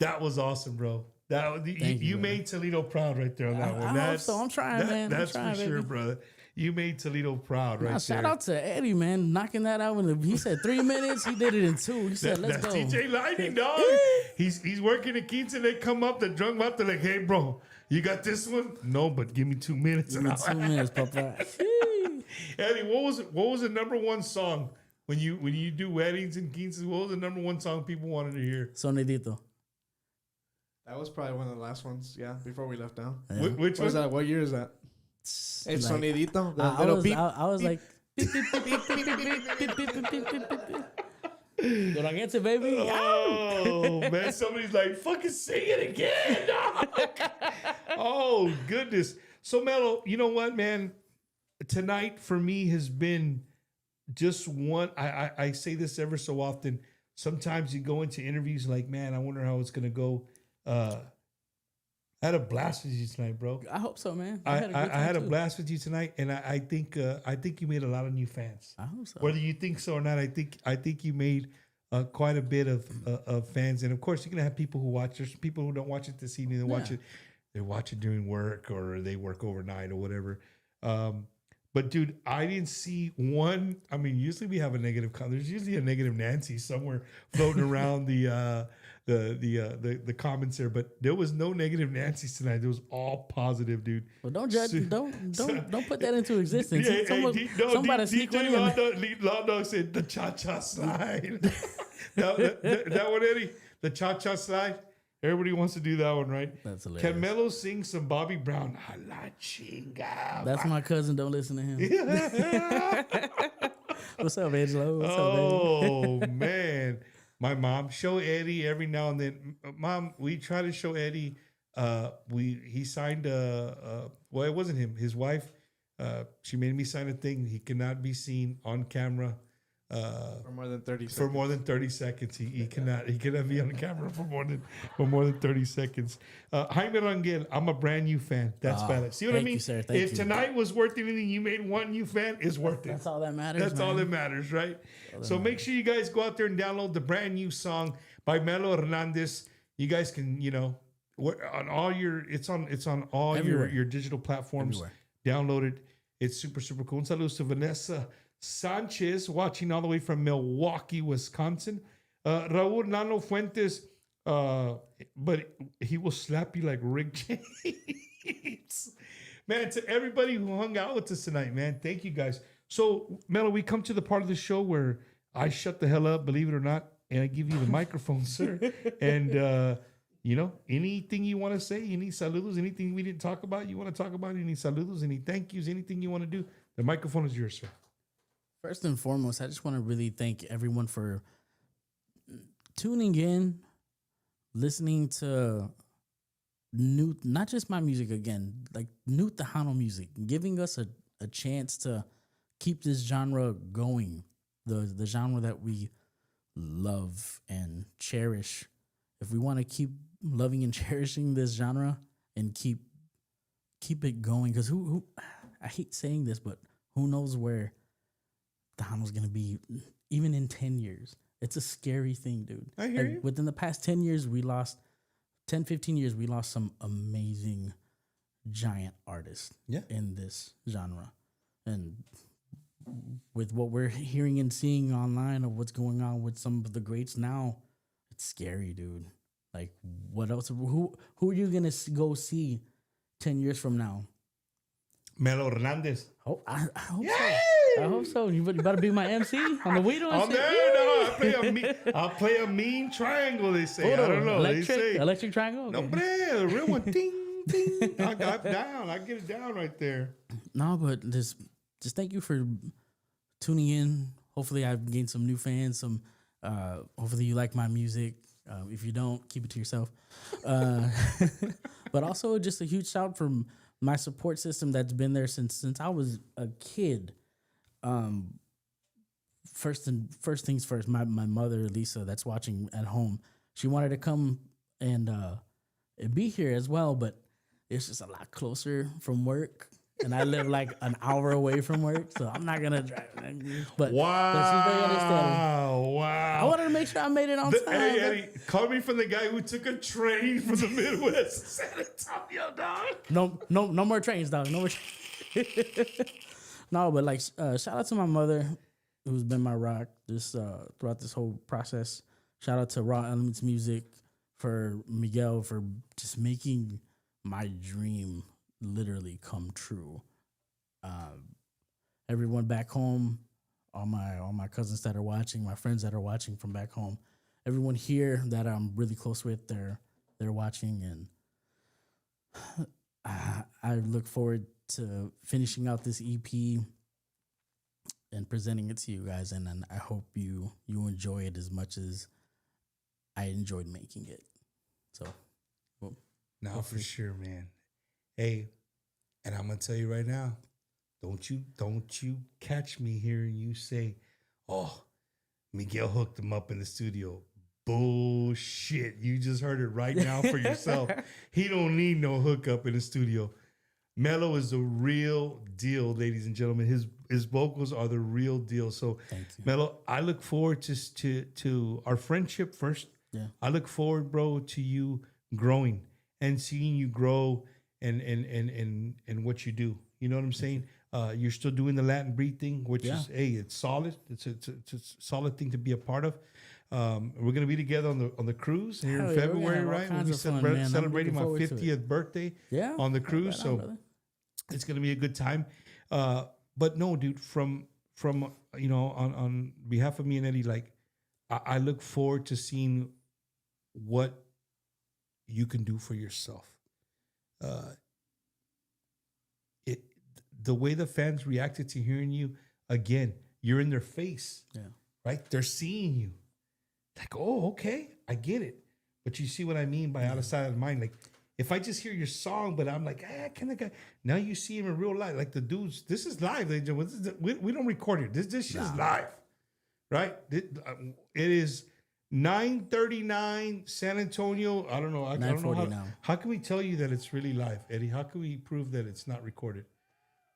that was awesome, bro. You made Toledo proud right there on that one. I hope so. I'm trying, man. That's for sure, brother. You made Toledo proud right there. Shout out to Eddie, man, knocking that out. He said 3 minutes. He did it in 2. He said, let's go. That's TJ Lightning, dog. He's working the keys and they come up, the drunk mouth, they're like, hey, bro, you got this one? No, but give me 2 minutes. Give me 2 minutes, Papa. Eddie, what was the number one song when you do weddings and quinces? What was the number one song people wanted to hear? Sonidito. That was probably one of the last ones, before we left town. Yeah. Which one? That? What year is that? El sonidito. I was like, Did I get it, baby? Oh, man. Somebody's like, fucking sing it again, dog. Oh, goodness. So, Melo, you know what, man? Tonight for me has been just one. I say this ever so often. Sometimes you go into interviews like, man, I wonder how it's going to go. I had a blast with you tonight, bro. I hope so, man. I had a blast with you tonight, and I think you made a lot of new fans. I hope so. Whether you think so or not, I think you made quite a bit of fans, and of course, you're gonna have people who watch. There's people who don't watch it this evening. They watch it during work, or they work overnight or whatever. But dude, I didn't see one. I mean, usually we have a negative. There's usually a negative Nancy somewhere floating around the comments there, but there was no negative Nancy's tonight. It was all positive, dude. Well, don't judge. Don't put that into existence. Somebody sneak one in. Law Dog said the cha-cha slide. that one, Eddie. The cha-cha slide. Everybody wants to do that one, right? That's hilarious. Can Melo sing some Bobby Brown? A la chinga. That's my cousin. Don't listen to him. What's up, Angelo? What's up, Oh baby? man, my mom show Eddie every now and then. Mom, we try to show Eddie. He signed well, it wasn't him. His wife. She made me sign a thing. He cannot be seen on camera. For more than 30 seconds. For more than 30 seconds. He cannot be on camera for more than 30 seconds. Jaime Rangel, I'm a brand new fan. That's badass. See what I thank mean? you, sir. Thank If you. tonight was worth anything, you made one new fan, it's worth it. That's all that matters. That's all that matters, right? So make sure you guys go out there and download the brand new song by Melo Hernandez. You guys can, on all your it's on all your digital platforms. Download it. It's super, super cool. And saludos to Vanessa Sanchez, watching all the way from Milwaukee, Wisconsin. Raul Nano Fuentes, but he will slap you like Rick James. Man, to everybody who hung out with us tonight, man, thank you guys. So, Melo, we come to the part of the show where I shut the hell up, believe it or not, and I give you the microphone, sir. And, anything you want to say, any saludos, anything we didn't talk about, you want to talk about, any saludos, any thank yous, anything you want to do, the microphone is yours, sir. First and foremost, I just want to really thank everyone for tuning in, listening to not just my music again, like new Tejano music, giving us a chance to keep this genre going, the genre that we love and cherish. If we want to keep loving and cherishing this genre and keep it going, because who I hate saying this, but who knows where Tejano's gonna be even in 10 years. It's a scary thing, dude. I hear you. Within the past 10 years, 15 years, we lost some amazing giant artists in this genre. And with what we're hearing and seeing online of what's going on with some of the greats now, it's scary, dude. Like, what else? Who are you gonna go see 10 years from now? Melo Hernandez. Oh, I hope so. I hope so. You better be my MC on the weed. Oh, no, I'll play a mean triangle, they say. I don't know. Electric triangle? Okay. No, man, a real one. Ding, ding. I got down. I get it down right there. No, but just thank you for tuning in. Hopefully I've gained some new fans. Hopefully you like my music. If you don't, keep it to yourself. But also just a huge shout from my support system that's been there since I was a kid. First things first, my mother, Lisa, that's watching at home, she wanted to come and be here as well, but it's just a lot closer from work. And I live like an hour away from work, so I'm not gonna drive. But she's very understanding. Wow! I wanted to make sure I made it on time. Hey, Eddie, call me from the guy who took a train from the Midwest to San Antonio, dog. No more trains, dog. No more. No, but like, shout out to my mother, who's been my rock throughout this whole process. Shout out to Raw Elements Music, for Miguel, for just making my dream literally come true. Everyone back home, all my cousins that are watching, my friends that are watching from back home, everyone here that I'm really close with, they're watching, and I look forward to finishing out this EP and presenting it to you guys, and I hope you enjoy it as much as I enjoyed making it. So, well, no, for sure, man. Hey, and I'm gonna tell you right now, don't you catch me hearing you say, "Oh, Miguel hooked him up in the studio." Bullshit! You just heard it right now for yourself. He don't need no hookup in the studio. Melo is the real deal, ladies and gentlemen. His vocals are the real deal. So, Melo, I look forward to our friendship first. Yeah. I look forward, bro, to you growing and seeing you grow and what you do. You know what I'm saying? You're still doing the Latin Breed thing, which is, hey, it's solid. It's a solid thing to be a part of. We're gonna be together on the cruise here in February, right? We'll be celebrating my 50th birthday on the cruise, so it's gonna be a good time. But no, dude, from on behalf of me and Eddie, like I look forward to seeing what you can do for yourself. The way the fans reacted to hearing you, again, you're in their face. Yeah. Right? They're seeing you. Like, oh, okay, I get it. But you see what I mean by out of sight, out of mind. Like, if I just hear your song, but I'm like, can I go? Now you see him in real life. Like the dudes, this is live, ladies and gentlemen. We don't record it. This shit is live. Right? It is 9:39 San Antonio. I don't know. I don't know how can we tell you that it's really live, Eddie? How can we prove that it's not recorded?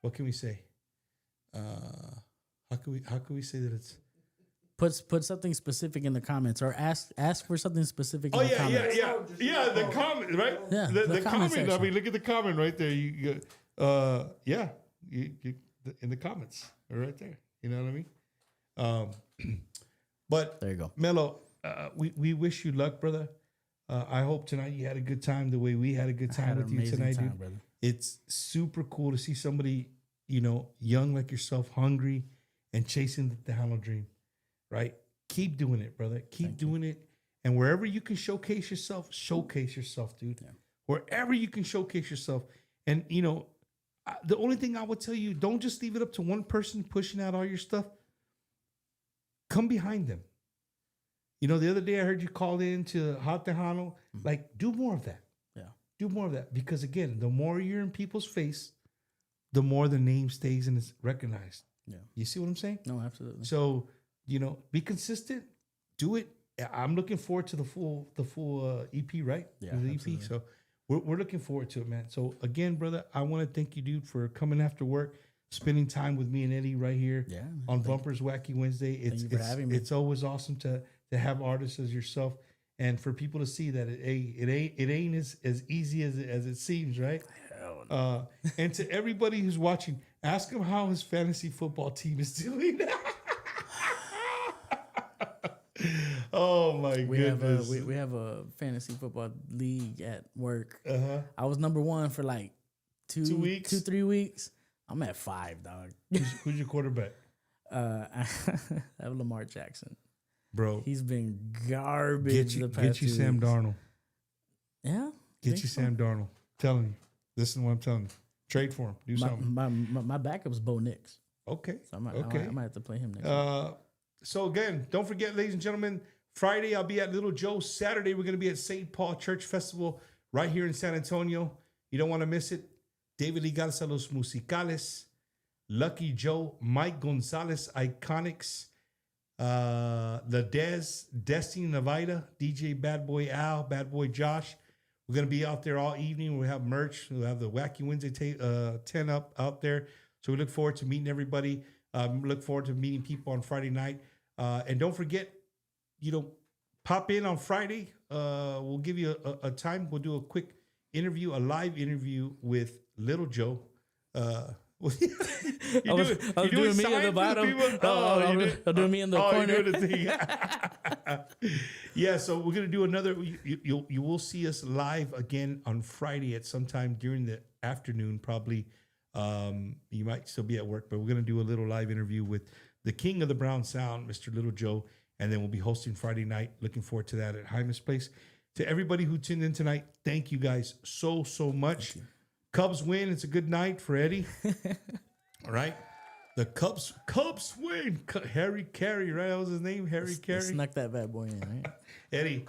What can we say? How can we say that it's Put something specific in the comments, or ask for something specific in the comments. Yeah, the comment, right? Yeah, the comment. section. I mean, look at the comment right there. You in the comments, right there. You know what I mean? But there you go, Melo. We wish you luck, brother. I hope tonight you had a good time the way we had a good time with you tonight, dude. Brother. It's super cool to see somebody, young like yourself, hungry and chasing the Tejano dream. Right? Keep doing it, brother. Keep doing it. And wherever you can showcase yourself, dude. Yeah. Wherever you can showcase yourself. And, the only thing I would tell you, don't just leave it up to one person pushing out all your stuff. Come behind them. The other day I heard you call in to Hot Tejano. Like, do more of that. Yeah. Do more of that. Because, again, the more you're in people's face, the more the name stays and is recognized. Yeah. You see what I'm saying? No, absolutely. So, be consistent. Do it. I'm looking forward to the full EP, right? Yeah, the EP. absolutely. So we're looking forward to it, man. So again, brother, I want to thank you, dude, for coming after work, spending time with me and Eddie right here on Bumpers Wacky Wednesday. Thank you for having me. It's always awesome to have artists as yourself, and for people to see that it ain't as easy as it seems, right? Hell no. And to everybody who's watching, ask him how his fantasy football team is doing. Oh my goodness! We have a fantasy football league at work. Uh-huh. I was number one for like 2 weeks, 3 weeks. I'm at 5, dog. Who's your quarterback? I have Lamar Jackson, bro. He's been garbage. Get you Sam Darnold. Yeah, get you Sam Darnold. Telling you, listen to what I'm telling you. Trade for him. Do something. My backup's Bo Nix. Okay. So I might have to play him next week. So again, don't forget, ladies and gentlemen, Friday I'll be at Little Joe. Saturday we're going to be at St. Paul Church Festival right here in San Antonio. You don't want to miss it. David Lee Garza Los Musicales, Lucky Joe, Mike Gonzalez Iconics, the Destiny Navida, DJ Bad Boy Al, Bad Boy Josh. We're going to be out there all evening. We'll have merch. We'll have the Wacky Wednesday 10 up out there. So we look forward to meeting everybody. Look forward to meeting people on Friday night. And don't forget, pop in on Friday. We'll give you a time. We'll do a quick interview, a live interview with Little Joe. I was doing me at the bottom. I'm doing me in the corner. Yeah, so we're gonna do another. You will see us live again on Friday at some time during the afternoon, probably. You might still be at work, but we're going to do a little live interview with the king of the Brown Sound, Mr. Little Joe, and then we'll be hosting Friday night. Looking forward to that at Jaime's place. To everybody who tuned in tonight, thank you guys so much. Cubs win. It's a good night for Eddie. All right. The Cubs win. Harry Carey, right? That was his name, Harry Carey. Snuck that bad boy in, right? Eddie.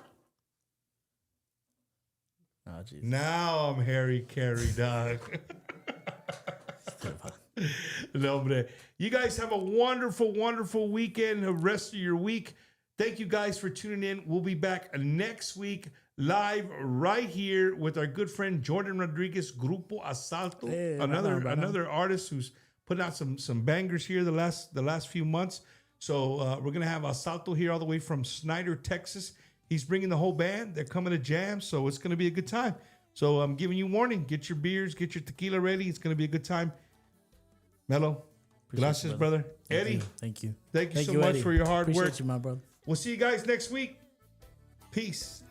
Oh, geez. Now I'm Harry Carey, dog. No, but you guys have a wonderful weekend, the rest of your week. Thank you guys for tuning in. We'll be back next week live right here with our good friend Jordan Rodriguez, Grupo Asalto, Hey, another artist who's putting out some bangers here the last few months. So we're gonna have Asalto here all the way from Snyder, Texas. He's bringing the whole band. They're coming to jam, so it's gonna be a good time. So I'm giving you warning. Get your beers, get your tequila ready. It's gonna be a good time. Melo, gracias, brother. Eddie, thank you. Thank you so much Eddie. for your hard Appreciate work. you, my brother. We'll see you guys next week. Peace.